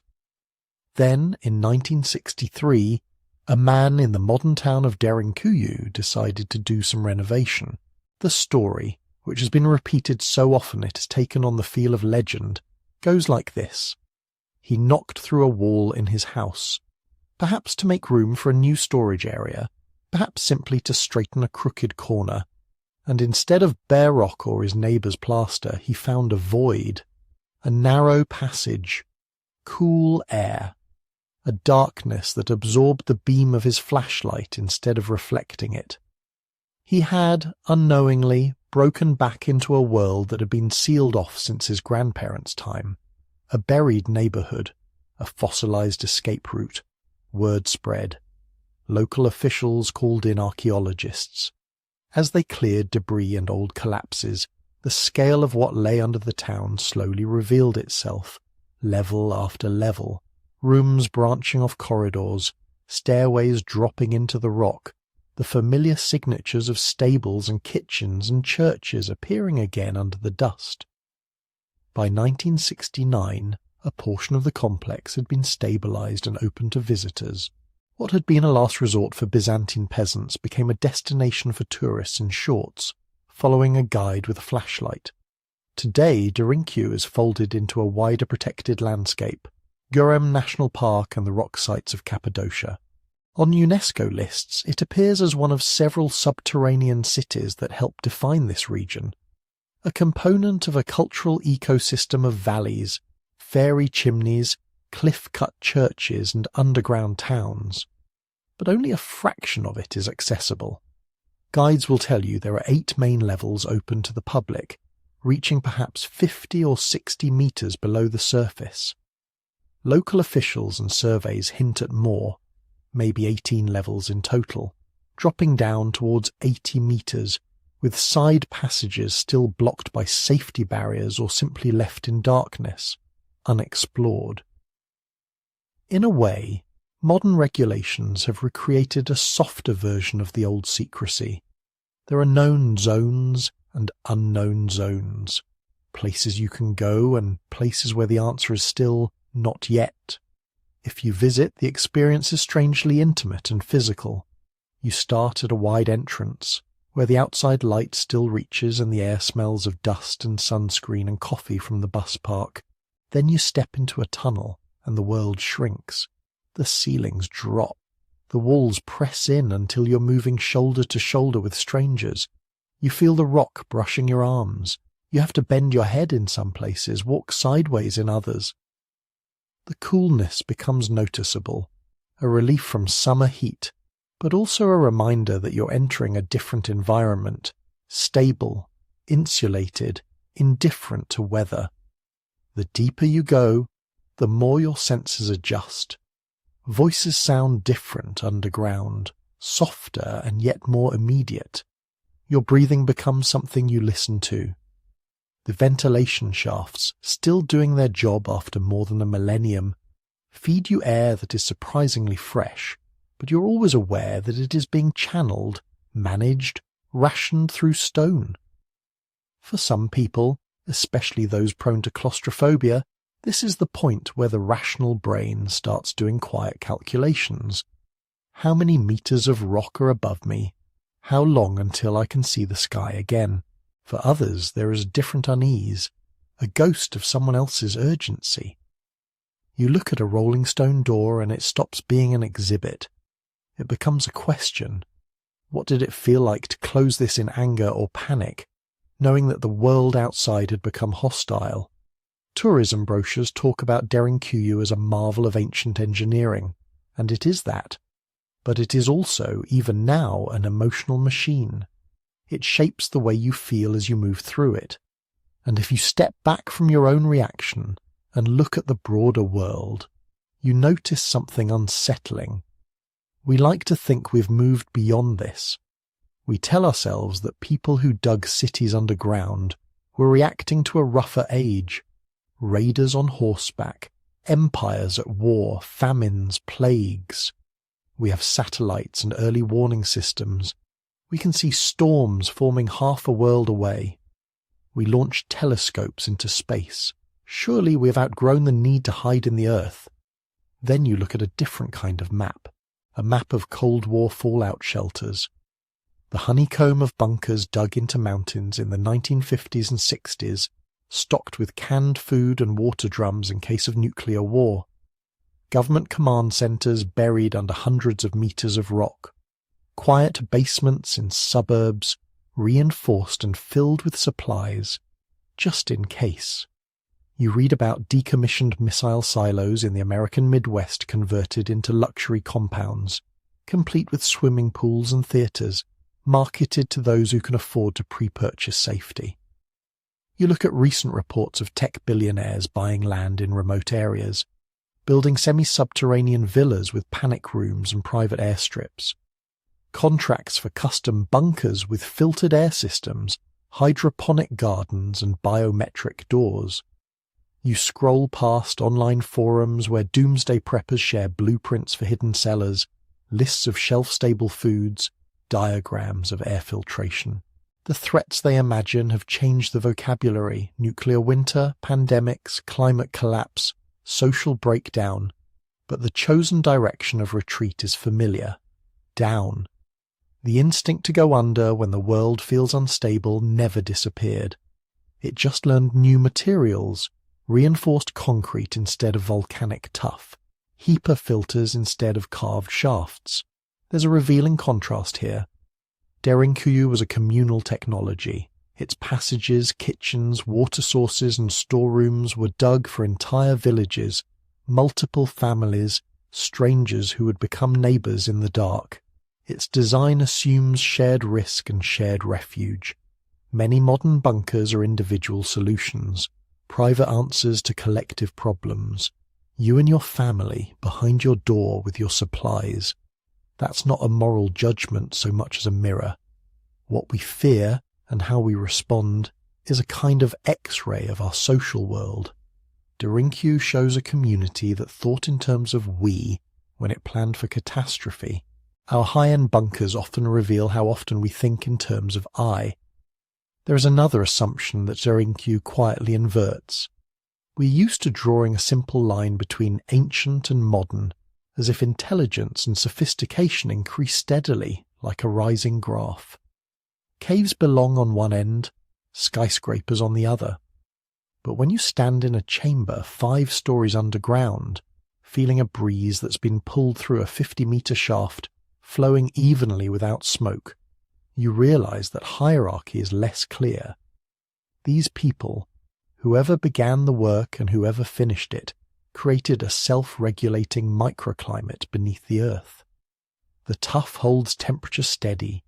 Then, in 1963, a man in the modern town of Derinkuyu decided to do some renovation. The story, which has been repeated so often it has taken on the feel of legend, goes like this. He knocked through a wall in his house, perhaps to make room for a new storage area, perhaps simply to straighten a crooked corner, and instead of bare rock or his neighbour's plaster, he found a void, a narrow passage, cool air, a darkness that absorbed the beam of his flashlight instead of reflecting it. He had, unknowingly, broken back into a world that had been sealed off since his grandparents' time. A buried neighbourhood, a fossilised escape route, word spread. Local officials called in archaeologists. As they cleared debris and old collapses, the scale of what lay under the town slowly revealed itself, level after level, rooms branching off corridors, stairways dropping into the rock, the familiar signatures of stables and kitchens and churches appearing again under the dust. By 1969, a portion of the complex had been stabilised and open to visitors. What had been a last resort for Byzantine peasants became a destination for tourists in shorts, following a guide with a flashlight. Today, Derinkuyu is folded into a wider protected landscape, Gurem National Park and the rock sites of Cappadocia. On UNESCO lists, it appears as one of several subterranean cities that help define this region, a component of a cultural ecosystem of valleys, fairy chimneys, cliff-cut churches and underground towns. But only a fraction of it is accessible. Guides will tell you there are 8 main levels open to the public, reaching perhaps 50 or 60 metres below the surface. Local officials and surveys hint at more, maybe 18 levels in total, dropping down towards 80 metres, with side passages still blocked by safety barriers or simply left in darkness, unexplored. In a way, modern regulations have recreated a softer version of the old secrecy. There are known zones and unknown zones, places you can go and places where the answer is still not yet. If you visit, the experience is strangely intimate and physical. You start at a wide entrance, where the outside light still reaches and the air smells of dust and sunscreen and coffee from the bus park. Then you step into a tunnel, and the world shrinks. The ceilings drop. The walls press in until you're moving shoulder to shoulder with strangers. You feel the rock brushing your arms. You have to bend your head in some places, walk sideways in others. The coolness becomes noticeable, a relief from summer heat, but also a reminder that you're entering a different environment, stable, insulated, indifferent to weather. The deeper you go, the more your senses adjust. Voices sound different underground, softer and yet more immediate. Your breathing becomes something you listen to. The ventilation shafts, still doing their job after more than a millennium, feed you air that is surprisingly fresh, but you're always aware that it is being channeled, managed, rationed through stone. For some people, especially those prone to claustrophobia, this is the point where the rational brain starts doing quiet calculations. How many meters of rock are above me? How long until I can see the sky again? For others, there is a different unease, a ghost of someone else's urgency. You look at a rolling stone door and it stops being an exhibit. It becomes a question. What did it feel like to close this in anger or panic, knowing that the world outside had become hostile? Tourism brochures talk about Derinkuyu as a marvel of ancient engineering, and it is that. But it is also, even now, an emotional machine. It shapes the way you feel as you move through it. And if you step back from your own reaction and look at the broader world, you notice something unsettling. We like to think we've moved beyond this, We tell ourselves that people who dug cities underground were reacting to a rougher age. Raiders on horseback, empires at war, famines, plagues. We have satellites and early warning systems. We can see storms forming half a world away. We launch telescopes into space. Surely we have outgrown the need to hide in the earth. Then you look at a different kind of map, a map of Cold War fallout shelters. The honeycomb of bunkers dug into mountains in the 1950s and 60s, stocked with canned food and water drums in case of nuclear war. Government command centres buried under hundreds of metres of rock. Quiet basements in suburbs, reinforced and filled with supplies, just in case. You read about decommissioned missile silos in the American Midwest converted into luxury compounds, complete with swimming pools and theatres, marketed to those who can afford to pre-purchase safety. You look at recent reports of tech billionaires buying land in remote areas, building semi-subterranean villas with panic rooms and private airstrips, contracts for custom bunkers with filtered air systems, hydroponic gardens and biometric doors. You scroll past online forums where doomsday preppers share blueprints for hidden cellars, lists of shelf-stable foods, diagrams of air filtration. The threats they imagine have changed the vocabulary: nuclear winter, pandemics, climate collapse, social breakdown. But the chosen direction of retreat is familiar: down. The instinct to go under when the world feels unstable never disappeared. It just learned new materials, reinforced concrete instead of volcanic tuff, HEPA filters instead of carved shafts. There's a revealing contrast here. Derinkuyu was a communal technology. Its passages, kitchens, water sources and storerooms were dug for entire villages, multiple families, strangers who would become neighbours in the dark. Its design assumes shared risk and shared refuge. Many modern bunkers are individual solutions, private answers to collective problems. You and your family behind your door with your supplies. That's not a moral judgment so much as a mirror. What we fear and how we respond is a kind of X-ray of our social world. Derinkuyu shows a community that thought in terms of we when it planned for catastrophe. Our high-end bunkers often reveal how often we think in terms of I. There is another assumption that Derinkuyu quietly inverts. We're used to drawing a simple line between ancient and modern, as if intelligence and sophistication increase steadily, like a rising graph. Caves belong on one end, skyscrapers on the other. But when you stand in a chamber 5 stories underground, feeling a breeze that's been pulled through a 50-metre shaft, flowing evenly without smoke, you realize that hierarchy is less clear. These people, whoever began the work and whoever finished it, created a self-regulating microclimate beneath the earth. The tuff holds temperature steady.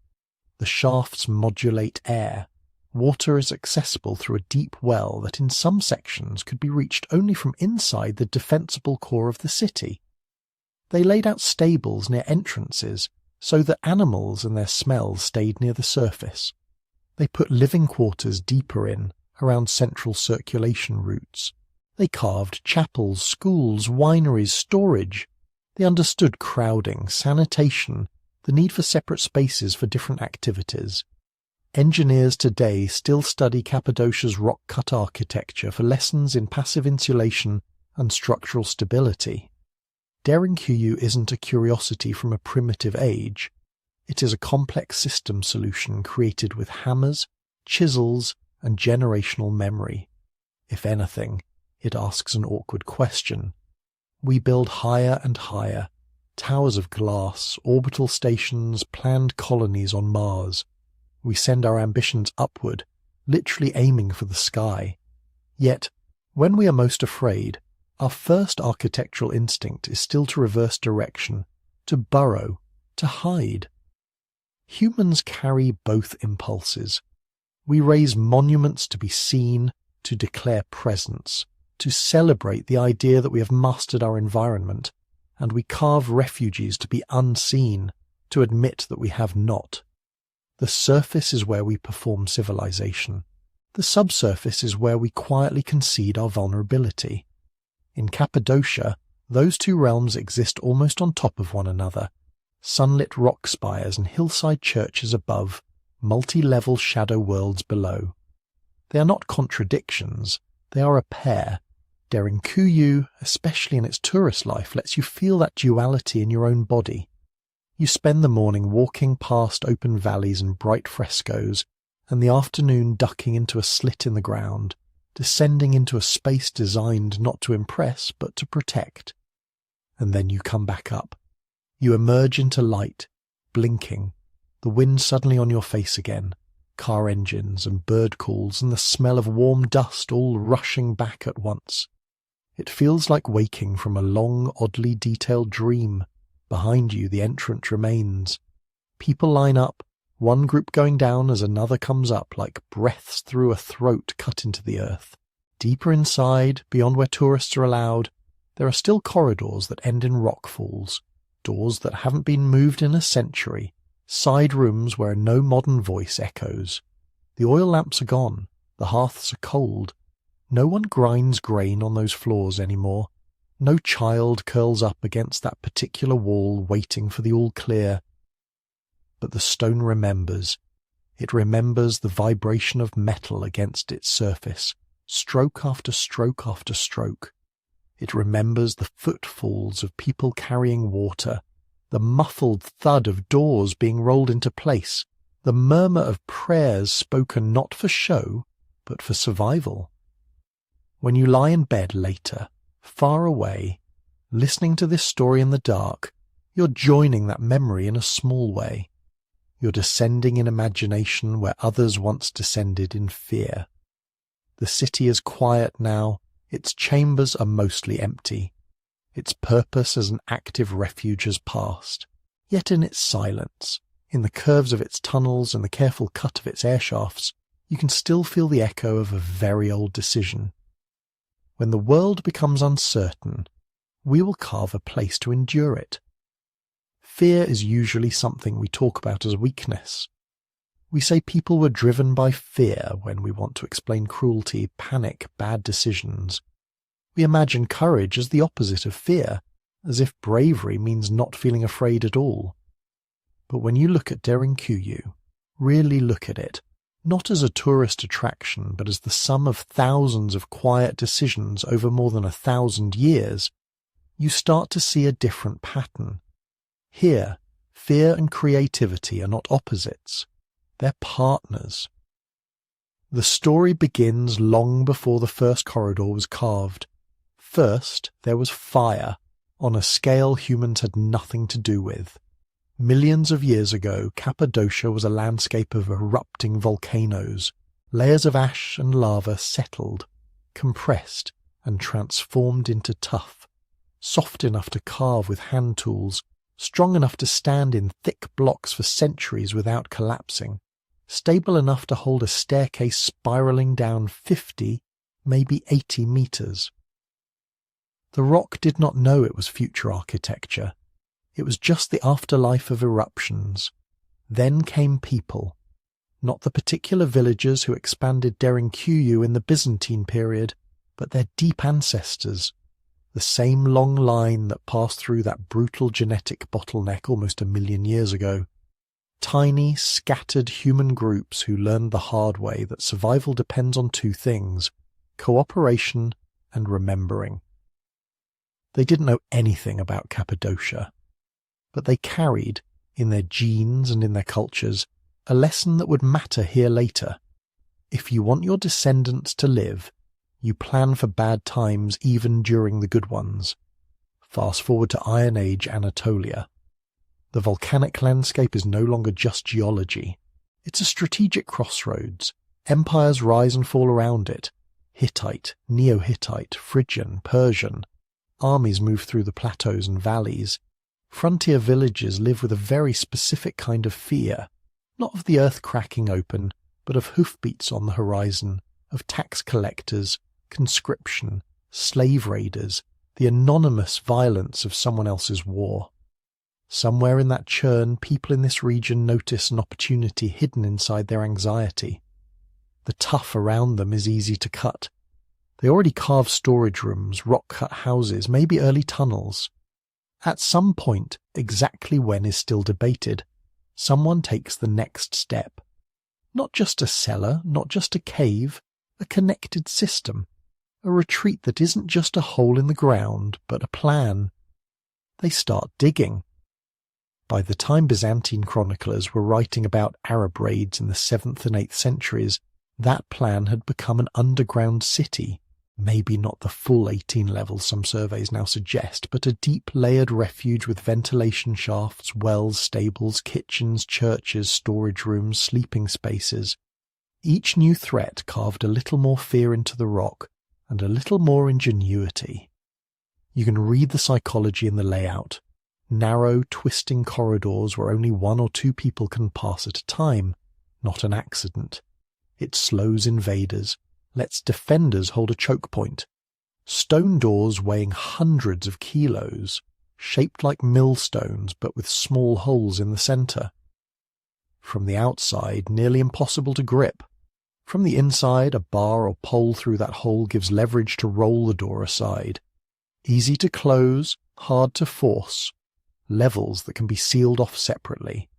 The shafts modulate air. Water is accessible through a deep well that in some sections could be reached only from inside the defensible core of the city. They laid out stables near entrances so that animals and their smells stayed near the surface. They put living quarters deeper in, around central circulation routes. They carved chapels, schools, wineries, storage. They understood crowding, sanitation, the need for separate spaces for different activities. Engineers today still study Cappadocia's rock-cut architecture for lessons in passive insulation and structural stability. Derinkuyu isn't a curiosity from a primitive age. It is a complex system solution created with hammers, chisels, and generational memory. If anything, it asks an awkward question. We build higher and higher, towers of glass, orbital stations, planned colonies on Mars. We send our ambitions upward, literally aiming for the sky. Yet, when we are most afraid, our first architectural instinct is still to reverse direction, to burrow, to hide. Humans carry both impulses. We raise monuments to be seen, to declare presence, to celebrate the idea that we have mastered our environment, and we carve refuges to be unseen, to admit that we have not. The surface is where we perform civilization. The subsurface is where we quietly concede our vulnerability. In Cappadocia, those two realms exist almost on top of one another. Sunlit rock spires and hillside churches above, multi-level shadow worlds below. They are not contradictions, they are a pair. Derinkuyu, especially in its tourist life, lets you feel that duality in your own body. You spend the morning walking past open valleys and bright frescoes, and the afternoon ducking into a slit in the ground, descending into a space designed not to impress but to protect. And then you come back up. You emerge into light, blinking, the wind suddenly on your face again, car engines and bird calls and the smell of warm dust all rushing back at once. It feels like waking from a long, oddly detailed dream. Behind you, the entrance remains. People line up, one group going down as another comes up like breaths through a throat cut into the earth. Deeper inside, beyond where tourists are allowed, there are still corridors that end in rockfalls, doors that haven't been moved in a century, side rooms where no modern voice echoes. The oil lamps are gone, the hearths are cold. No one grinds grain on those floors anymore. No child curls up against that particular wall waiting for the all-clear. But the stone remembers. It remembers the vibration of metal against its surface, stroke after stroke after stroke. It remembers the footfalls of people carrying water, the muffled thud of doors being rolled into place, the murmur of prayers spoken not for show, but for survival. When you lie in bed later, far away, listening to this story in the dark, you're joining that memory in a small way. You're descending in imagination where others once descended in fear. The city is quiet now, its chambers are mostly empty. Its purpose as an active refuge has passed. Yet in its silence, in the curves of its tunnels and the careful cut of its air shafts, you can still feel the echo of a very old decision. When the world becomes uncertain, we will carve a place to endure it. Fear is usually something we talk about as weakness. We say people were driven by fear when we want to explain cruelty, panic, bad decisions. We imagine courage as the opposite of fear, as if bravery means not feeling afraid at all. But when you look at Derinkuyu, really look at it, not as a tourist attraction, but as the sum of thousands of quiet decisions over more than 1,000 years, you start to see a different pattern. Here, fear and creativity are not opposites. They're partners. The story begins long before the first corridor was carved. First, there was fire, on a scale humans had nothing to do with. Millions of years ago, Cappadocia was a landscape of erupting volcanoes. Layers of ash and lava settled, compressed, and transformed into tuff, soft enough to carve with hand tools, strong enough to stand in thick blocks for centuries without collapsing, stable enough to hold a staircase spiraling down 50, maybe 80 meters. The rock did not know it was future architecture. It was just the afterlife of eruptions. Then came people, not the particular villagers who expanded Derinkuyu in the Byzantine period, but their deep ancestors, the same long line that passed through that brutal genetic bottleneck almost 1 million years ago. Tiny, scattered human groups who learned the hard way that survival depends on two things: cooperation and remembering. They didn't know anything about Cappadocia, but they carried, in their genes and in their cultures, a lesson that would matter here later. If you want your descendants to live, you plan for bad times even during the good ones. Fast forward to Iron Age Anatolia. The volcanic landscape is no longer just geology. It's a strategic crossroads. Empires rise and fall around it. Hittite, Neo-Hittite, Phrygian, Persian. Armies move through the plateaus and valleys. Frontier villages live with a very specific kind of fear, not of the earth cracking open, but of hoofbeats on the horizon, of tax collectors, conscription, slave raiders, the anonymous violence of someone else's war. Somewhere in that churn, people in this region notice an opportunity hidden inside their anxiety. The tuff around them is easy to cut. They already carve storage rooms, rock-cut houses, maybe early tunnels. At some point, exactly when is still debated, someone takes the next step. Not just a cellar, not just a cave, a connected system. A retreat that isn't just a hole in the ground, but a plan. They start digging. By the time Byzantine chroniclers were writing about Arab raids in the 7th and 8th centuries, that plan had become an underground city. Maybe not the full 18 levels some surveys now suggest, but a deep layered refuge with ventilation shafts, wells, stables, kitchens, churches, storage rooms, sleeping spaces. Each new threat carved a little more fear into the rock and a little more ingenuity. You can read the psychology in the layout. Narrow, twisting corridors where only 1 or 2 people can pass at a time, not an accident. It slows invaders, lets defenders hold a choke point. Stone doors weighing hundreds of kilos, shaped like millstones but with small holes in the centre. From the outside, nearly impossible to grip. From the inside, a bar or pole through that hole gives leverage to roll the door aside. Easy to close, hard to force. Levels that can be sealed off separately.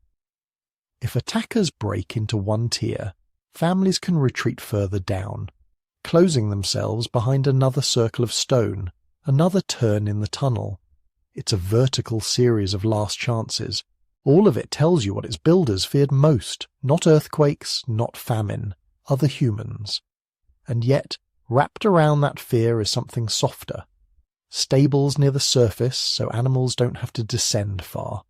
If attackers break into one tier, families can retreat further down, closing themselves behind another circle of stone, another turn in the tunnel. It's a vertical series of last chances. All of it tells you what its builders feared most, not earthquakes, not famine, other humans. And yet, wrapped around that fear is something softer. Stables near the surface so animals don't have to descend far.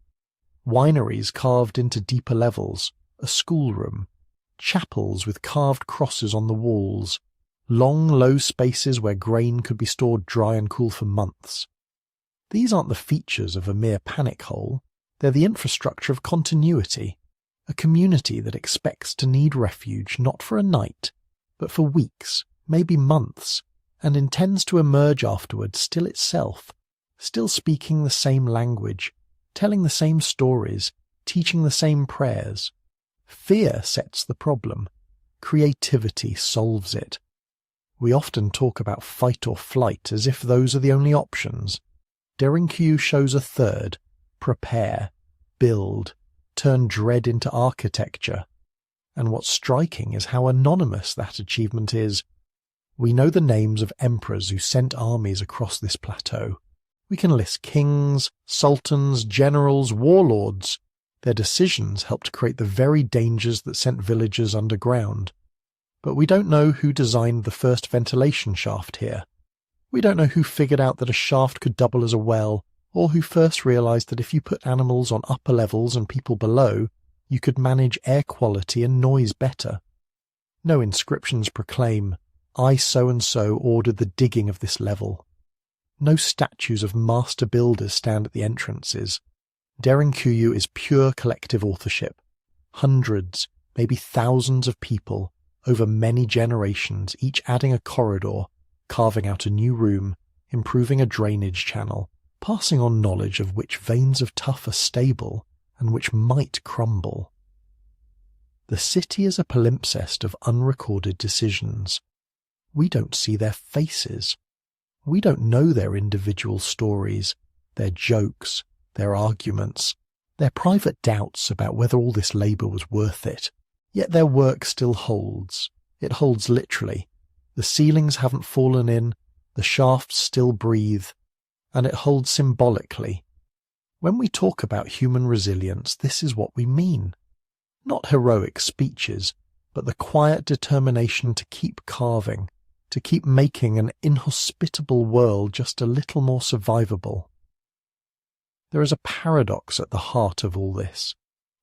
Wineries carved into deeper levels, a schoolroom, chapels with carved crosses on the walls, long low spaces where grain could be stored dry and cool for months. These aren't the features of a mere panic hole, they're the infrastructure of continuity, a community that expects to need refuge not for a night, but for weeks, maybe months, and intends to emerge afterward still itself, still speaking the same language, telling the same stories, teaching the same prayers. Fear sets the problem. Creativity solves it. We often talk about fight or flight as if those are the only options. Derinkuyu shows a third: prepare, build, turn dread into architecture. And what's striking is how anonymous that achievement is. We know the names of emperors who sent armies across this plateau. We can list kings, sultans, generals, warlords. Their decisions helped create the very dangers that sent villagers underground. But we don't know who designed the first ventilation shaft here. We don't know who figured out that a shaft could double as a well, or who first realized that if you put animals on upper levels and people below, you could manage air quality and noise better. No inscriptions proclaim, "I so-and-so ordered the digging of this level." No statues of master builders stand at the entrances. Derinkuyu is pure collective authorship. Hundreds, maybe thousands of people, over many generations, each adding a corridor, carving out a new room, improving a drainage channel, passing on knowledge of which veins of tuff are stable and which might crumble. The city is a palimpsest of unrecorded decisions. We don't see their faces. We don't know their individual stories, their jokes, their arguments, their private doubts about whether all this labour was worth it. Yet their work still holds. It holds literally. The ceilings haven't fallen in, the shafts still breathe, and it holds symbolically. When we talk about human resilience, this is what we mean. Not heroic speeches, but the quiet determination to keep carving, to keep making an inhospitable world just a little more survivable. There is a paradox at the heart of all this.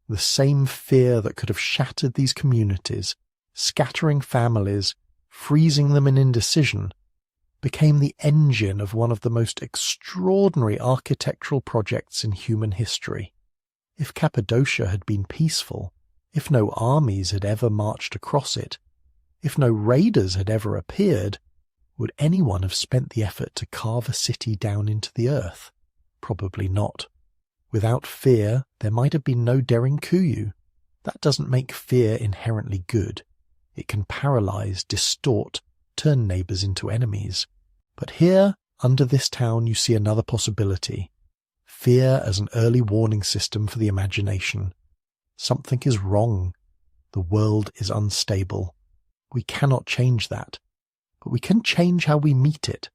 The same fear that could have shattered these communities, scattering families, freezing them in indecision, became the engine of one of the most extraordinary architectural projects in human history. If Cappadocia had been peaceful, if no armies had ever marched across it, if no raiders had ever appeared, would anyone have spent the effort to carve a city down into the earth? Probably not. Without fear, there might have been no Derinkuyu. That doesn't make fear inherently good. It can paralyze, distort, turn neighbors into enemies. But here, under this town, you see another possibility. Fear as an early warning system for the imagination. Something is wrong. The world is unstable. We cannot change that. But we can change how we meet it.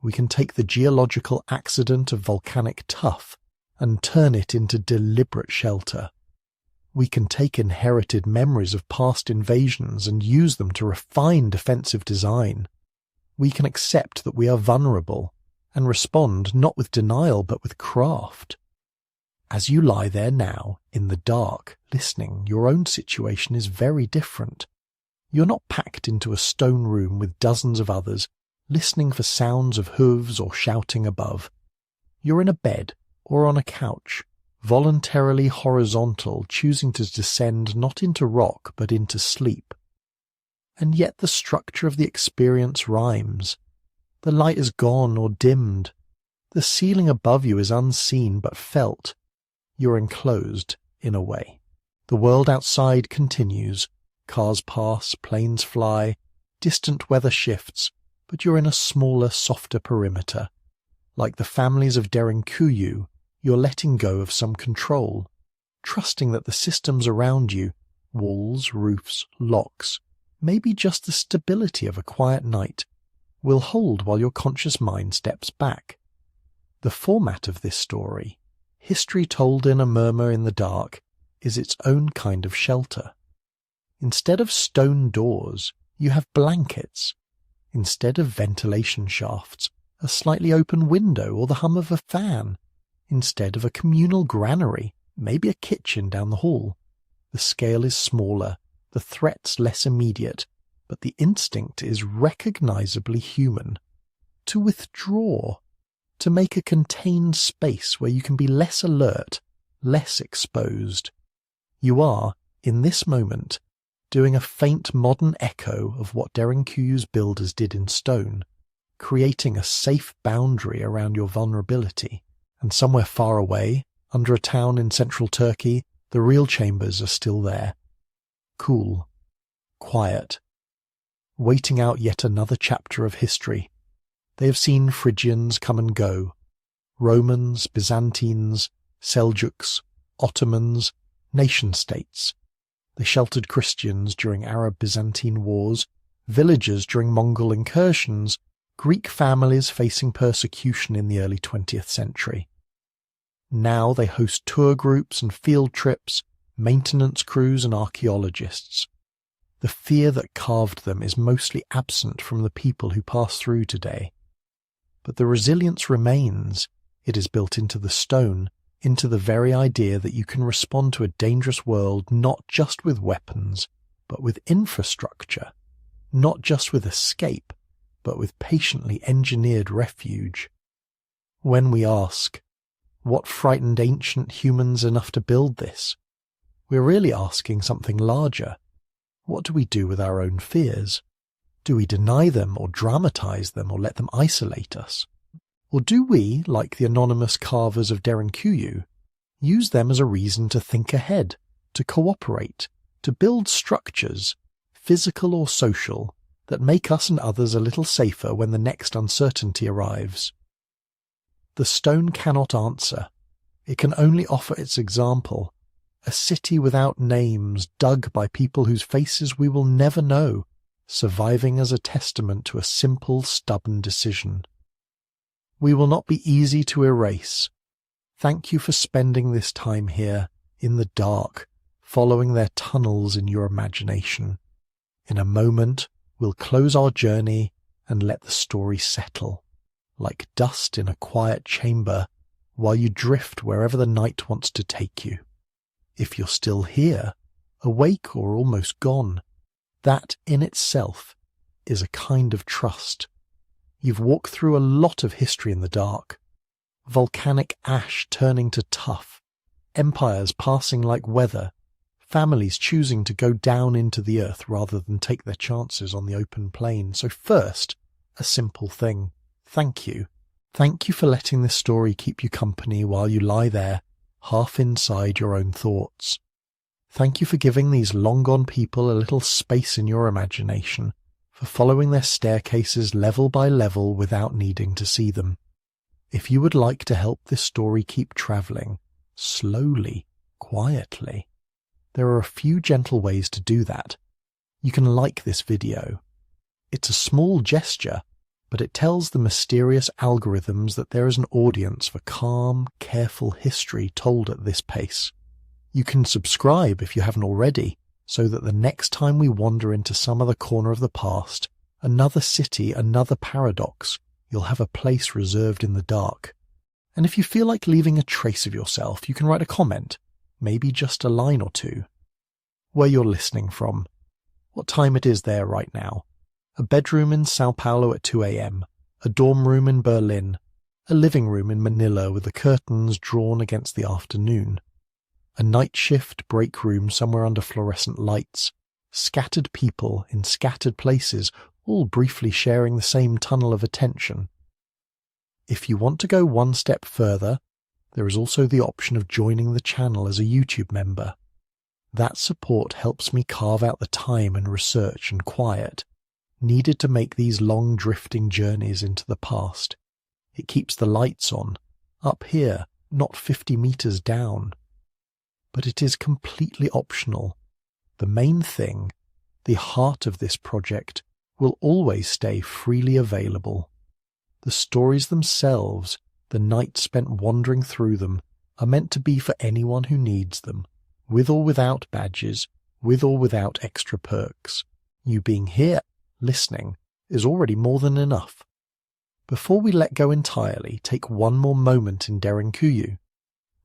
We can take the geological accident of volcanic tuff and turn it into deliberate shelter. We can take inherited memories of past invasions and use them to refine defensive design. We can accept that we are vulnerable and respond not with denial but with craft. As you lie there now, in the dark, listening, your own situation is very different. You're not packed into a stone room with dozens of others, listening for sounds of hooves or shouting above. You're in a bed or on a couch, voluntarily horizontal, choosing to descend not into rock but into sleep. And yet the structure of the experience rhymes. The light is gone or dimmed. The ceiling above you is unseen but felt. You're enclosed, in a way. The world outside continues. Cars pass, planes fly, distant weather shifts, but you're in a smaller, softer perimeter. Like the families of Derinkuyu, you're letting go of some control, trusting that the systems around you, walls, roofs, locks, maybe just the stability of a quiet night, will hold while your conscious mind steps back. The format of this story, history told in a murmur in the dark, is its own kind of shelter. Instead of stone doors, you have blankets. Instead of ventilation shafts, a slightly open window or the hum of a fan. Instead of a communal granary, maybe a kitchen down the hall. The scale is smaller, the threats less immediate, but the instinct is recognizably human. To withdraw, to make a contained space where you can be less alert, less exposed. You are, in this moment, doing a faint modern echo of what Derinkuyu's builders did in stone, creating a safe boundary around your vulnerability. And somewhere far away, under a town in central Turkey, the real chambers are still there. Cool, quiet, waiting out yet another chapter of history. They have seen Phrygians come and go, Romans, Byzantines, Seljuks, Ottomans, nation-states. They sheltered Christians during Arab-Byzantine wars, villagers during Mongol incursions, Greek families facing persecution in the early 20th century. Now they host tour groups and field trips, maintenance crews and archaeologists. The fear that carved them is mostly absent from the people who pass through today. But the resilience remains. It is built into the stone, into the very idea that you can respond to a dangerous world not just with weapons, but with infrastructure, not just with escape, but with patiently engineered refuge. When we ask, what frightened ancient humans enough to build this? We're really asking something larger. What do we do with our own fears? Do we deny them or dramatize them or let them isolate us? Or do we, like the anonymous carvers of Derinkuyu, use them as a reason to think ahead, to cooperate, to build structures, physical or social, that make us and others a little safer when the next uncertainty arrives? The stone cannot answer. It can only offer its example, a city without names, dug by people whose faces we will never know, surviving as a testament to a simple, stubborn decision. We will not be easy to erase. Thank you for spending this time here, in the dark, following their tunnels in your imagination. In a moment, we'll close our journey and let the story settle, like dust in a quiet chamber, while you drift wherever the night wants to take you. If you're still here, awake or almost gone, that in itself is a kind of trust. You've walked through a lot of history in the dark. Volcanic ash turning to tuff, empires passing like weather, families choosing to go down into the earth rather than take their chances on the open plain. So first, a simple thing. Thank you. Thank you for letting this story keep you company while you lie there, half inside your own thoughts. Thank you for giving these long-gone people a little space in your imagination, for following their staircases level by level without needing to see them. If you would like to help this story keep travelling, slowly, quietly, there are a few gentle ways to do that. You can like this video. It's a small gesture, but it tells the mysterious algorithms that there is an audience for calm, careful history told at this pace. You can subscribe if you haven't already, so that the next time we wander into some other corner of the past, another city, another paradox, you'll have a place reserved in the dark. And if you feel like leaving a trace of yourself, you can write a comment, maybe just a line or two. Where you're listening from, what time it is there right now, a bedroom in Sao Paulo at 2 a.m, a dorm room in Berlin, a living room in Manila with the curtains drawn against the afternoon, a night shift break room somewhere under fluorescent lights, scattered people in scattered places, all briefly sharing the same tunnel of attention. If you want to go one step further, there is also the option of joining the channel as a YouTube member. That support helps me carve out the time and research and quiet needed to make these long drifting journeys into the past. It keeps the lights on, up here, not 50 meters down. But it is completely optional. The main thing, the heart of this project, will always stay freely available. The stories themselves, the nights spent wandering through them, are meant to be for anyone who needs them, with or without badges, with or without extra perks. You being here, listening, is already more than enough. Before we let go entirely, take one more moment in Derinkuyu.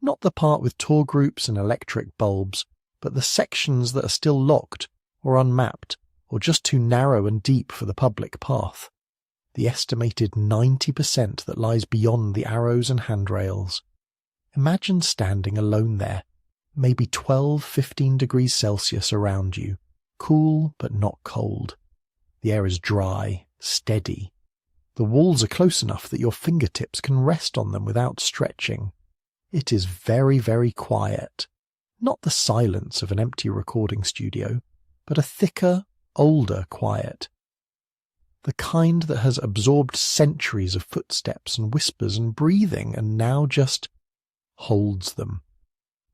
Not the part with tour groups and electric bulbs, but the sections that are still locked, or unmapped, or just too narrow and deep for the public path. The estimated 90% that lies beyond the arrows and handrails. Imagine standing alone there, maybe 12-15 degrees Celsius around you, cool but not cold. The air is dry, steady. The walls are close enough that your fingertips can rest on them without stretching. It is very, very quiet. Not the silence of an empty recording studio, but a thicker, older quiet. The kind that has absorbed centuries of footsteps and whispers and breathing and now just holds them.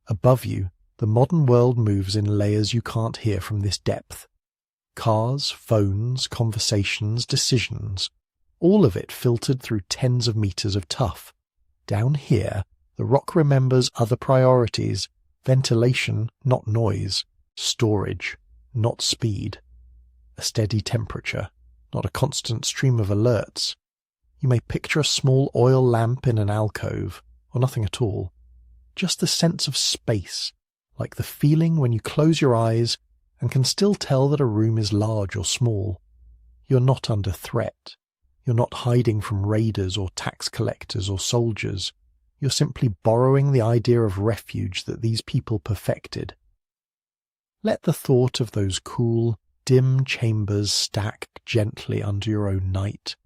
Above you, the modern world moves in layers you can't hear from this depth. Cars, phones, conversations, decisions, all of it filtered through tens of meters of tuff. Down here, the rock remembers other priorities: ventilation, not noise; storage, not speed; a steady temperature, not a constant stream of alerts. You may picture a small oil lamp in an alcove, or nothing at all. Just the sense of space, like the feeling when you close your eyes and can still tell that a room is large or small. You're not under threat. You're not hiding from raiders or tax collectors or soldiers. You're simply borrowing the idea of refuge that these people perfected. Let the thought of those cool, dim chambers stack gently under your own night.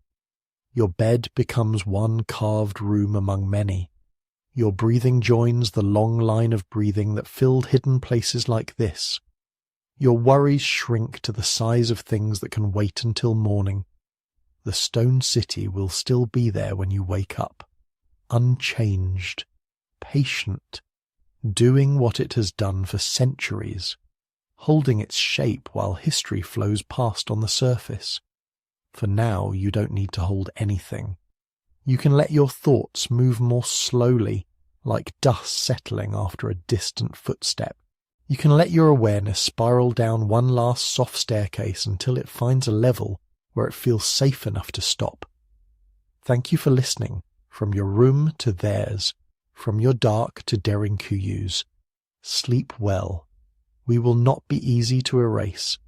Your bed becomes one carved room among many. Your breathing joins the long line of breathing that filled hidden places like this. Your worries shrink to the size of things that can wait until morning. The stone city will still be there when you wake up, unchanged, patient, doing what it has done for centuries, holding its shape while history flows past on the surface. For now, you don't need to hold anything. You can let your thoughts move more slowly, like dust settling after a distant footstep. You can let your awareness spiral down one last soft staircase until it finds a level where it feels safe enough to stop. Thank you for listening, from your room to theirs, from your dark to Derinkuyu's. Sleep well. We will not be easy to erase,